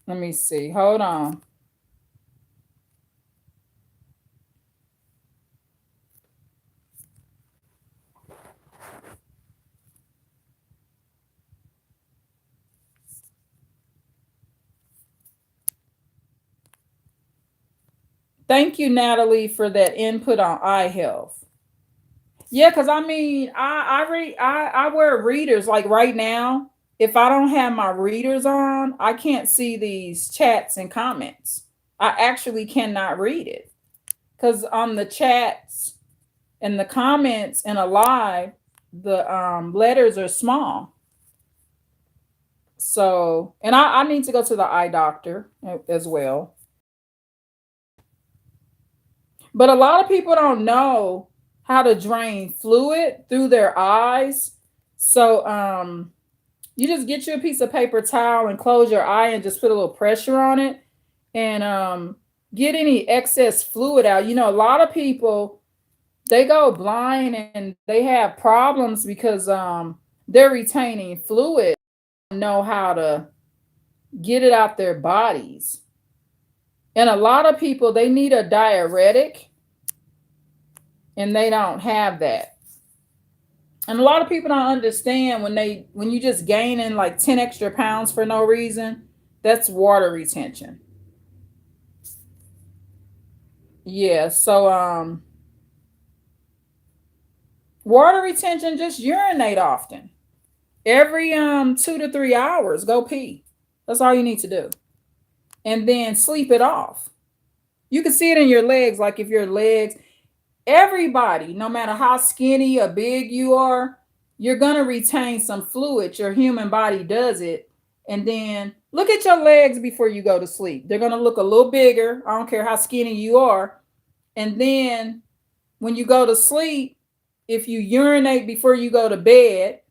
Let me see. Hold on. Thank you, Natalie, for that input on eye health. Yeah, because I mean, I wear readers like right now. If I don't have my readers on, I can't see these chats and comments. I actually cannot read it. Because on the chats and the comments in a live, the letters are small. So, and I need to go to the eye doctor as well. But a lot of people don't know how to drain fluid through their eyes. So, you just get you a piece of paper towel and close your eye and just put a little pressure on it and get any excess fluid out. You know, a lot of people, they go blind and they have problems because they're retaining fluid, know how to get it out their bodies. And a lot of people, they need a diuretic and they don't have that. And a lot of people don't understand when you just gaining like 10 extra pounds for no reason, that's water retention. Yeah, so water retention, just urinate often. Every 2 to 3 hours, go pee. That's all you need to do. And then sleep it off. You can see it in your legs, like if your legs, everybody, no matter how skinny or big you are, you're going to retain some fluid. Your human body does it. And then look at your legs before you go to sleep. They're going to look a little bigger. I don't care how skinny you are. And then when you go to sleep, if you urinate before you go to bed,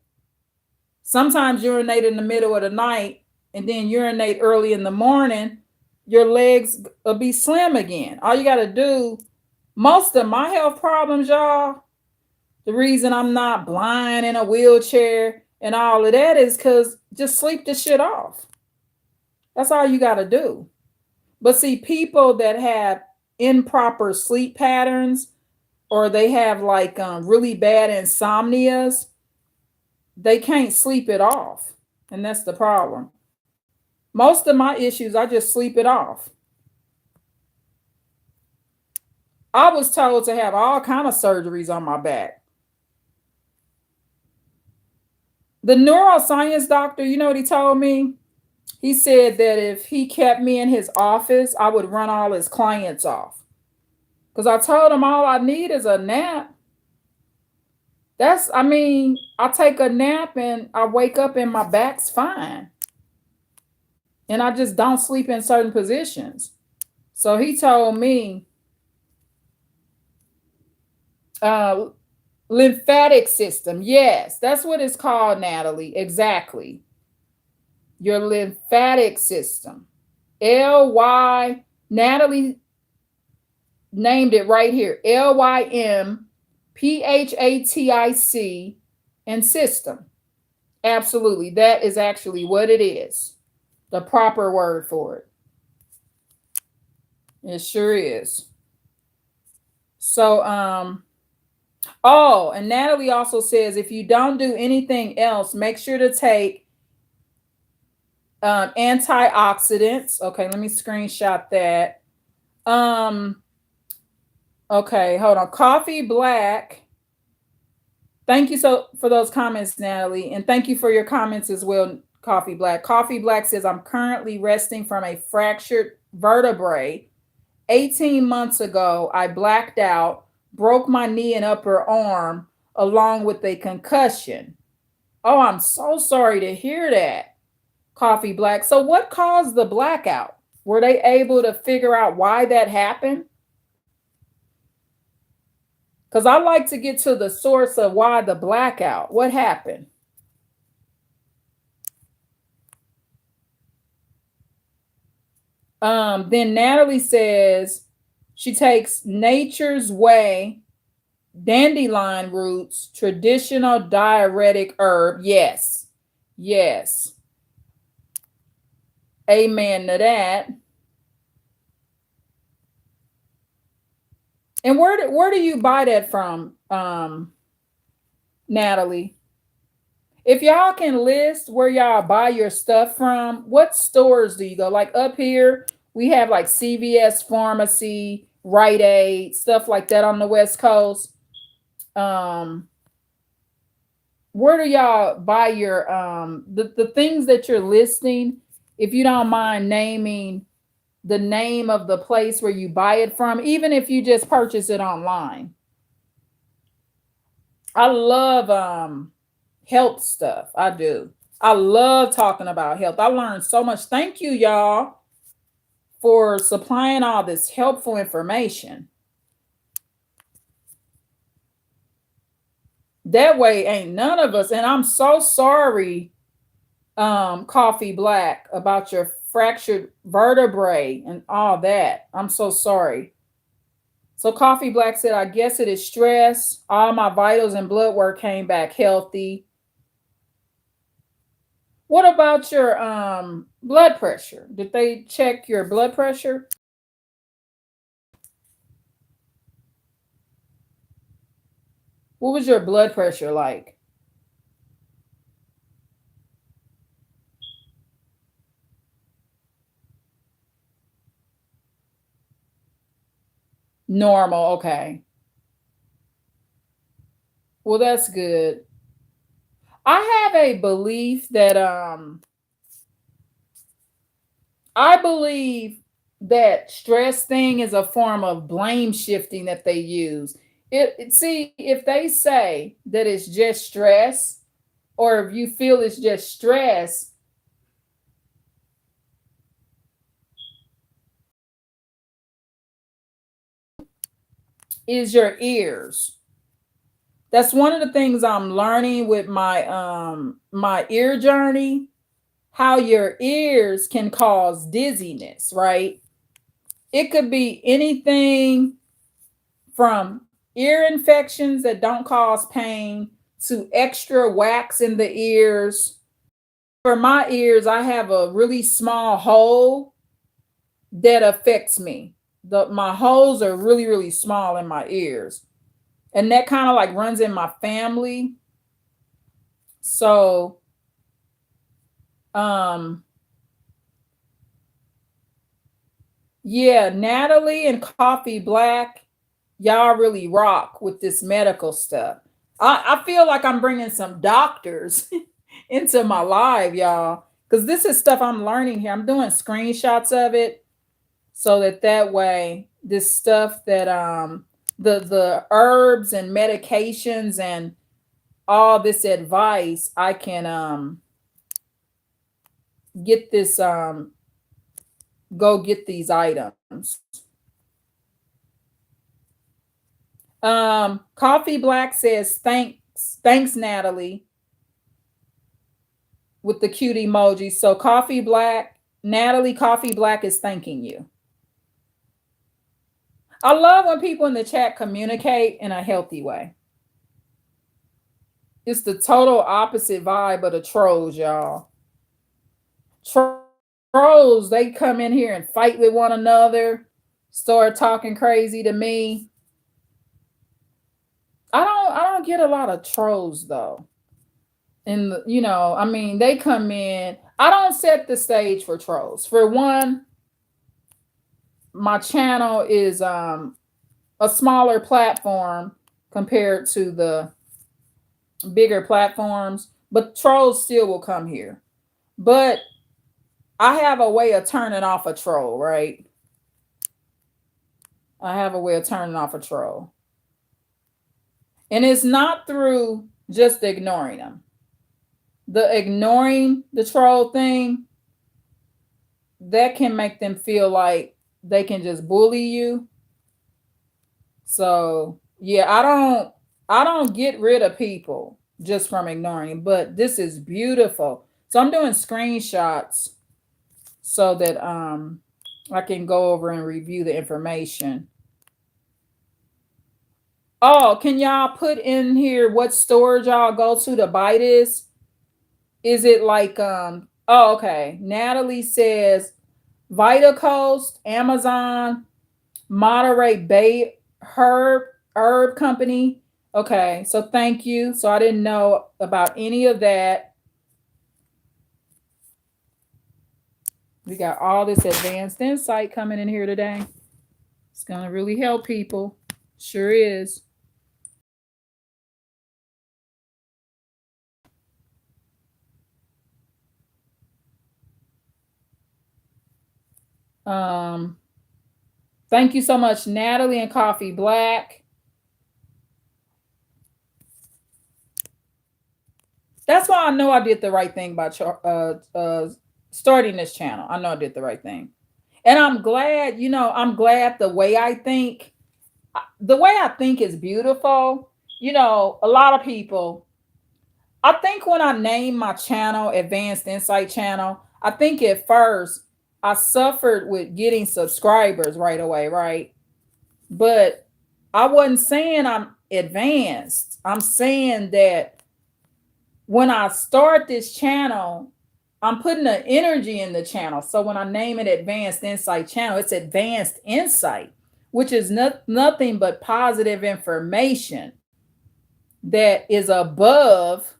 sometimes urinate in the middle of the night and then urinate early in the morning, your legs will be slim again. All you got to do, most of my health problems, y'all, the reason I'm not blind in a wheelchair and all of that is because just sleep the shit off. That's all you got to do. But see, people that have improper sleep patterns or they have like really bad insomnias, they can't sleep it off. And that's the problem. Most of my issues, I just sleep it off. I was told to have all kind of surgeries on my back. The neuroscience doctor, you know what he told me? He said that if he kept me in his office, I would run all his clients off. Because I told him all I need is a nap. I take a nap and I wake up and my back's fine. And I just don't sleep in certain positions. So he told me, lymphatic system. Yes, that's what it's called, Natalie. Exactly. Your lymphatic system. L-Y, Natalie named it right here. Lymphatic and system. Absolutely. That is actually what it is. The proper word for it. It sure is. So, oh, and Natalie also says, if you don't do anything else, make sure to take antioxidants. Okay, let me screenshot that. Okay, hold on. Coffee black. Thank you so for those comments, Natalie. And thank you for your comments as well, Coffee Black. Coffee Black says, I'm currently resting from a fractured vertebrae. 18 months ago, I blacked out, broke my knee and upper arm, along with a concussion. Oh, I'm so sorry to hear that, Coffee Black. So what caused the blackout? Were they able to figure out why that happened? Because I like to get to the source of why the blackout. What happened? Then Natalie says she takes Nature's Way dandelion roots, traditional diuretic herb. Yes. Yes. Amen to that. And where do you buy that from, Natalie? If y'all can list where y'all buy your stuff from, what stores do you go? Like up here, we have like CVS Pharmacy, Rite Aid, stuff like that on the West Coast. Where do y'all buy your the things that you're listing? If you don't mind naming the name of the place where you buy it from, even if you just purchase it online. I love health stuff. I do. I love talking about health. I learned so much. Thank you, y'all, for supplying all this helpful information. That way ain't none of us, and I'm so sorry, Coffee Black, about your fractured vertebrae and all that. I'm so sorry. So Coffee Black said, I guess it is stress. All my vitals and blood work came back healthy. What about your blood pressure? Did they check your blood pressure? What was your blood pressure like? Normal, okay. Well, that's good. I have a belief that I believe that stress thing is a form of blame shifting that they use. See, if they say that it's just stress, or if you feel it's just stress, is your ears. That's one of the things I'm learning with my ear journey, how your ears can cause dizziness, right? It could be anything from ear infections that don't cause pain to extra wax in the ears. For my ears, I have a really small hole that affects me. My holes are really, really small in my ears. And that kind of like runs in my family. So, um, yeah, Natalie and Coffee Black, y'all really rock with this medical stuff. I feel like I'm bringing some doctors into my live, y'all, because this is stuff I'm learning here. I'm doing screenshots of it so that way this stuff that the herbs and medications and all this advice, I can get this go get these items. Coffee Black says thanks Natalie, with the cute emoji. So Coffee Black, Natalie Coffee Black is thanking you. I love when people in the chat communicate in a healthy way. It's the total opposite vibe of the trolls, y'all. Trolls, they come in here and fight with one another, start talking crazy to me. I don't get a lot of trolls though. And I mean, they come in. I don't set the stage for trolls. For one, my channel is a smaller platform compared to the bigger platforms, but trolls still will come here. But I have a way of turning off a troll, right? I have a way of turning off a troll. And it's not through just ignoring them. The ignoring the troll thing, that can make them feel like they can just bully you. So yeah, I don't get rid of people just from ignoring, but this is beautiful. So I'm doing screenshots so that I can go over and review the information. Oh, can y'all put in here what storage y'all go to buy this? Is it like oh, okay. Natalie says Vita Coast, Amazon, Monterey Bay Herb Company. Okay, so thank you. So I didn't know about any of that. We got all this advanced insight coming in here today. It's gonna really help people. Sure is. Um, Thank you so much, Natalie and Coffee Black. That's why I know I did the right thing by starting this channel. I know I did the right thing. And I'm glad, I'm glad the way I think, is beautiful. A lot of people, I think when I named my channel Advanced Insight Channel, I think at first I suffered with getting subscribers right away, right? But I wasn't saying I'm advanced. I'm saying that when I start this channel, I'm putting the energy in the channel. So when I name it Advanced Insight Channel, it's advanced insight, which is nothing but positive information that is above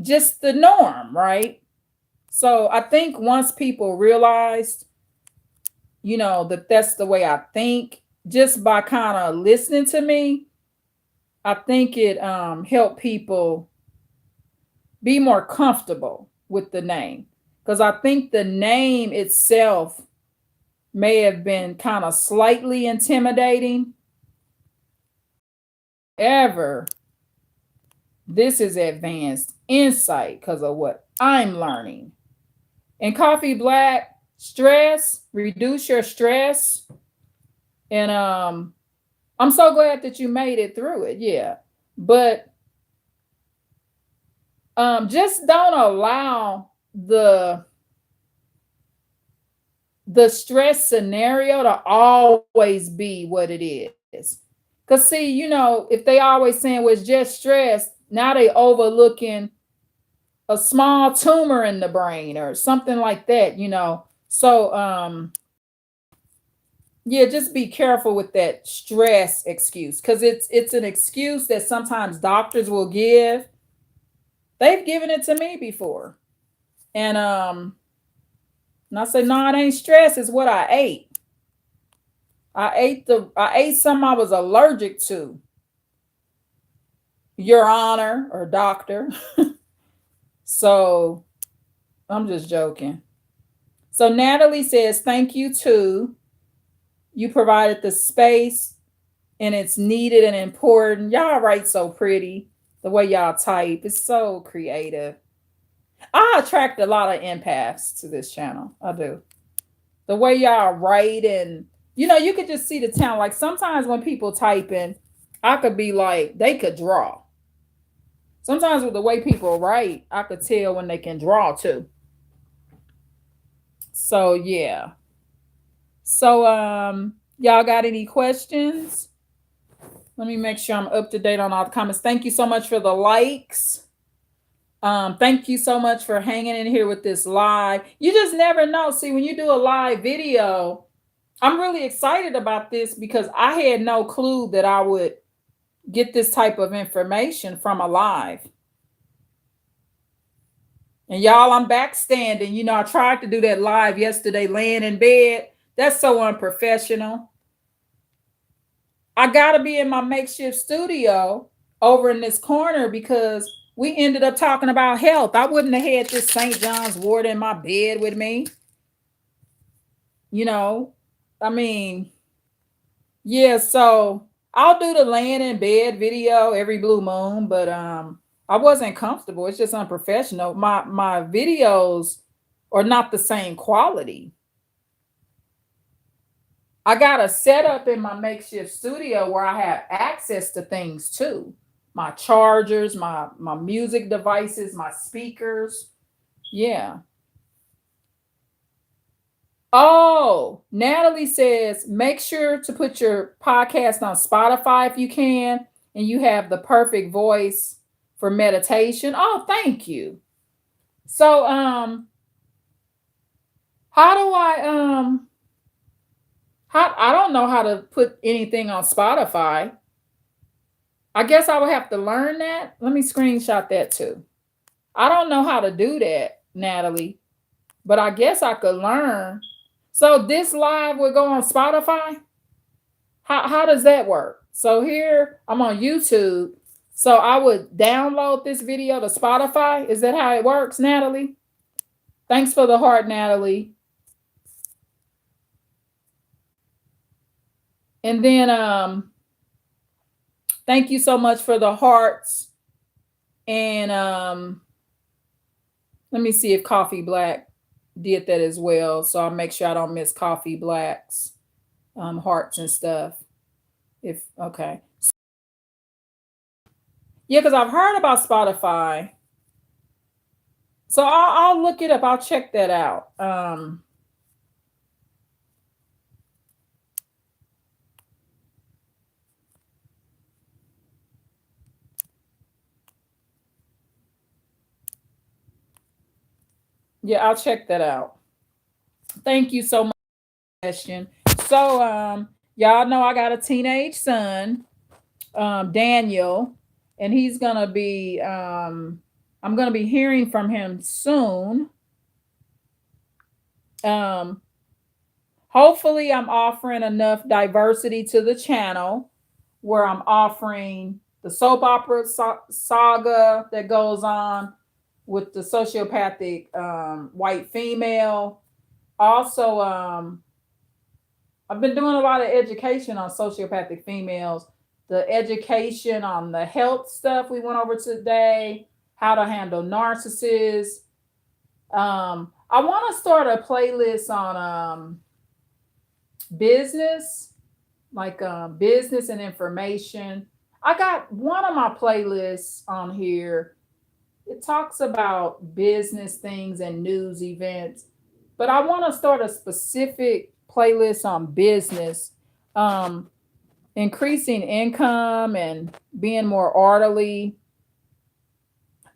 just the norm, right? So I think once people realized, that that's the way I think, just by kind of listening to me, I think it helped people be more comfortable with the name. Because I think the name itself may have been kind of slightly intimidating. However, this is advanced insight because of what I'm learning. And Coffee Black, stress, reduce your stress. And I'm so glad that you made it through it. Yeah. But just don't allow the stress scenario to always be what it is. Because see, if they always saying, well, it's just stress, now they overlooking a small tumor in the brain or something like that. So yeah, just be careful with that stress excuse, because it's an excuse that sometimes doctors will give. They've given it to me before. And I said, no, it ain't stress, it's what I ate. I ate something I was allergic to, Your Honor or doctor. So I'm just joking. So Natalie says, thank you too. You provided the space and it's needed and important. Y'all write so pretty. The way y'all type is so creative. I attract a lot of empaths to this channel. I do. The way y'all write, and you could just see the talent. Like sometimes when people type in, I could be like, they could draw. Sometimes with the way people write, I could tell when they can draw too. So yeah. So y'all got any questions? Let me make sure I'm up to date on all the comments. Thank you so much for the likes. Thank you so much for hanging in here with this live. You just never know. See, when you do a live video, I'm really excited about this because I had no clue that I would get this type of information from a live. And y'all, I'm back standing. I tried to do that live yesterday, laying in bed. That's so unprofessional. I got to be in my makeshift studio over in this corner because we ended up talking about health. I wouldn't have had this St. John's wort in my bed with me. I mean, yeah, so I'll do the laying in bed video every blue moon, but I wasn't comfortable. It's just unprofessional. My videos are not the same quality. I got a setup in my makeshift studio where I have access to things too. My chargers, my music devices, my speakers. Yeah. Oh, Natalie says, make sure to put your podcast on Spotify if you can, and you have the perfect voice for meditation. Oh, thank you. So, how do I don't know how to put anything on Spotify. I guess I would have to learn that. Let me screenshot that too. I don't know how to do that, Natalie, but I guess I could learn. So this live would go on Spotify? How does that work? So here I'm on YouTube. So I would download this video to Spotify. Is that how it works, Natalie? Thanks for the heart, Natalie. And then thank you so much for the hearts. And let me see if Coffee Black did that as well. So I'll make sure I don't miss Coffee Black's hearts and stuff. If okay. Yeah, because I've heard about Spotify. So I'll look it up. I'll check that out. Yeah, I'll check that out. Thank you so much for the question. So y'all know I got a teenage son, Daniel, and he's gonna be I'm gonna be hearing from him soon. Um Hopefully I'm offering enough diversity to the channel where I'm offering the soap opera saga that goes on with the sociopathic white female. Also, I've been doing a lot of education on sociopathic females, the education on the health stuff we went over today, how to handle narcissists. I want to start a playlist on business, like business and information. I got one of my playlists on here. It talks about business things and news events, but I want to start a specific playlist on business, um, increasing income and being more orderly.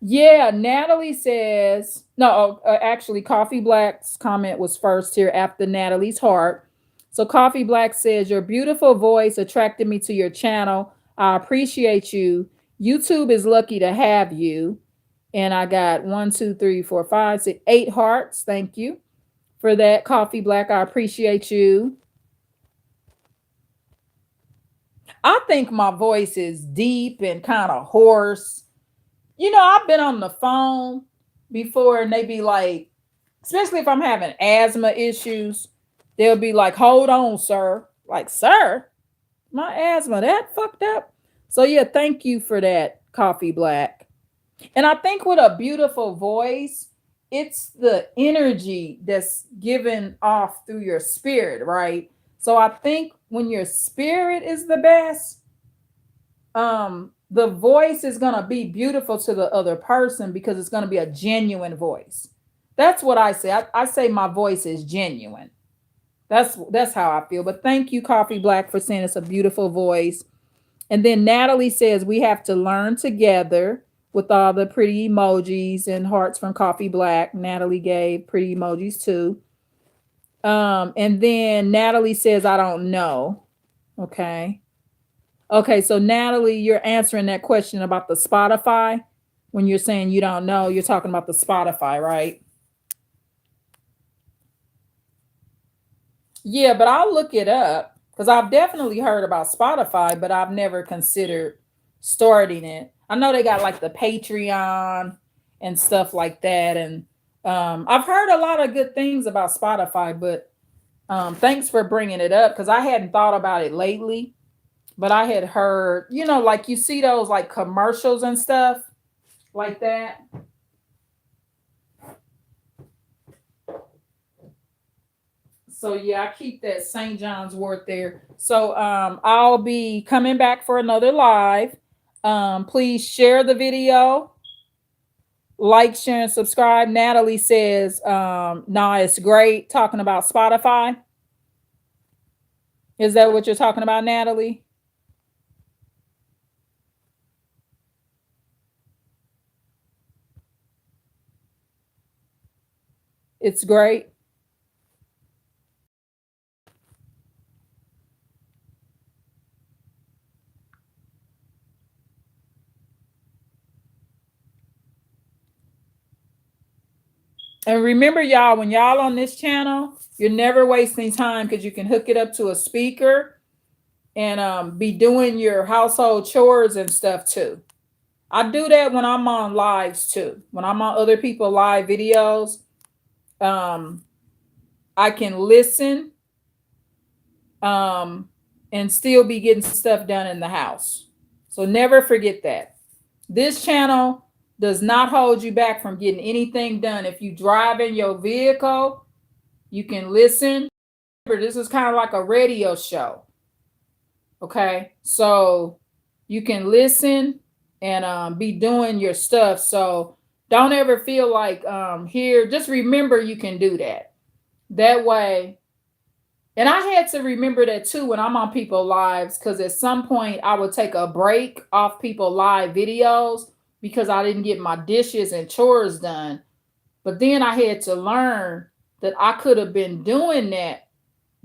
Yeah, Natalie says, no, actually, Coffee Black's comment was first here after Natalie's heart. So, Coffee Black says, your beautiful voice attracted me to your channel. I appreciate you. YouTube is lucky to have you. And I got 1, 2, 3, 4, 5, 6, 8 hearts. Thank you for that, Coffee Black. I appreciate you. I think my voice is deep and kind of hoarse. You know, I've been on the phone before and they be like, especially if I'm having asthma issues, they'll be like, hold on, sir. Like, sir, my asthma, that fucked up. So, yeah, thank you for that, Coffee Black. And I think with a beautiful voice, it's the energy that's given off through your spirit, right? So I think when your spirit is the best, the voice is going to be beautiful to the other person because it's going to be a genuine voice. That's what I say. I say my voice is genuine. That's how I feel. But thank you, Coffee Black, for saying it's a beautiful voice. And then Natalie says we have to learn together with all the pretty emojis and hearts from Coffee Black. Natalie gave pretty emojis too. And then Natalie says, I don't know. Okay. Okay, so Natalie, you're answering that question about the Spotify. When you're saying you don't know, you're talking about the Spotify, right? Yeah, but I'll look it up because I've definitely heard about Spotify, but I've never considered starting it. I know they got like the Patreon and stuff like that. And I've heard a lot of good things about Spotify, but thanks for bringing it up because I hadn't thought about it lately. But I had heard, you know, like you see those like commercials and stuff like that. So yeah, I keep that St. John's wort there. So I'll be coming back for another live. Please share the video, like, share, and subscribe. Natalie says, nah, it's great talking about Spotify. Is that what you're talking about, Natalie? It's great. And remember, y'all, when y'all on this channel, you're never wasting time because you can hook it up to a speaker and be doing your household chores and stuff too. I do that when I'm on lives too. When I'm on other people live videos, um, I can listen um, and still be getting stuff done in the house. So never forget that. This channel does not hold you back from getting anything done. If you drive in your vehicle, you can listen. Remember, this is kind of like a radio show. Okay. So you can listen and be doing your stuff. So don't ever feel like here, just remember you can do that. That way, and I had to remember that too when I'm on people lives, because at some point I would take a break off people live videos because I didn't get my dishes and chores done. But then I had to learn that I could have been doing that,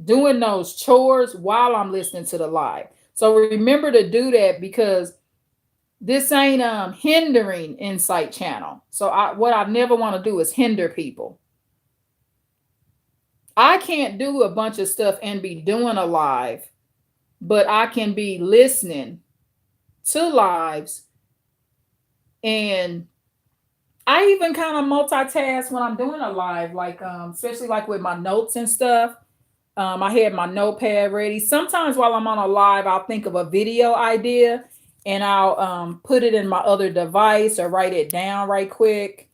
doing those chores while I'm listening to the live. So remember to do that, because this ain't hindering Insight Channel. So what I never want to do is hinder people. I can't do a bunch of stuff and be doing a live, but I can be listening to lives. And I even kind of multitask when I'm doing a live, like especially like with my notes and stuff. I had my notepad ready. Sometimes while I'm on a live, I'll think of a video idea and I'll put it in my other device or write it down right quick.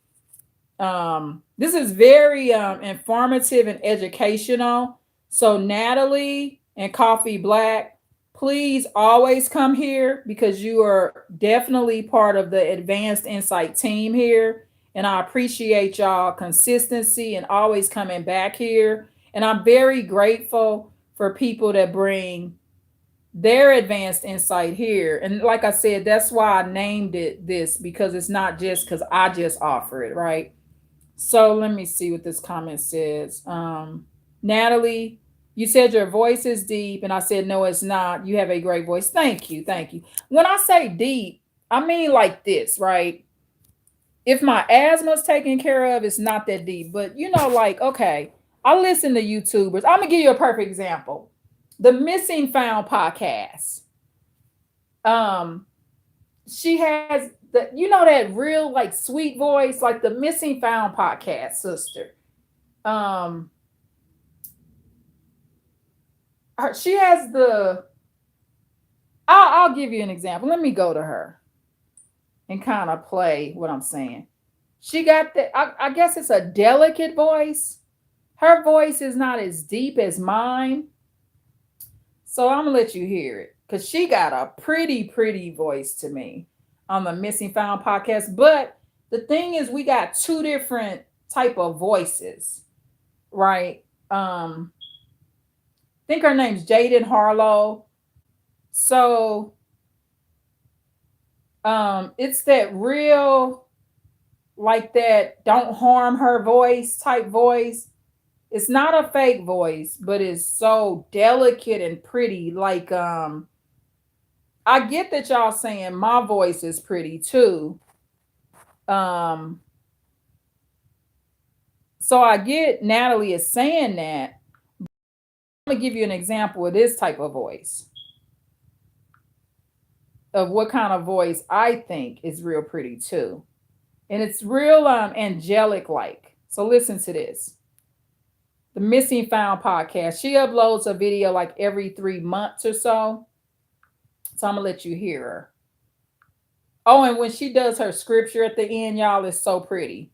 This is very informative and educational. So Natalie and Coffee Black, please always come here because you are definitely part of the Advanced Insight team here. And I appreciate y'all consistency and always coming back here. And I'm very grateful for people that bring their advanced insight here. And like I said, that's why I named it this, because it's not just because I just offer it, right? So let me see what this comment says. Natalie, you said your voice is deep, and I said no, it's not. You have a great voice. Thank you, thank you. When I say deep, I mean like this, right? If my asthma's taken care of, it's not that deep. But you know, like, okay, I listen to YouTubers. I'm gonna give you a perfect example. The Missing Found podcast. Um, she has the, you know, that real like sweet voice, like the Missing Found podcast sister. Um, she has the. I'll give you an example. Let me go to her and kind of play what I'm saying. She got the. I guess it's a delicate voice. Her voice is not as deep as mine, so I'm gonna let you hear it because she got a pretty voice to me on the Missing Found podcast. But the thing is, we got two different type of voices, right? I think her name's Jaden Harlow. So it's that real, like that don't harm her voice type voice. It's not a fake voice, but it's so delicate and pretty. Like I get that y'all saying my voice is pretty too. Um so I get Natalie is saying that. I'm gonna give you an example of this type of voice, of what kind of voice I think is real pretty too. And it's real angelic like. So listen to this. The Missing Found podcast. She uploads a video like every 3 months or so. So I'm gonna let you hear her. Oh, and when she does her scripture at the end, y'all, is so pretty.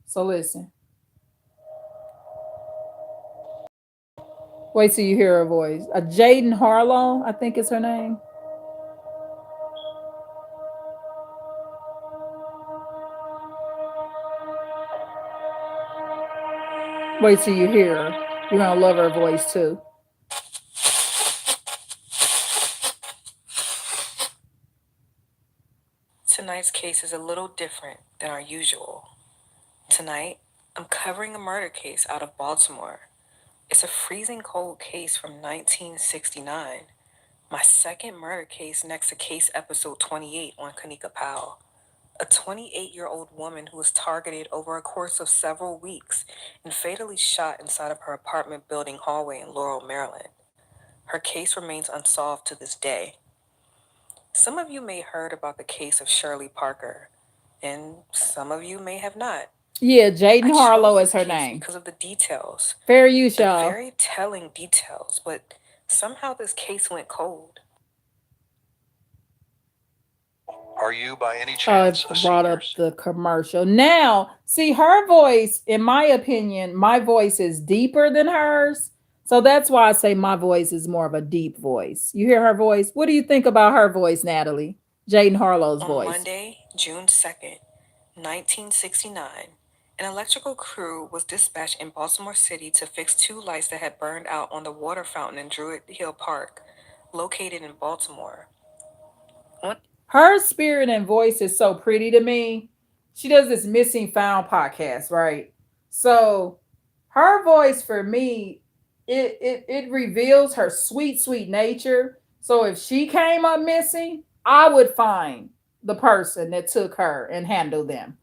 So listen. Wait till you hear her voice. Jaden Harlow, I think is her name. Wait till you hear her. You're gonna love her voice too. Tonight's case is a little different than our usual. Tonight, I'm covering a murder case out of Baltimore. It's a freezing cold case from 1969. My second murder case next to case episode 28 on Kanika Powell. A 28-year-old woman who was targeted over a course of several weeks and fatally shot inside of her apartment building hallway in Laurel, Maryland. Her case remains unsolved to this day. Some of you may have heard about the case of Shirley Parker, and some of you may have not. Yeah, Jaden I Harlow chose is this her case name. because of the details. Fair use, They're y'all. very telling details, but somehow this case went cold. Are you by any I've chance a brought up seniors? the commercial. Now, see, her voice, in my opinion, my voice is deeper than hers. So that's why I say my voice is more of a deep voice. You hear her voice? What do you think about her voice, Natalie? Jaden Harlow's On voice. Monday, June 2nd, 1969, an electrical crew was dispatched in Baltimore City to fix two lights that had burned out on the water fountain in Druid Hill Park, located in Baltimore. Her spirit and voice is so pretty to me. She does this missing found podcast, right? So her voice for me, it reveals her sweet, sweet nature. So if she came up missing, I would find the person that took her and handle them.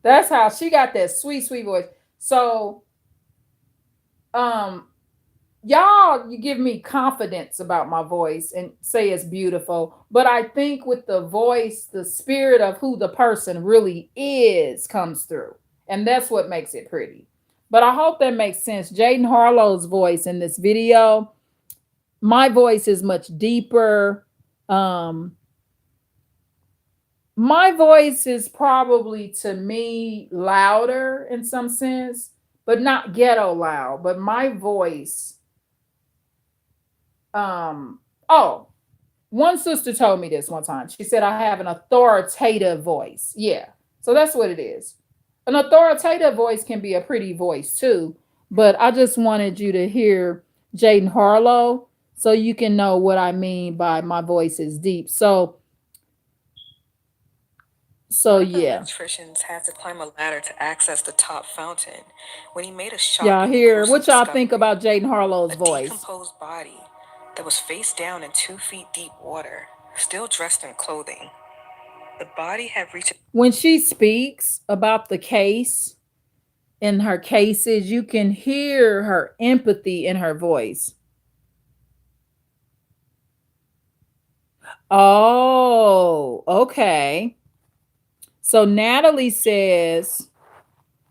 That's how she got that sweet, sweet voice. So um y'all, you give me confidence about my voice and say it's beautiful, but I think with the voice, the spirit of who the person really is comes through, and that's what makes it pretty. But I hope that makes sense. Jaden Harlow's voice in this video, my voice is much deeper. um my voice is probably to me louder in some sense, but not ghetto loud, but my voice, um oh, one sister told me this one time. She said I have an authoritative voice. Yeah. So that's what it is. An authoritative voice can be a pretty voice too, but I just wanted you to hear Jaden Harlow so you can know what I mean by my voice is deep. So One of the yeah. electricians had to climb a ladder to access the top fountain when he made a Y'all shocking and hear gruesome what y'all think discovery: about Jaden Harlow's a voice? decomposed body that was face down in 2 feet deep water, still dressed in clothing. The body had reached. When she speaks about the case in her cases, you can hear her empathy in her voice. Oh, okay. So Natalie says,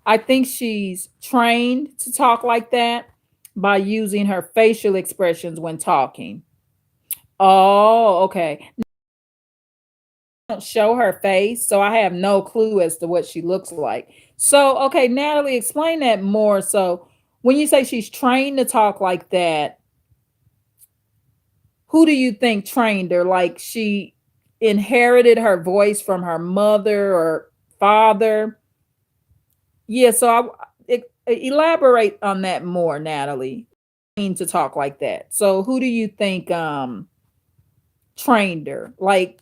I think she's trained to talk like that by using her facial expressions when talking. Oh, okay. Don't show her face, so I have no clue as to what she looks like. So, okay, Natalie, explain that more. So, when you say she's trained to talk like that, who do you think trained her? Like she inherited her voice from her mother or father? Yeah, so elaborate on that more, Natalie. Trained to talk like that. So, who do you think trained her? Like,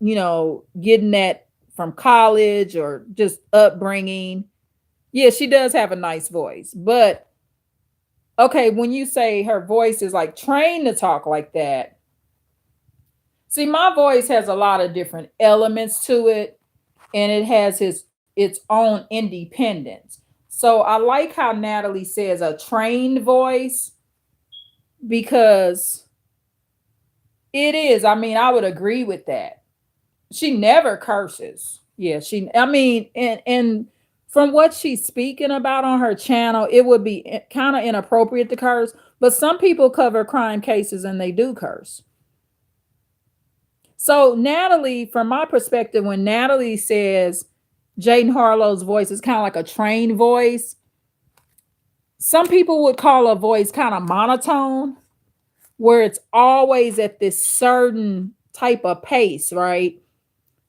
getting that from college or just upbringing. Yeah, she does have a nice voice. But okay, when you say her voice is like trained to talk like that, see, my voice has a lot of different elements to it, and it has its own independence. So I like how Natalie says a trained voice because it is. I mean, I would agree with that. She never curses. Yeah, I mean, and from what she's speaking about on her channel, it would be kind of inappropriate to curse, but some people cover crime cases and they do curse. So Natalie, from my perspective, when Natalie says Jaden Harlow's voice is kind of like a trained voice, some people would call a voice kind of monotone, where it's always at this certain type of pace, right?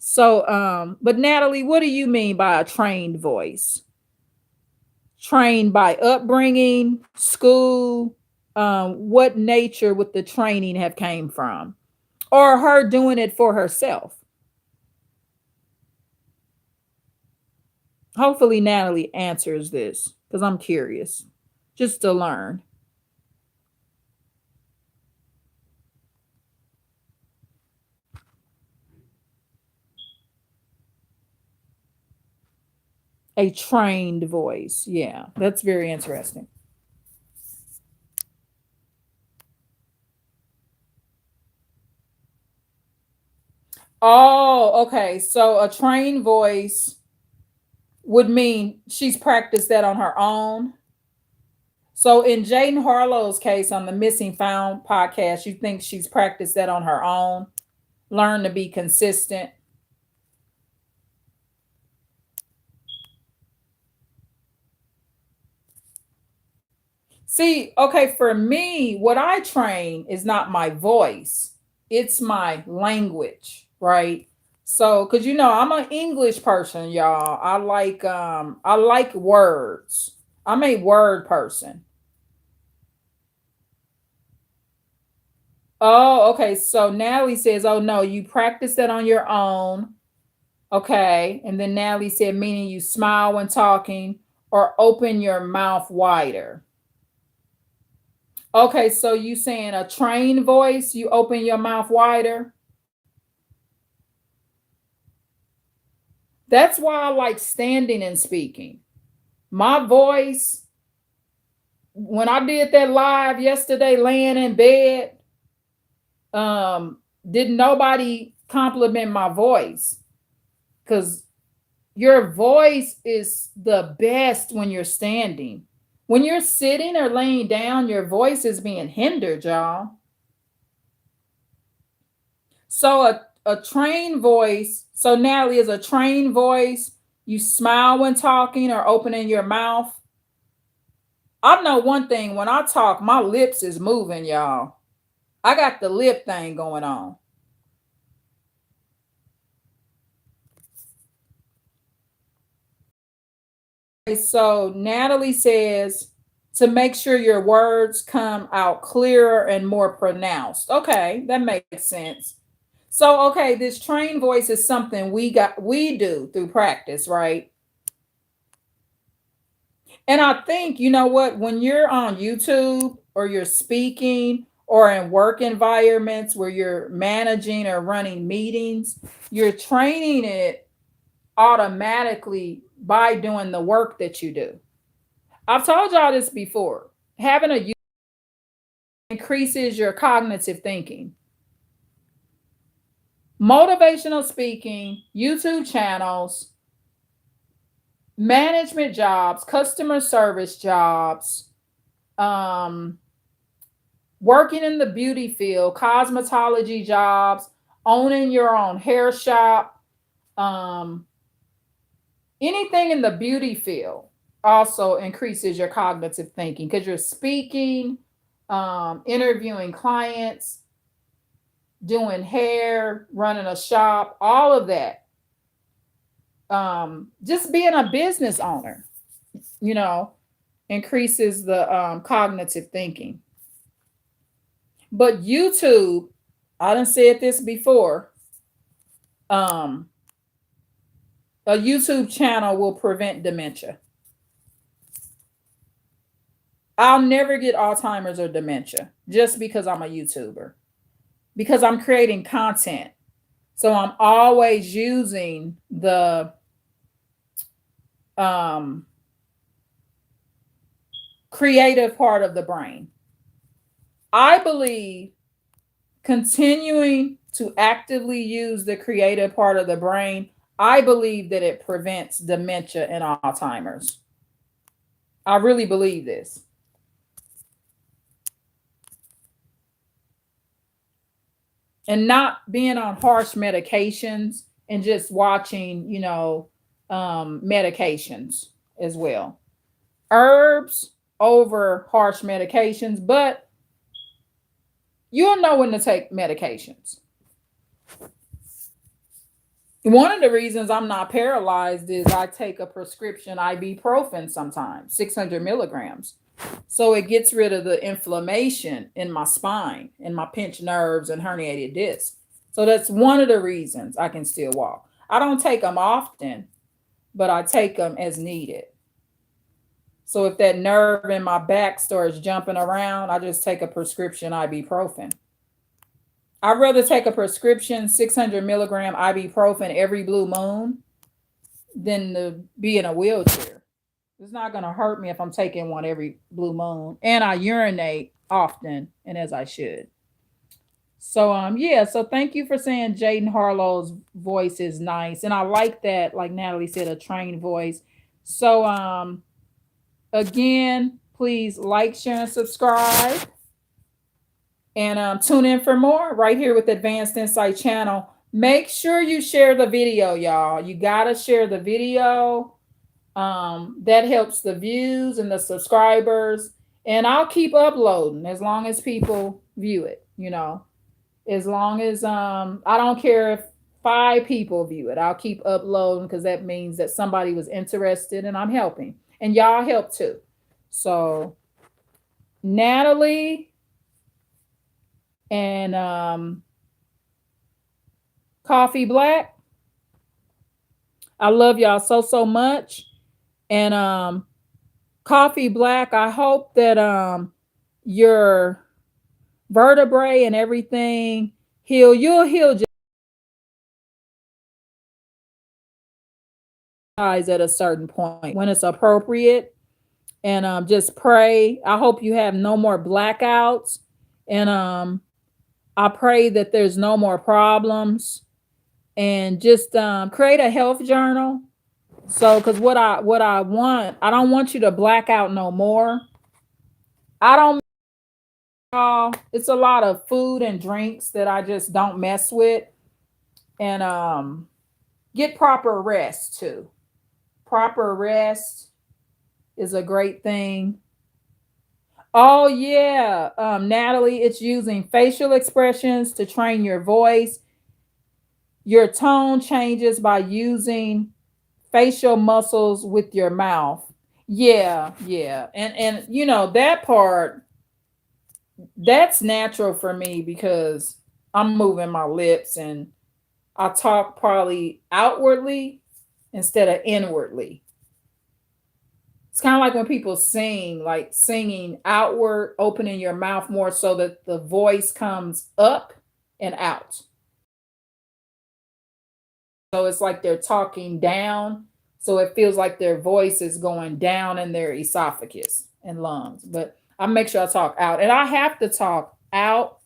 So, but Natalie, what do you mean by a trained voice? Trained by upbringing, school, what nature would the training have came from? Or her doing it for herself? Hopefully Natalie answers this because I'm curious just to learn. A trained voice. Yeah, that's very interesting. Oh, okay. So a trained voice would mean she's practiced that on her own. So in Jaden Harlow's case on the Missing Found podcast, you think she's practiced that on her own, learned to be consistent. See, okay, for me, what I train is not my voice, it's my language, right? So, because I'm an English person, y'all. I like words. I'm a word person. Oh, okay. So Natalie says, oh no, you practice that on your own. Okay. And then Natalie said, meaning you smile when talking or open your mouth wider. Okay, so you saying a trained voice, you open your mouth wider. That's why I like standing and speaking. My voice, when I did that live yesterday, laying in bed, didn't nobody compliment my voice because your voice is the best when you're standing. When you're sitting or laying down, your voice is being hindered, y'all. So a trained voice, so Natalie is a trained voice. You smile when talking or opening your mouth. I know one thing, when I talk, my lips is moving, y'all. I got the lip thing going on. Okay, so Natalie says to make sure your words come out clearer and more pronounced. Okay, that makes sense. So okay, this trained voice is something we do through practice, right? And I think, you know what, when you're on YouTube or you're speaking or in work environments where you're managing or running meetings, you're training it automatically by doing the work that you do. I've told y'all this before. Having a increases your cognitive thinking. Motivational speaking, YouTube channels, management jobs, customer service jobs, um, working in the beauty field, cosmetology jobs, owning your own hair shop, um, anything in the beauty field also increases your cognitive thinking because you're speaking, interviewing clients, doing hair, running a shop, all of that. Just being a business owner, you know, increases the cognitive thinking. But YouTube, I done said this before. Um, a YouTube channel will prevent dementia. I'll never get Alzheimer's or dementia just because I'm a YouTuber, because I'm creating content. So I'm always using the um, creative part of the brain. I believe continuing to actively use the creative part of the brain, I believe that it prevents dementia and Alzheimer's. I really believe this. And not being on harsh medications and just watching, medications as well. Herbs over harsh medications, but you'll know when to take medications. One of the reasons I'm not paralyzed is I take a prescription ibuprofen sometimes, 600 milligrams. So it gets rid of the inflammation in my spine, in my pinched nerves and herniated discs. So that's one of the reasons I can still walk. I don't take them often, but I take them as needed. So if that nerve in my back starts jumping around, I just take a prescription ibuprofen. I'd rather take a prescription 600 milligram ibuprofen every blue moon than to be in a wheelchair. It's not going to hurt me if I'm taking one every blue moon. And I urinate often and as I should. So yeah, so thank you for saying Jaden Harlow's voice is nice. And I like that, like Natalie said, a trained voice. So again, please like, share, and subscribe. And tune in for more right here with Advanced Insight channel. Make sure you share the video, y'all. You gotta share the video. That helps the views and the subscribers. And I'll keep uploading as long as people view it, as long as I don't care if 5 people view it. I'll keep uploading because that means that somebody was interested and I'm helping. And y'all help too. So Natalie and Coffee Black, I love y'all so much. And Coffee Black, I hope that your vertebrae and everything heal. You'll heal just at a certain point when it's appropriate. And just pray. I hope you have no more blackouts. And I pray that there's no more problems. And just create a health journal. So, because what I want, I don't want you to black out no more. I don't. It's a lot of food and drinks that I just don't mess with. And get proper rest too. Proper rest is a great thing. Oh yeah, Natalie, it's using facial expressions to train your voice. Your tone changes by using facial muscles with your mouth. Yeah, yeah. And that part, that's natural for me because I'm moving my lips and I talk probably outwardly instead of inwardly. It's kind of like when people sing, like singing outward, opening your mouth more so that the voice comes up and out. So it's like they're talking down. So it feels like their voice is going down in their esophagus and lungs. But I make sure I talk out. And I have to talk out.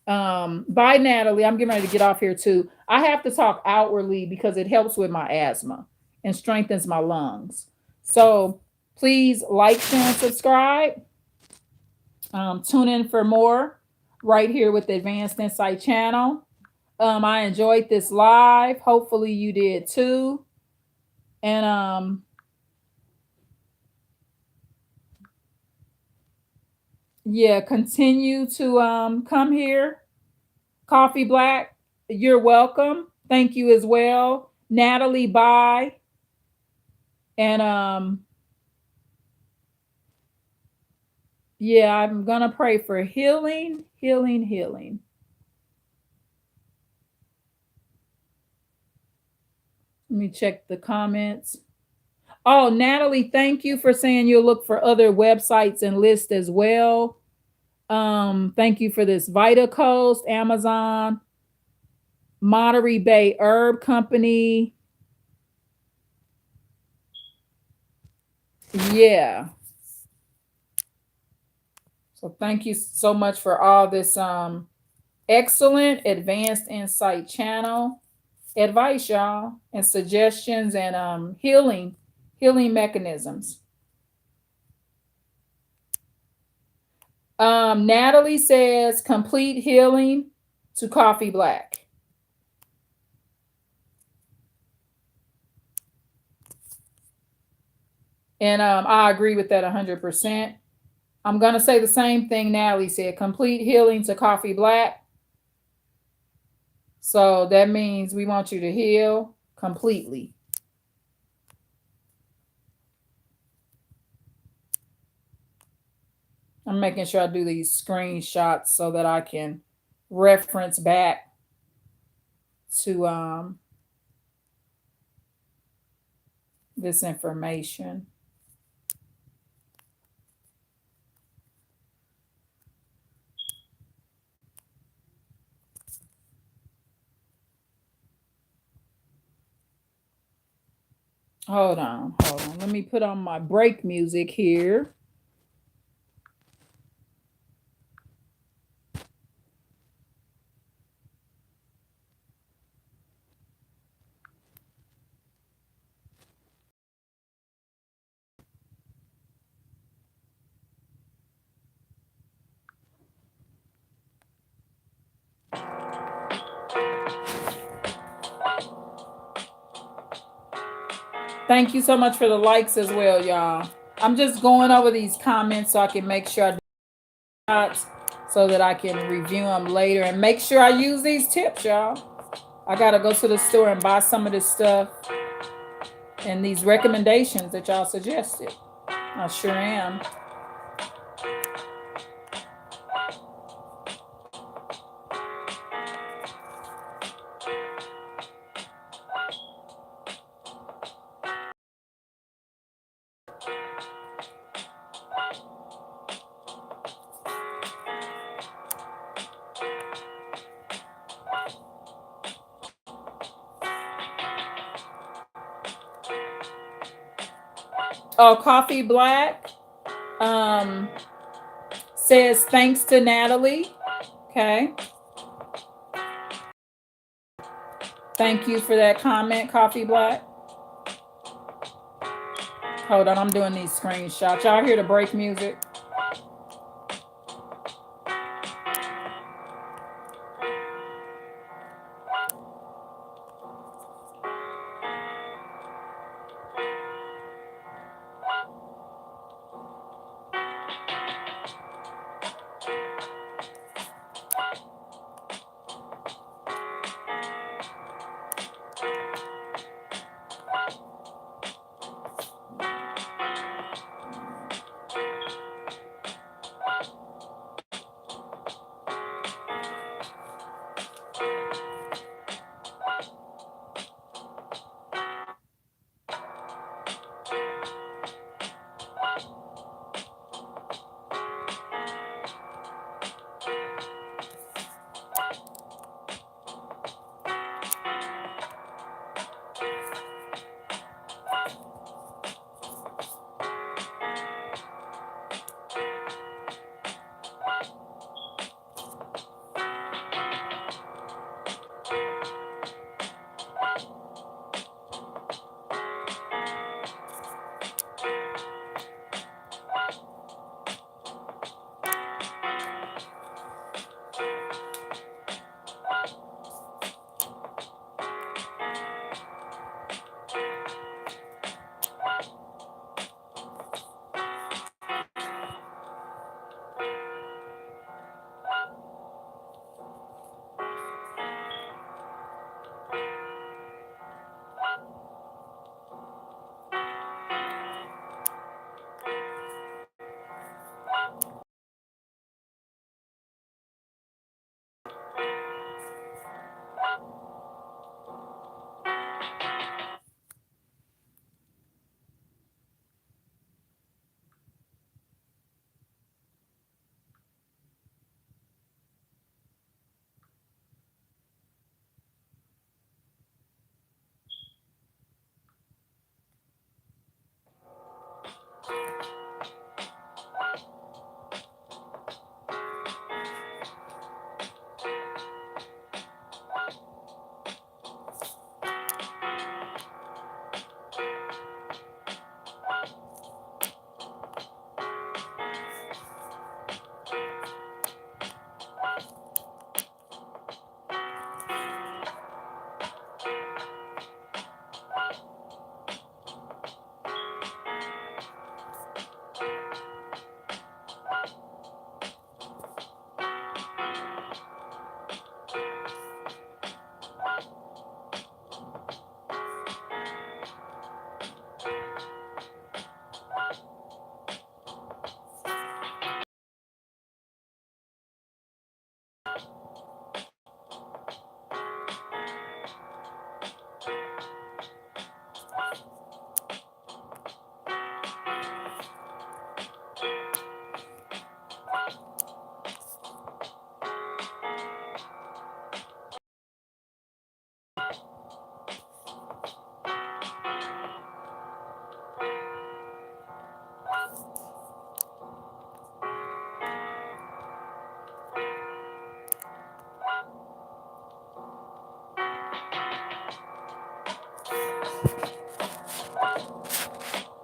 Bye, Natalie. I'm getting ready to get off here too. I have to talk outwardly because it helps with my asthma and strengthens my lungs. So please like, share, and subscribe. Tune in for more right here with the Advanced Insight channel. I enjoyed this live. Hopefully you did too. And yeah, continue to come here. Coffee Black, you're welcome. Thank you as well. Natalie, bye. And yeah, I'm gonna pray for healing, healing, healing. Let me check the comments. Oh, Natalie, thank you for saying you'll look for other websites and lists as well. Thank you for this. Vita Coast, Amazon, Monterey Bay Herb Company. Yeah. So thank you so much for all this excellent Advanced Insight channel advice, y'all, and suggestions and healing mechanisms. Natalie says complete healing to Coffee Black. And I agree with that 100%. I'm going to say the same thing Natalie said, complete healing to Coffee Black. So that means we want you to heal completely. I'm making sure I do these screenshots so that I can reference back to this information. Hold on. Let me put on my break music here. Thank you so much for the likes as well, y'all. I'm just going over these comments so I can make sure I do shots so that I can review them later and make sure I use these tips, y'all. I gotta go to the store and buy some of this stuff and these recommendations that y'all suggested. I sure am. Oh, Coffee Black um, says thanks to Natalie. Okay. Thank you for that comment, Coffee Black. Hold on, I'm doing these screenshots. Y'all hear the break music?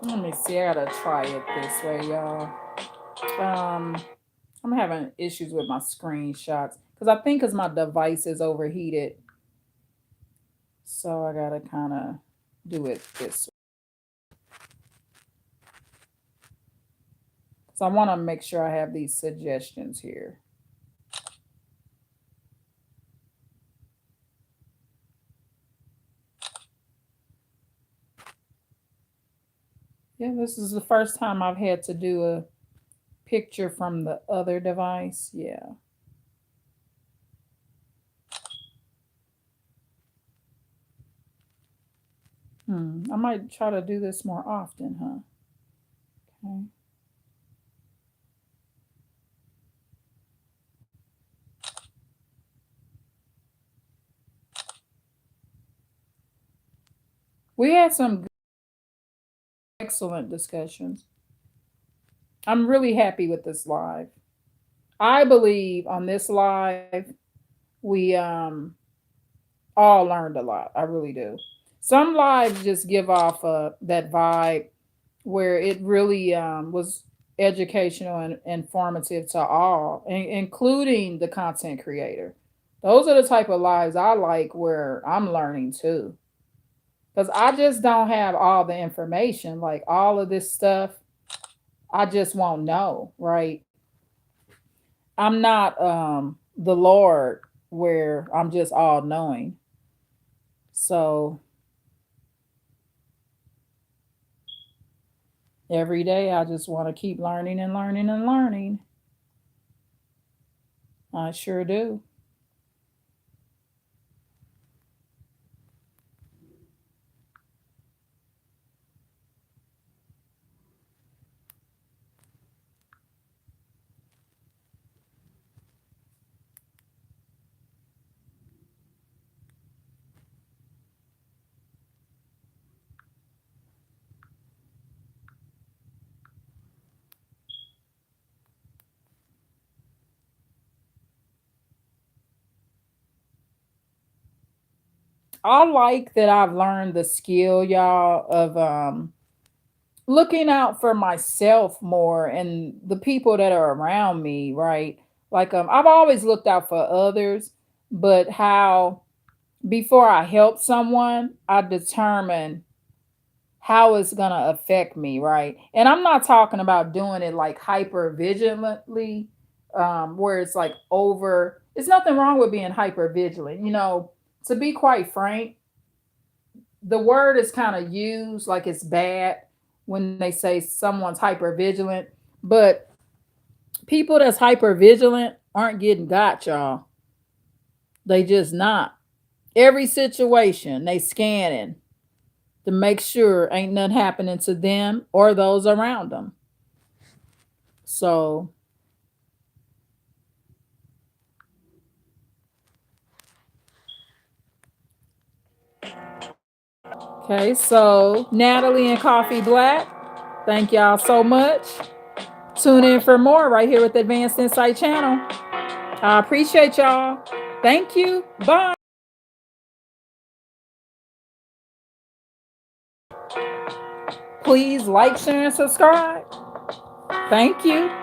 Let me see. I gotta try it this way, y'all. Um, I'm having issues with my screenshots because I think because my device is overheated, so I gotta kind of do it this way. So I want to make sure I have these suggestions here. Yeah, this is the first time I've had to do a picture from the other device. Yeah. I might try to do this more often, huh? Okay. We had some excellent discussions. I'm really happy with this live. I believe on this live we all learned a lot. I really do. Some lives just give off that vibe where it really was educational and informative to all, including the content creator. Those are the type of lives I like where I'm learning too. Because I just don't have all the information, like all of this stuff, I just won't know, right? I'm not the Lord where I'm just all knowing. So every day I just want to keep learning and learning and learning. I sure do. I like that I've learned the skill, y'all, of looking out for myself more and the people that are around me, right? Like I've always looked out for others, but how before I help someone, I determine how it's gonna affect me, right? And I'm not talking about doing it like hyper vigilantly, where it's like over. It's nothing wrong with being hyper vigilant, To be quite frank, the word is kind of used like it's bad when they say someone's hyper vigilant, but people that's hyper vigilant aren't getting got, y'all. They just not. Every situation they scanning to make sure ain't nothing happening to them or those around them. So, okay, so Natalie and Coffee Black, thank y'all so much. Tune in for more right here with the Advanced Insight channel. I appreciate y'all. Thank you. Bye. Please like, share, and subscribe. Thank you.